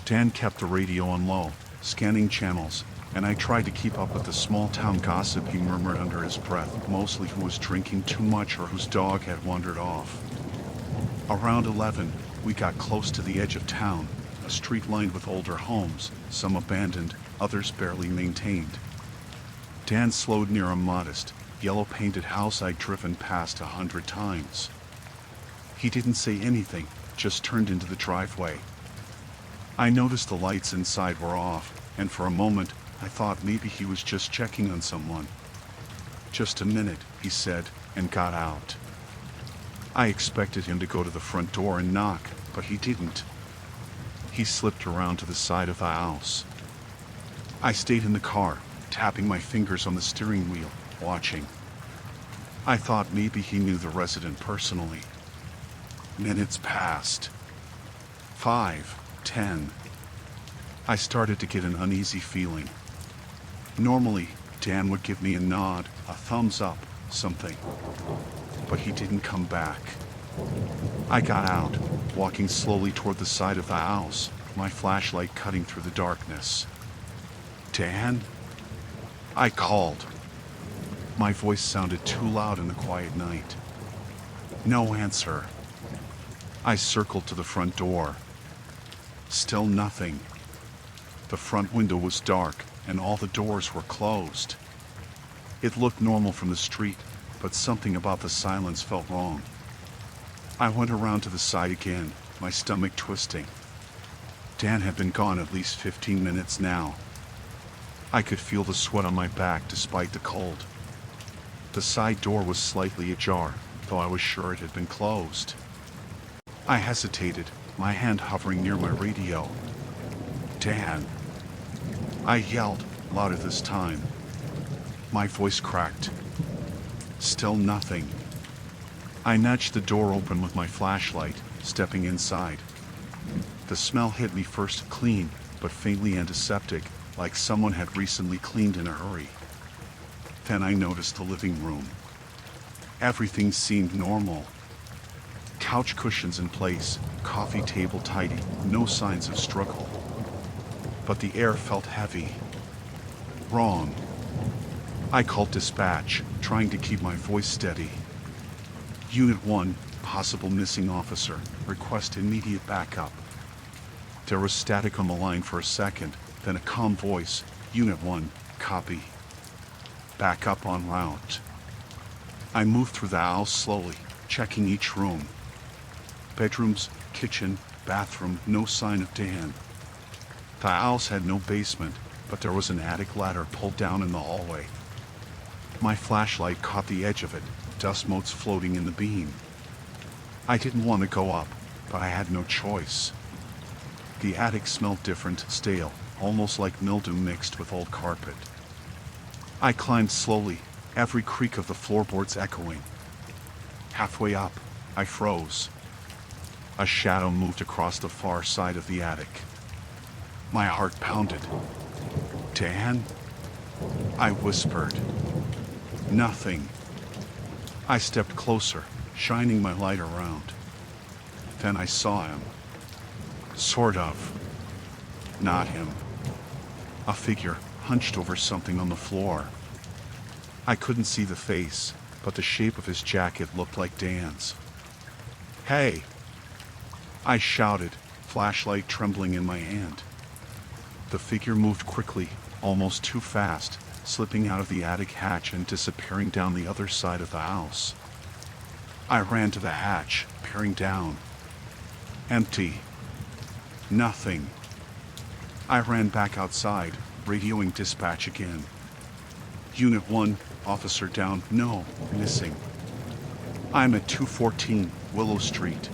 Dan kept the radio on low, scanning channels, and I tried to keep up with the small-town gossip he murmured under his breath, mostly who was drinking too much or whose dog had wandered off. Around 11, we got close to the edge of town, a street lined with older homes, some abandoned, others barely maintained. Dan slowed near a modest, yellow-painted house I'd driven past 100 times. He didn't say anything, just turned into the driveway. I noticed the lights inside were off, and for a moment, I thought maybe he was just checking on someone. "Just a minute," he said, and got out. I expected him to go to the front door and knock, but he didn't. He slipped around to the side of the house. I stayed in the car, tapping my fingers on the steering wheel, watching. I thought maybe he knew the resident personally. Minutes passed. 5, 10. I started to get an uneasy feeling. Normally, Dan would give me a nod, a thumbs up, something. But he didn't come back. I got out, walking slowly toward the side of the house, my flashlight cutting through the darkness. "Dan?" I called. My voice sounded too loud in the quiet night. No answer. I circled to the front door. Still nothing. The front window was dark, and all the doors were closed. It looked normal from the street, but something about the silence felt wrong. I went around to the side again, my stomach twisting. Dan had been gone at least 15 minutes now. I could feel the sweat on my back despite the cold. The side door was slightly ajar, though I was sure it had been closed. I hesitated, my hand hovering near my radio. "Dan!" I yelled, louder this time. My voice cracked. Still nothing. I nudged the door open with my flashlight, stepping inside. The smell hit me first clean, but faintly antiseptic, like someone had recently cleaned in a hurry. Then I noticed the living room. Everything seemed normal. Couch cushions in place, coffee table tidy, no signs of struggle. But the air felt heavy. Wrong. I called dispatch, trying to keep my voice steady. Unit 1, possible missing officer, request immediate backup. There was static on the line for a second, then a calm voice, Unit 1, copy. Backup en route. I moved through the house slowly, checking each room. Bedrooms, kitchen, bathroom, no sign of Dan. The house had no basement, but there was an attic ladder pulled down in the hallway. My flashlight caught the edge of it, dust motes floating in the beam. I didn't want to go up, but I had no choice. The attic smelled different, stale, almost like mildew mixed with old carpet. I climbed slowly, every creak of the floorboards echoing. Halfway up, I froze. A shadow moved across the far side of the attic. My heart pounded. "Dan?" I whispered. Nothing. I stepped closer, shining my light around. Then I saw him. Sort of. Not him. A figure hunched over something on the floor. I couldn't see the face, but the shape of his jacket looked like Dan's. "Hey!" I shouted, flashlight trembling in my hand. The figure moved quickly, almost too fast, slipping out of the attic hatch and disappearing down the other side of the house. I ran to the hatch, peering down. Empty. Nothing. I ran back outside, radioing dispatch again. "Unit 1, officer down, no, missing. I'm at 214 Willow Street."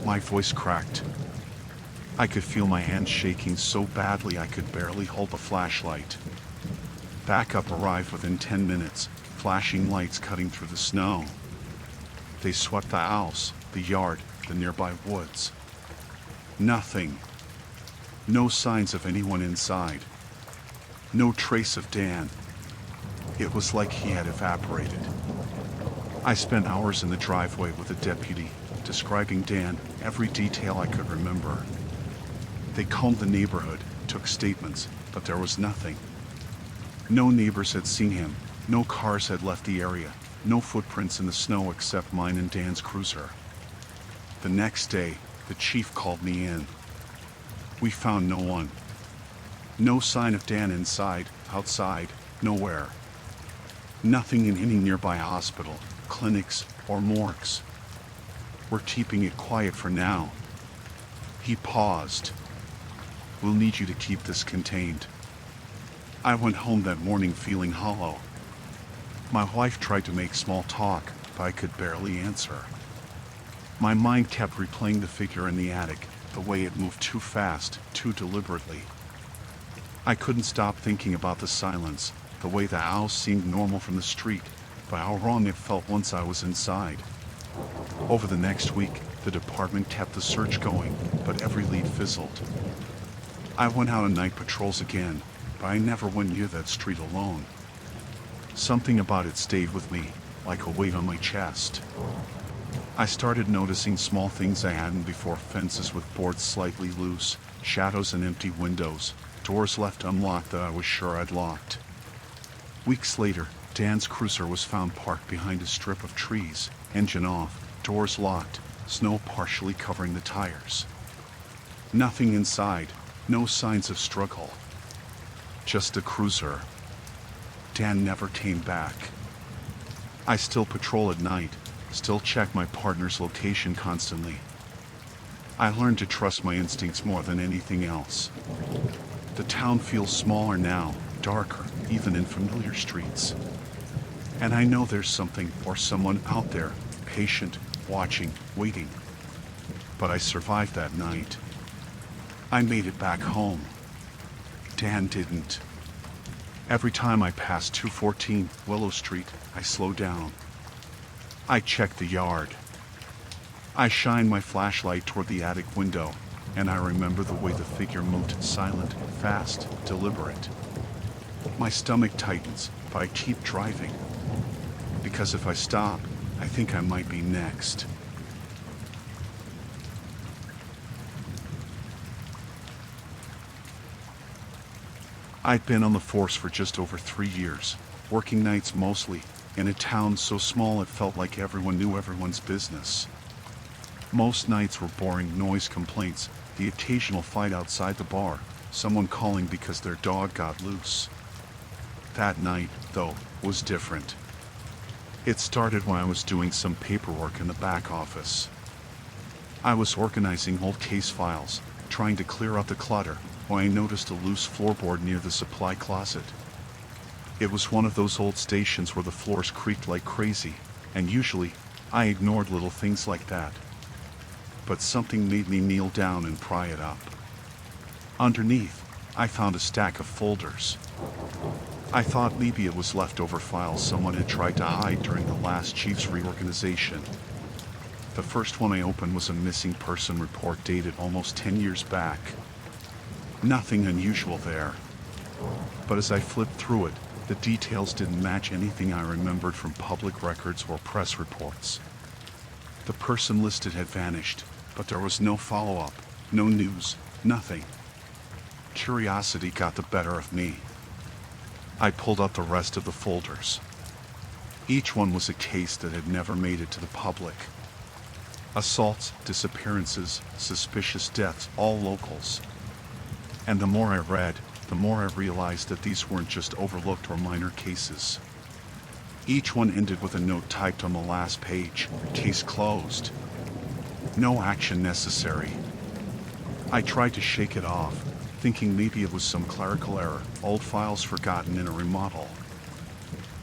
My voice cracked. I could feel my hands shaking so badly I could barely hold the flashlight. Backup arrived within 10 minutes, flashing lights cutting through the snow. They swept the house, the yard, the nearby woods. Nothing. No signs of anyone inside. No trace of Dan. It was like he had evaporated. I spent hours in the driveway with a deputy, describing Dan, every detail I could remember. They combed the neighborhood, took statements, but there was nothing. No neighbors had seen him, no cars had left the area, no footprints in the snow except mine and Dan's cruiser. The next day, the chief called me in. We found no one. No sign of Dan inside, outside, nowhere. Nothing in any nearby hospital, clinics, or morgues. "We're keeping it quiet for now." He paused. "We'll need you to keep this contained." I went home that morning feeling hollow. My wife tried to make small talk, but I could barely answer. My mind kept replaying the figure in the attic, the way it moved too fast, too deliberately. I couldn't stop thinking about the silence, the way the house seemed normal from the street, but how wrong it felt once I was inside. Over the next week, the department kept the search going, but every lead fizzled. I went out on night patrols again, but I never went near that street alone. Something about it stayed with me, like a weight on my chest. I started noticing small things I hadn't before: fences with boards slightly loose, shadows and empty windows, doors left unlocked that I was sure I'd locked. Weeks later, Dan's cruiser was found parked behind a strip of trees, engine off, doors locked, snow partially covering the tires. Nothing inside, no signs of struggle. Just a cruiser. Dan never came back. I still patrol at night, still check my partner's location constantly. I learned to trust my instincts more than anything else. The town feels smaller now, darker, even in familiar streets. And I know there's something or someone out there, patient, watching, waiting. But I survived that night. I made it back home. Dan didn't. Every time I passed 214 Willow Street, I slow down. I check the yard. I shine my flashlight toward the attic window, and I remember the way the figure moved, silent, fast, deliberate. My stomach tightens, but I keep driving. Because if I stop, I think I might be next. I'd been on the force for just over 3 years, working nights mostly, in a town so small it felt like everyone knew everyone's business. Most nights were boring noise complaints, the occasional fight outside the bar, someone calling because their dog got loose. That night, though, was different. It started when I was doing some paperwork in the back office. I was organizing old case files, trying to clear out the clutter, when I noticed a loose floorboard near the supply closet. It was one of those old stations where the floors creaked like crazy, and usually, I ignored little things like that. but something made me kneel down and pry it up. Underneath, I found a stack of folders. I thought maybe it was leftover files someone had tried to hide during the last chief's reorganization. The first one I opened was a missing person report dated almost 10 years back. Nothing unusual there. But as I flipped through it, the details didn't match anything I remembered from public records or press reports. The person listed had vanished, but there was no follow-up, no news, nothing. Curiosity got the better of me. I pulled out the rest of the folders. Each one was a case that had never made it to the public. Assaults, disappearances, suspicious deaths, all locals. And the more I read, the more I realized that these weren't just overlooked or minor cases. Each one ended with a note typed on the last page, case closed. No action necessary. I tried to shake it off, thinking maybe it was some clerical error, old files forgotten in a remodel.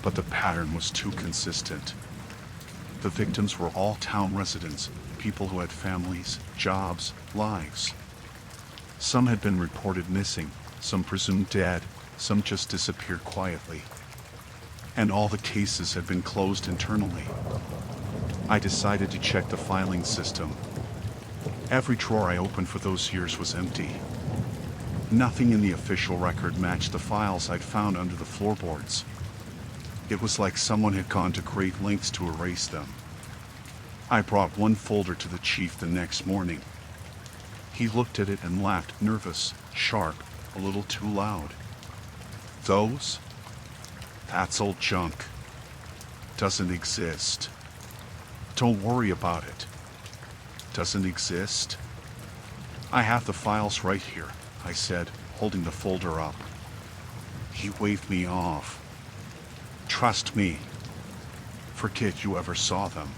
But the pattern was too consistent. The victims were all town residents, people who had families, jobs, lives. Some had been reported missing, some presumed dead, some just disappeared quietly. And all the cases had been closed internally. I decided to check the filing system. Every drawer I opened for those years was empty. Nothing in the official record matched the files I'd found under the floorboards. It was like someone had gone to great lengths to erase them. I brought one folder to the chief the next morning. He looked at it and laughed, nervous, sharp, a little too loud. Those? That's old junk. Doesn't exist. Don't worry about it. Doesn't exist. I have the files right here, I said, holding the folder up. He waved me off. Trust me. Forget you ever saw them.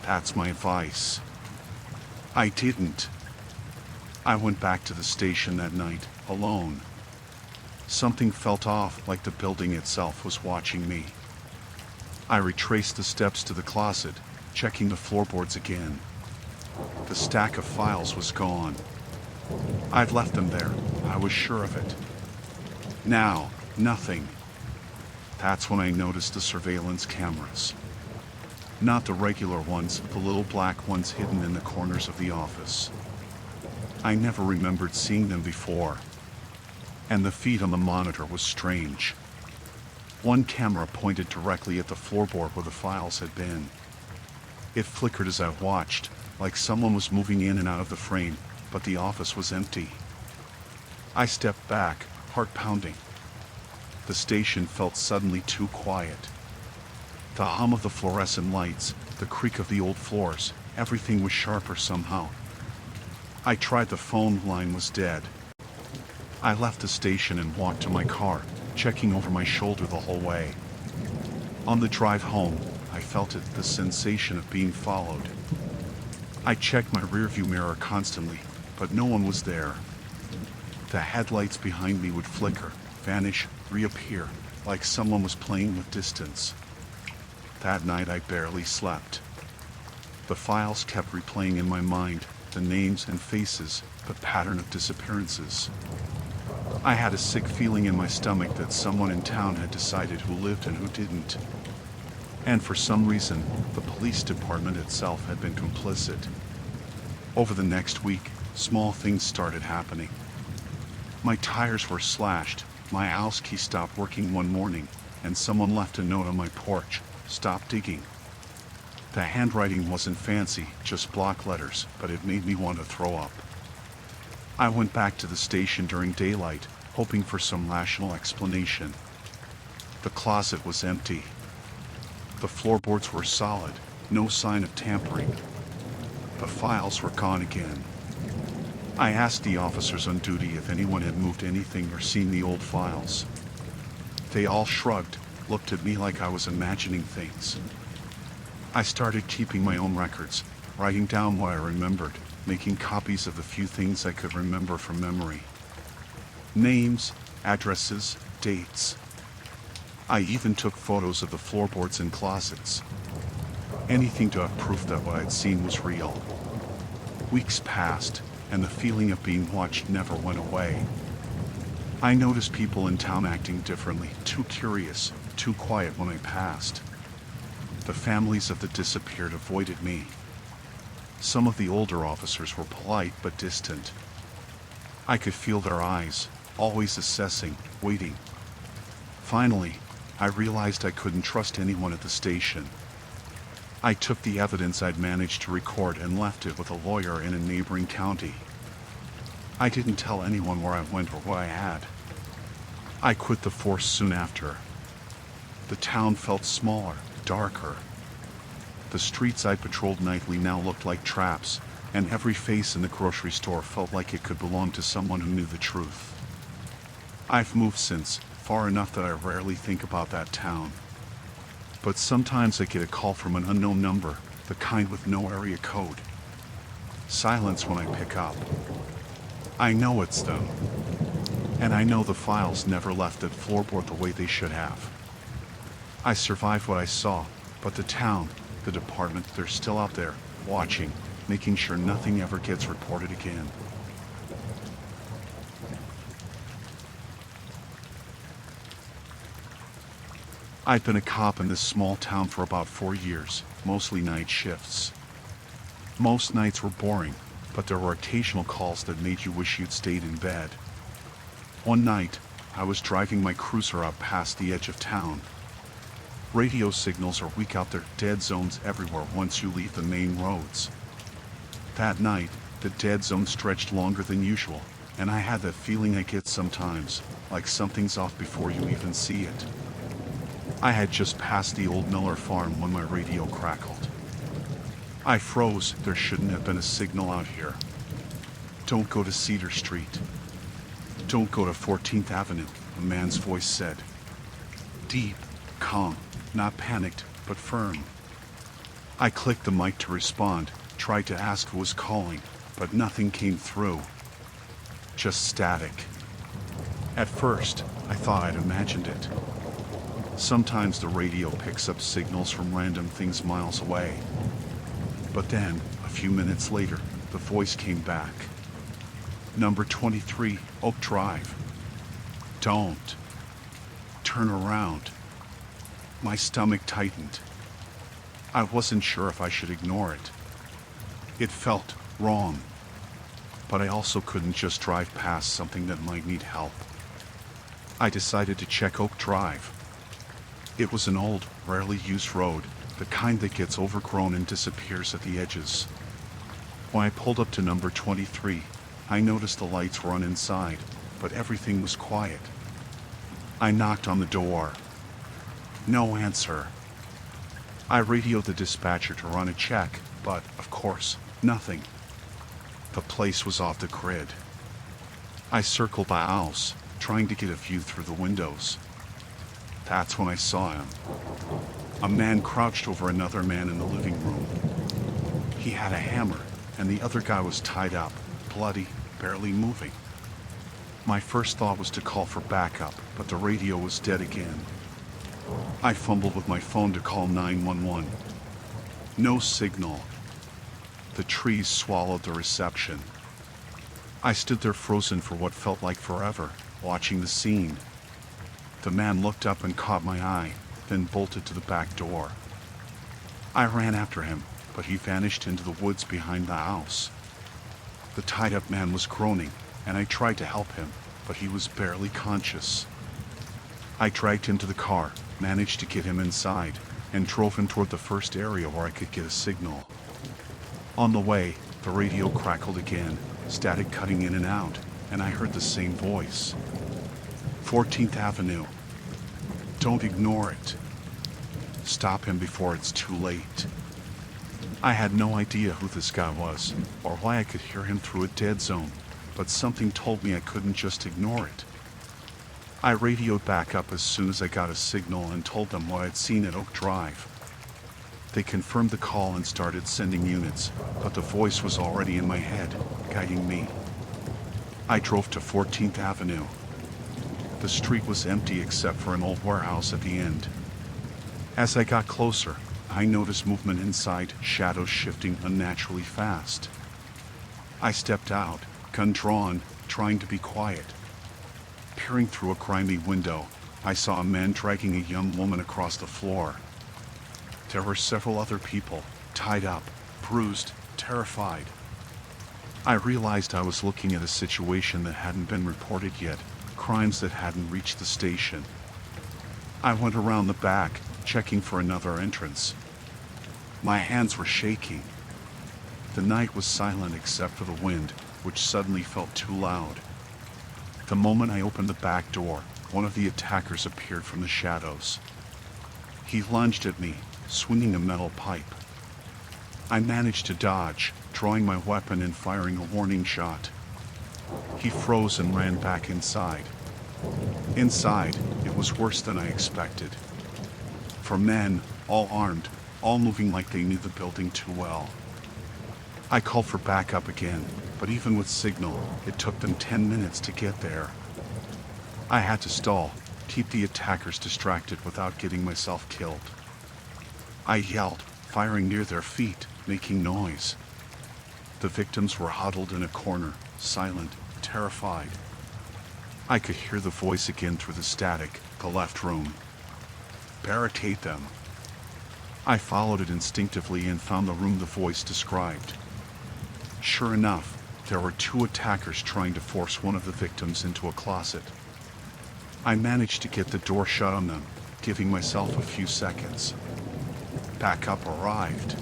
That's my advice. I didn't. I went back to the station that night, alone. Something felt off, like the building itself was watching me. I retraced the steps to the closet, checking the floorboards again. The stack of files was gone. I'd left them there, I was sure of it. Now, nothing. That's when I noticed the surveillance cameras. Not the regular ones, the little black ones hidden in the corners of the office. I never remembered seeing them before. And the feed on the monitor was strange. One camera pointed directly at the floorboard where the files had been. It flickered as I watched, like someone was moving in and out of the frame, but the office was empty. I stepped back, heart pounding. The station felt suddenly too quiet. The hum of the fluorescent lights, the creak of the old floors, everything was sharper somehow. I tried the phone line was dead. I left the station and walked to my car, checking over my shoulder the whole way. On the drive home, I felt it, the sensation of being followed. I checked my rearview mirror constantly, but no one was there. The headlights behind me would flicker, vanish, reappear, like someone was playing with distance. That night I barely slept. The files kept replaying in my mind, the names and faces, the pattern of disappearances. I had a sick feeling in my stomach that someone in town had decided who lived and who didn't. And for some reason, the police department itself had been complicit. Over the next week, small things started happening. My tires were slashed, my house key stopped working one morning, and someone left a note on my porch, "Stop digging." The handwriting wasn't fancy, just block letters, but it made me want to throw up. I went back to the station during daylight, hoping for some rational explanation. The closet was empty. The floorboards were solid, no sign of tampering. The files were gone again. I asked the officers on duty if anyone had moved anything or seen the old files. They all shrugged, looked at me like I was imagining things. I started keeping my own records, writing down what I remembered, making copies of the few things I could remember from memory. Names, addresses, dates. I even took photos of the floorboards and closets. Anything to have proof that what I'd seen was real. Weeks passed, and the feeling of being watched never went away. I noticed people in town acting differently, too curious, too quiet when I passed. The families of the disappeared avoided me. Some of the older officers were polite but distant. I could feel their eyes, always assessing, waiting. Finally, I realized I couldn't trust anyone at the station. I took the evidence I'd managed to record and left it with a lawyer in a neighboring county. I didn't tell anyone where I went or what I had. I quit the force soon after. The town felt smaller, darker. The streets I patrolled nightly now looked like traps, and every face in the grocery store felt like it could belong to someone who knew the truth. I've moved since, far enough that I rarely think about that town. But sometimes I get a call from an unknown number, the kind with no area code. Silence when I pick up. I know it's them. And I know the files never left that floorboard the way they should have. I survived what I saw, but the town, the department, they're still out there, watching, making sure nothing ever gets reported again. I'd been a cop in this small town for about 4 years, mostly night shifts. Most nights were boring, but there were occasional calls that made you wish you'd stayed in bed. One night, I was driving my cruiser up past the edge of town. Radio signals are weak out there, dead zones everywhere once you leave the main roads. That night, the dead zone stretched longer than usual, and I had that feeling I get sometimes, like something's off before you even see it. I had just passed the old Miller farm when my radio crackled. I froze. There shouldn't have been a signal out here. Don't go to Cedar Street. Don't go to 14th Avenue, a man's voice said. Deep, calm, not panicked, but firm. I clicked the mic to respond, tried to ask who was calling, but nothing came through. Just static. At first, I thought I'd imagined it. Sometimes the radio picks up signals from random things miles away. But then, a few minutes later, the voice came back. Number 23, Oak Drive. Don't. Turn around. My stomach tightened. I wasn't sure if I should ignore it. It felt wrong. But I also couldn't just drive past something that might need help. I decided to check Oak Drive. It was an old, rarely used road, the kind that gets overgrown and disappears at the edges. When I pulled up to number 23, I noticed the lights were on inside, but everything was quiet. I knocked on the door. No answer. I radioed the dispatcher to run a check, but, of course, nothing. The place was off the grid. I circled the house, trying to get a view through the windows. That's when I saw him. A man crouched over another man in the living room. He had a hammer, and the other guy was tied up, bloody, barely moving. My first thought was to call for backup, but the radio was dead again. I fumbled with my phone to call 911. No signal. The trees swallowed the reception. I stood there frozen for what felt like forever, watching the scene. The man looked up and caught my eye, then bolted to the back door. I ran after him, but he vanished into the woods behind the house. The tied-up man was groaning, and I tried to help him, but he was barely conscious. I dragged him to the car, managed to get him inside, and drove him toward the first area where I could get a signal. On the way, the radio crackled again, static cutting in and out, and I heard the same voice. 14th Avenue. Don't ignore it. Stop him before it's too late. I had no idea who this guy was, or why I could hear him through a dead zone, but something told me I couldn't just ignore it. I radioed back up as soon as I got a signal and told them what I'd seen at Oak Drive. They confirmed the call and started sending units, but the voice was already in my head, guiding me. I drove to 14th Avenue. The street was empty except for an old warehouse at the end. As I got closer, I noticed movement inside, shadows shifting unnaturally fast. I stepped out, gun drawn, trying to be quiet. Peering through a grimy window, I saw a man dragging a young woman across the floor. There were several other people, tied up, bruised, terrified. I realized I was looking at a situation that hadn't been reported yet, crimes that hadn't reached the station. I went around the back, checking for another entrance. My hands were shaking. The night was silent except for the wind, which suddenly felt too loud. The moment I opened the back door, one of the attackers appeared from the shadows. He lunged at me, swinging a metal pipe. I managed to dodge, drawing my weapon and firing a warning shot. He froze and ran back inside. Inside, it was worse than I expected. For men, all armed, all moving like they knew the building too well. I called for backup again, but even with signal, it took them 10 minutes to get there. I had to stall, keep the attackers distracted without getting myself killed. I yelled, firing near their feet, making noise. The victims were huddled in a corner, silent, terrified. I could hear the voice again through the static, the left room. Barricade them. I followed it instinctively and found the room the voice described. Sure enough, there were 2 attackers trying to force one of the victims into a closet. I managed to get the door shut on them, giving myself a few seconds. Backup arrived.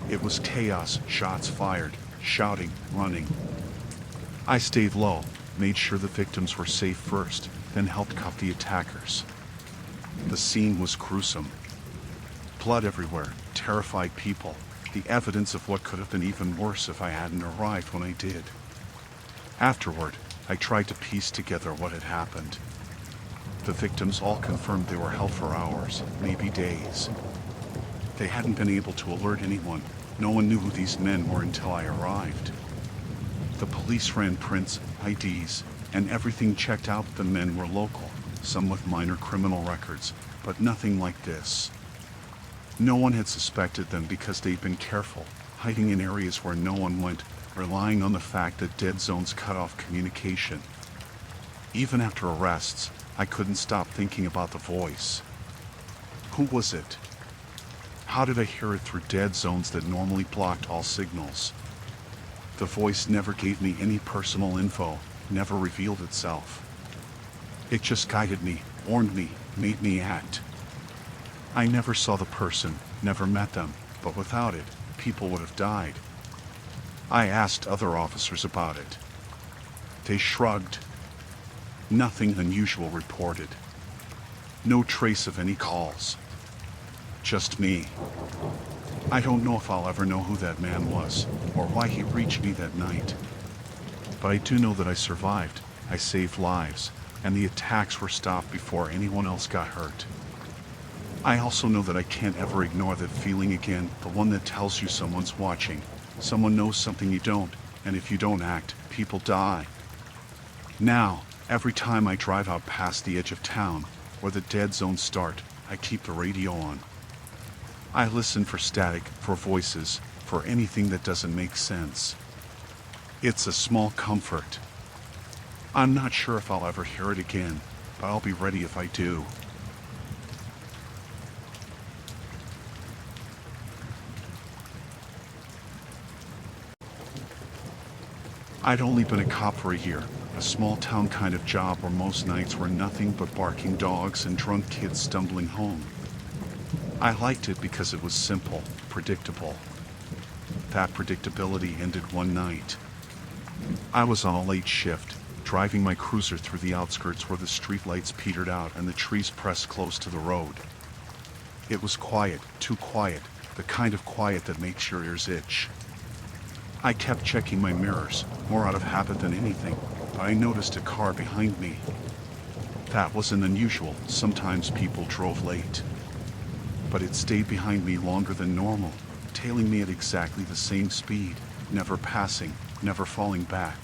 It was chaos, shots fired, shouting, running. I stayed low, made sure the victims were safe first, then helped cuff the attackers. The scene was gruesome. Blood everywhere, terrified people, the evidence of what could have been even worse if I hadn't arrived when I did. Afterward, I tried to piece together what had happened. The victims all confirmed they were held for hours, maybe days. They hadn't been able to alert anyone. No one knew who these men were until I arrived. The police ran prints, IDs, and everything checked out that the men were local, some with minor criminal records, but nothing like this. No one had suspected them because they'd been careful, hiding in areas where no one went, relying on the fact that dead zones cut off communication. Even after arrests, I couldn't stop thinking about the voice. Who was it? How did I hear it through dead zones that normally blocked all signals? The voice never gave me any personal info, never revealed itself. It just guided me, warned me, made me act. I never saw the person, never met them, but without it, people would have died. I asked other officers about it. They shrugged. Nothing unusual reported. No trace of any calls. Just me. I don't know if I'll ever know who that man was, or why he reached me that night. But I do know that I survived, I saved lives, and the attacks were stopped before anyone else got hurt. I also know that I can't ever ignore that feeling again, the one that tells you someone's watching, someone knows something you don't, and if you don't act, people die. Now, every time I drive out past the edge of town, where the dead zones start, I keep the radio on. I listen for static, for voices, for anything that doesn't make sense. It's a small comfort. I'm not sure if I'll ever hear it again, but I'll be ready if I do. I'd only been a cop for a year, a small town kind of job where most nights were nothing but barking dogs and drunk kids stumbling home. I liked it because it was simple, predictable. That predictability ended one night. I was on a late shift, driving my cruiser through the outskirts where the streetlights petered out and the trees pressed close to the road. It was quiet, too quiet, the kind of quiet that makes your ears itch. I kept checking my mirrors, more out of habit than anything, but I noticed a car behind me. That wasn't unusual, sometimes people drove late. But it stayed behind me longer than normal, tailing me at exactly the same speed, never passing, never falling back.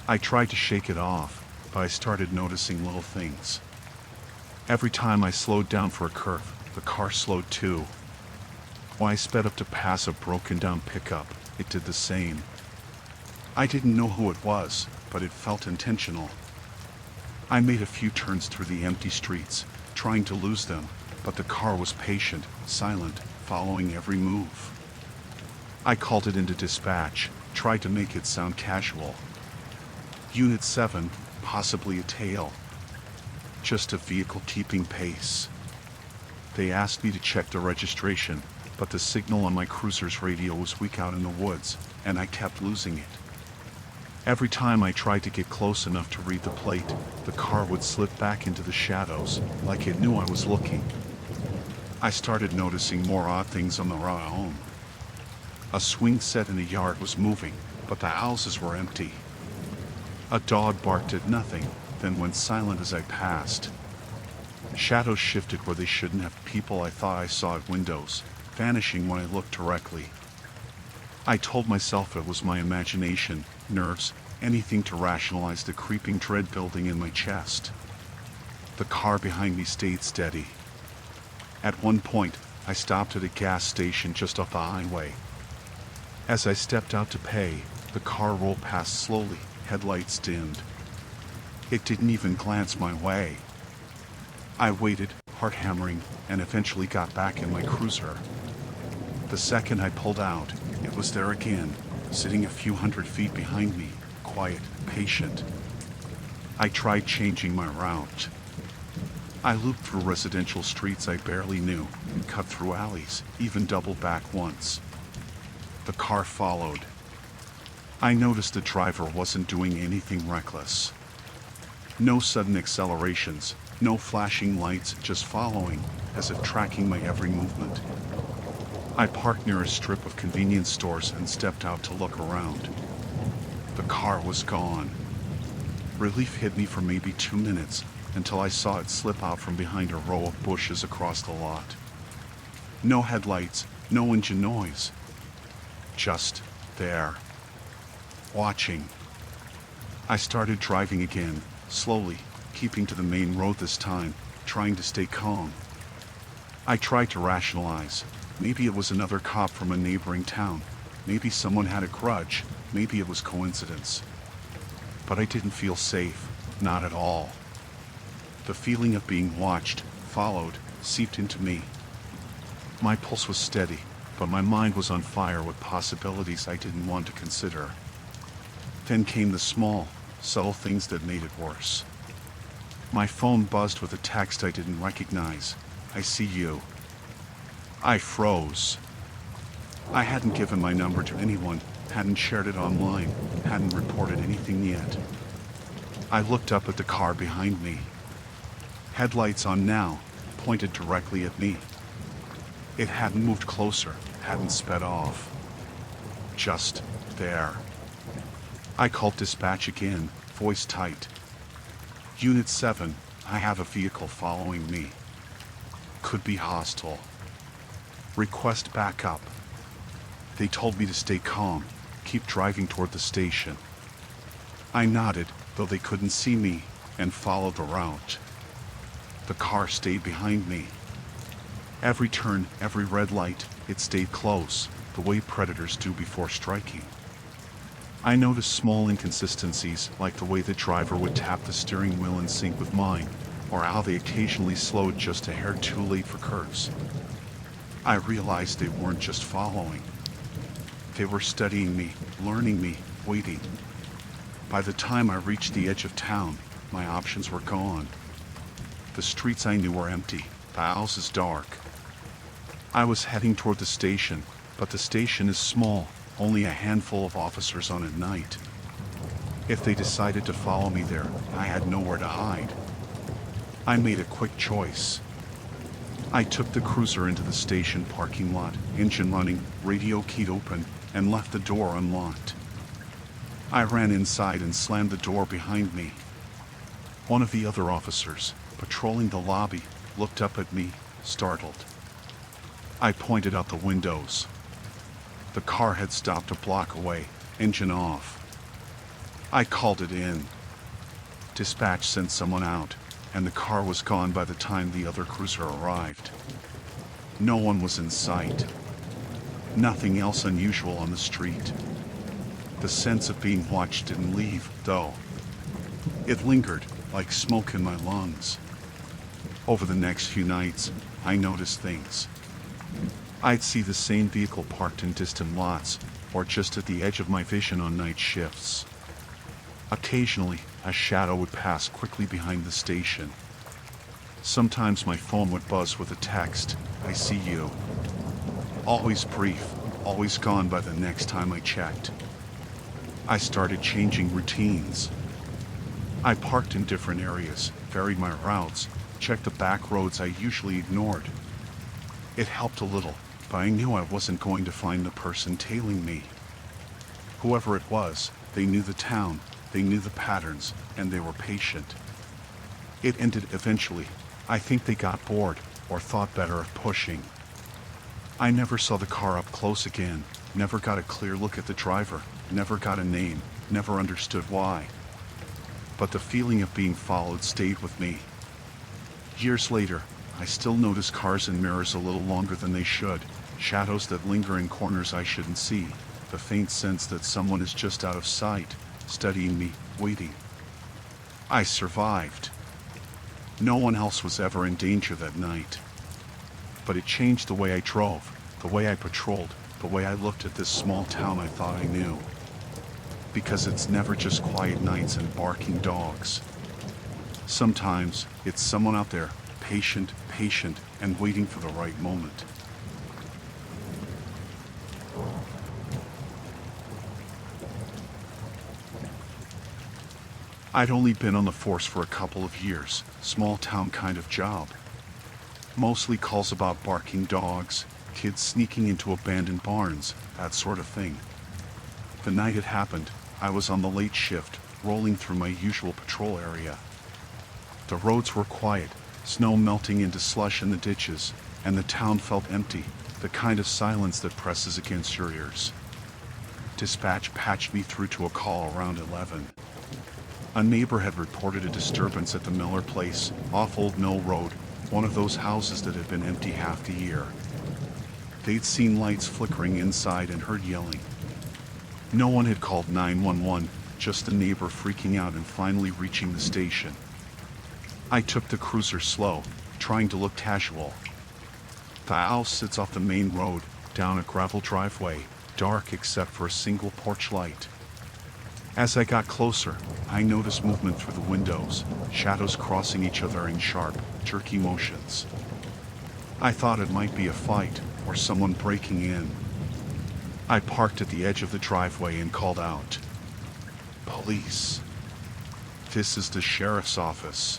I tried to shake it off, but I started noticing little things. Every time I slowed down for a curve, the car slowed too. When I sped up to pass a broken down pickup, it did the same. I didn't know who it was, but it felt intentional. I made a few turns through the empty streets, trying to lose them, but the car was patient, silent, following every move. I called it into dispatch, tried to make it sound casual. Unit 7, possibly a tail. Just a vehicle keeping pace. They asked me to check the registration, but the signal on my cruiser's radio was weak out in the woods, and I kept losing it. Every time I tried to get close enough to read the plate, the car would slip back into the shadows, like it knew I was looking. I started noticing more odd things on the road home. A swing set in the yard was moving, but the houses were empty. A dog barked at nothing, then went silent as I passed. Shadows shifted where they shouldn't have. People I thought I saw at windows, vanishing when I looked directly. I told myself it was my imagination, nerves, anything to rationalize the creeping dread building in my chest. The car behind me stayed steady. At one point, I stopped at a gas station just off the highway. As I stepped out to pay, the car rolled past slowly, headlights dimmed. It didn't even glance my way. I waited, heart hammering, and eventually got back in my cruiser. The second I pulled out, it was there again, sitting a few hundred feet behind me, quiet, patient. I tried changing my route. I looped through residential streets I barely knew, cut through alleys, even doubled back once. The car followed. I noticed the driver wasn't doing anything reckless. No sudden accelerations, no flashing lights, just following, as if tracking my every movement. I parked near a strip of convenience stores and stepped out to look around. The car was gone. Relief hit me for maybe 2 minutes, until I saw it slip out from behind a row of bushes across the lot. No headlights, no engine noise. Just there. Watching. I started driving again, slowly, keeping to the main road this time, trying to stay calm. I tried to rationalize. Maybe it was another cop from a neighboring town. Maybe someone had a grudge. Maybe it was coincidence. But I didn't feel safe, not at all. The feeling of being watched, followed, seeped into me. My pulse was steady, but my mind was on fire with possibilities I didn't want to consider. Then came the small, subtle things that made it worse. My phone buzzed with a text I didn't recognize. "I see you." I froze. I hadn't given my number to anyone, hadn't shared it online, hadn't reported anything yet. I looked up at the car behind me. Headlights on now, pointed directly at me. It hadn't moved closer, hadn't sped off. Just there. I called dispatch again, voice tight. "Unit 7, I have a vehicle following me. Could be hostile. Request backup." They told me to stay calm, keep driving toward the station. I nodded, though they couldn't see me, and followed the route. The car stayed behind me. Every turn, every red light, it stayed close, the way predators do before striking. I noticed small inconsistencies, like the way the driver would tap the steering wheel in sync with mine, or how they occasionally slowed just a hair too late for curves. I realized they weren't just following. They were studying me, learning me, waiting. By the time I reached the edge of town, my options were gone. The streets I knew were empty, the houses dark. I was heading toward the station, but the station is small, only a handful of officers on at night. If they decided to follow me there, I had nowhere to hide. I made a quick choice. I took the cruiser into the station parking lot, engine running, radio keyed open, and left the door unlocked. I ran inside and slammed the door behind me. One of the other officers, patrolling the lobby, looked up at me, startled. I pointed out the windows. The car had stopped a block away, engine off. I called it in. Dispatch sent someone out, and the car was gone by the time the other cruiser arrived. No one was in sight. Nothing else unusual on the street. The sense of being watched didn't leave, though. It lingered, like smoke in my lungs. Over the next few nights, I noticed things. I'd see the same vehicle parked in distant lots, or just at the edge of my vision on night shifts. Occasionally, a shadow would pass quickly behind the station. Sometimes my phone would buzz with a text, "I see you." Always brief, always gone by the next time I checked. I started changing routines. I parked in different areas, varied my routes, checked the back roads I usually ignored. It helped a little, but I knew I wasn't going to find the person tailing me. Whoever it was, they knew the town, they knew the patterns, and they were patient. It ended eventually. I think they got bored, or thought better of pushing. I never saw the car up close again, never got a clear look at the driver, never got a name, never understood why. But the feeling of being followed stayed with me. Years later, I still notice cars and mirrors a little longer than they should, shadows that linger in corners I shouldn't see, the faint sense that someone is just out of sight, studying me, waiting. I survived. No one else was ever in danger that night. But it changed the way I drove, the way I patrolled, the way I looked at this small town I thought I knew. Because it's never just quiet nights and barking dogs. Sometimes it's someone out there, patient, and waiting for the right moment. I'd only been on the force for a couple of years, small town kind of job. Mostly calls about barking dogs, kids sneaking into abandoned barns, that sort of thing. The night it happened, I was on the late shift, rolling through my usual patrol area. The roads were quiet, snow melting into slush in the ditches, and the town felt empty, the kind of silence that presses against your ears. Dispatch patched me through to a call around 11. A neighbor had reported a disturbance at the Miller Place, off Old Mill Road, one of those houses that had been empty half the year. They'd seen lights flickering inside and heard yelling. No one had called 911, just the neighbor freaking out and finally reaching the station. I took the cruiser slow, trying to look casual. The house sits off the main road, down a gravel driveway, dark except for a single porch light. As I got closer, I noticed movement through the windows, shadows crossing each other in sharp, jerky motions. I thought it might be a fight, or someone breaking in. I parked at the edge of the driveway and called out, "Police. This is the sheriff's office.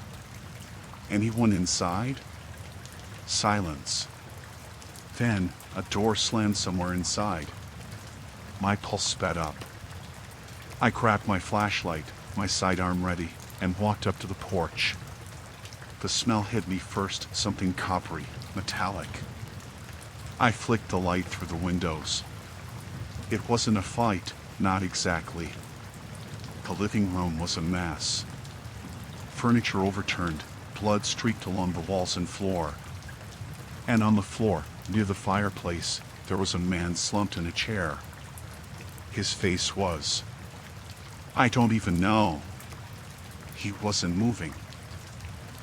Anyone inside?" Silence. Then, a door slammed somewhere inside. My pulse sped up. I grabbed my flashlight, my sidearm ready, and walked up to the porch. The smell hit me first, something coppery, metallic. I flicked the light through the windows. It wasn't a fight, not exactly. The living room was a mess. Furniture overturned, blood streaked along the walls and floor. And on the floor, near the fireplace, there was a man slumped in a chair. His face was... I don't even know. He wasn't moving.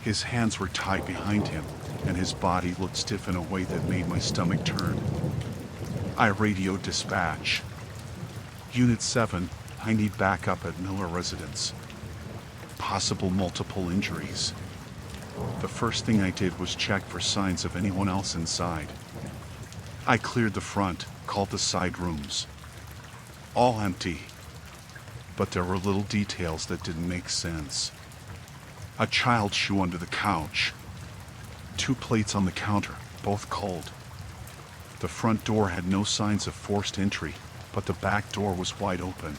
His hands were tied behind him, and his body looked stiff in a way that made my stomach turn. I radioed dispatch. Unit 7, I need backup at Miller Residence. Possible multiple injuries. The first thing I did was check for signs of anyone else inside. I cleared the front, called the side rooms. All empty. But there were little details that didn't make sense. A child's shoe under the couch. 2 plates on the counter, both cold. The front door had no signs of forced entry, but the back door was wide open.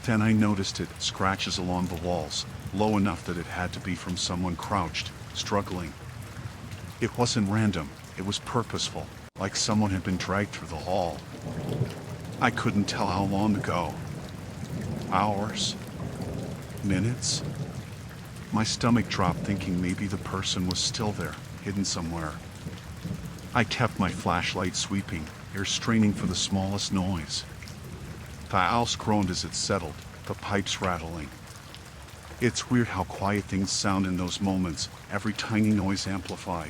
Then I noticed it, scratches along the walls, low enough that it had to be from someone crouched, struggling. It wasn't random, it was purposeful, like someone had been dragged through the hall. I couldn't tell how long ago. Hours? Minutes? My stomach dropped, thinking maybe the person was still there, hidden somewhere. I kept my flashlight sweeping, ears straining for the smallest noise. The house groaned as it settled, the pipes rattling. It's weird how quiet things sound in those moments, every tiny noise amplified.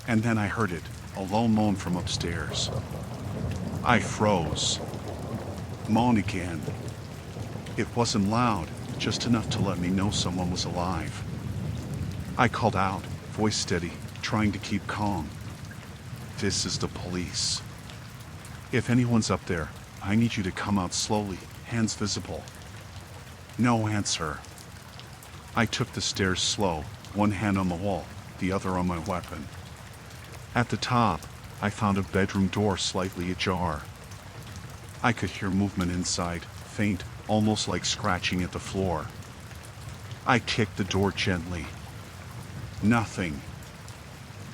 And then I heard it, a low moan from upstairs. I froze. Moan again. It wasn't loud, just enough to let me know someone was alive. I called out, voice steady, trying to keep calm. This is the police. If anyone's up there, I need you to come out slowly, hands visible. No answer. I took the stairs slow, one hand on the wall, the other on my weapon. At the top, I found a bedroom door slightly ajar. I could hear movement inside, faint, almost like scratching at the floor. I kicked the door gently. Nothing.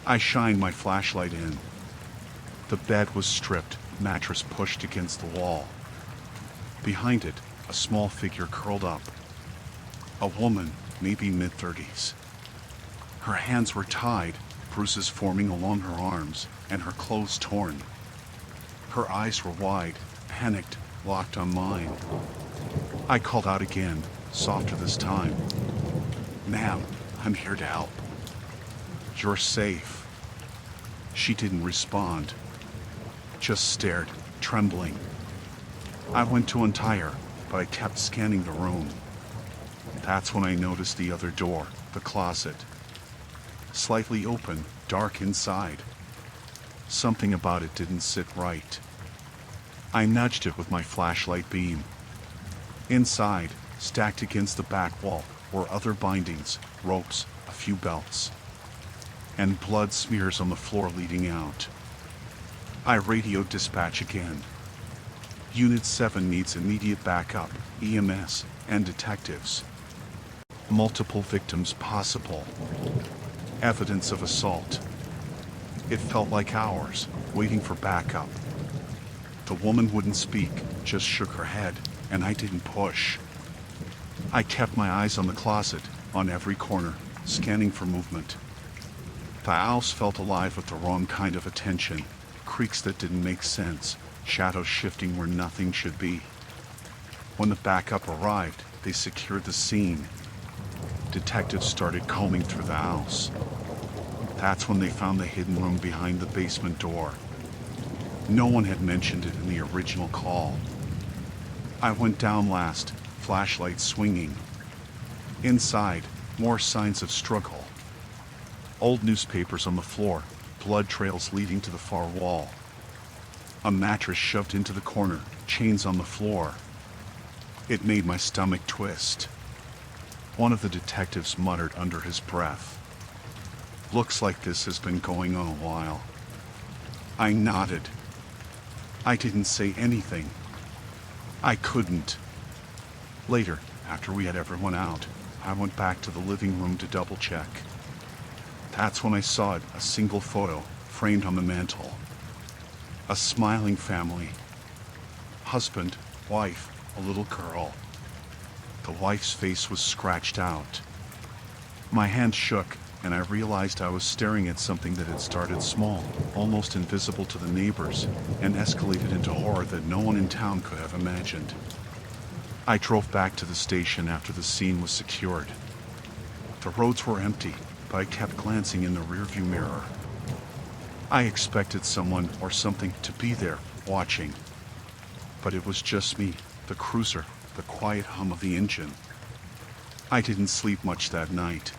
I shined my flashlight in. The bed was stripped, mattress pushed against the wall. Behind it, a small figure curled up. A woman, maybe mid-30s. Her hands were tied, bruises forming along her arms, and her clothes torn. Her eyes were wide, panicked, locked on mine. I called out again, softer this time. Ma'am, I'm here to help. You're safe. She didn't respond. Just stared, trembling. I went to untie her, but I kept scanning the room. That's when I noticed the other door, the closet. Slightly open, dark inside. Something about it didn't sit right. I nudged it with my flashlight beam. Inside, stacked against the back wall, were other bindings, ropes, a few belts. And blood smears on the floor leading out. I radioed dispatch again. Unit 7 needs immediate backup, EMS, and detectives. Multiple victims possible. Evidence of assault. It felt like hours, waiting for backup. The woman wouldn't speak, just shook her head, and I didn't push. I kept my eyes on the closet, on every corner, scanning for movement. The house felt alive with the wrong kind of attention, creaks that didn't make sense, shadows shifting where nothing should be. When the backup arrived, they secured the scene. Detectives started combing through the house. That's when they found the hidden room behind the basement door. No one had mentioned it in the original call. I went down last, flashlight swinging. Inside, more signs of struggle. Old newspapers on the floor, blood trails leading to the far wall. A mattress shoved into the corner, chains on the floor. It made my stomach twist. One of the detectives muttered under his breath. Looks like this has been going on a while. I nodded. I didn't say anything. I couldn't. Later, after we had everyone out, I went back to the living room to double check. That's when I saw it, a single photo, framed on the mantel. A smiling family. Husband, wife, a little girl. The wife's face was scratched out. My hand shook, and I realized I was staring at something that had started small, almost invisible to the neighbors, and escalated into horror that no one in town could have imagined. I drove back to the station after the scene was secured. The roads were empty, but I kept glancing in the rearview mirror. I expected someone or something to be there, watching. But it was just me, the cruiser, the quiet hum of the engine. I didn't sleep much that night.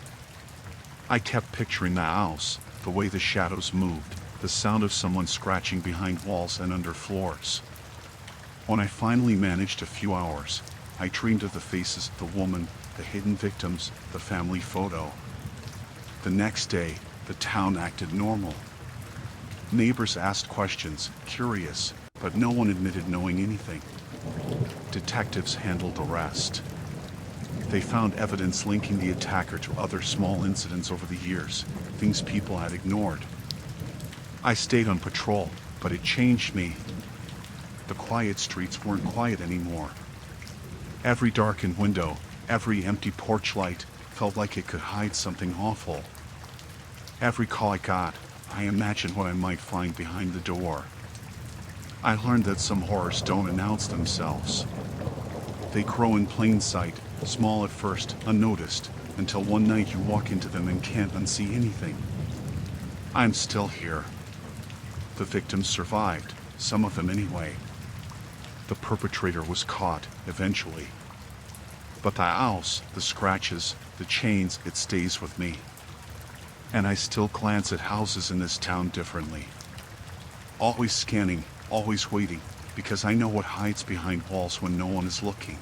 I kept picturing the house, the way the shadows moved, the sound of someone scratching behind walls and under floors. When I finally managed a few hours, I dreamed of the faces of the woman, the hidden victims, the family photo. The next day, the town acted normal. Neighbors asked questions, curious, but no one admitted knowing anything. Detectives handled the rest. They found evidence linking the attacker to other small incidents over the years, things people had ignored. I stayed on patrol, but it changed me. The quiet streets weren't quiet anymore. Every darkened window, every empty porch light, felt like it could hide something awful. Every call I got, I imagined what I might find behind the door. I learned that some horrors don't announce themselves. They grow in plain sight, small at first, unnoticed, until one night you walk into them and can't unsee anything. I'm still here. The victims survived, some of them anyway. The perpetrator was caught, eventually. But the owls, the scratches, the chains, it stays with me. And I still glance at houses in this town differently. Always scanning, always waiting, because I know what hides behind walls when no one is looking.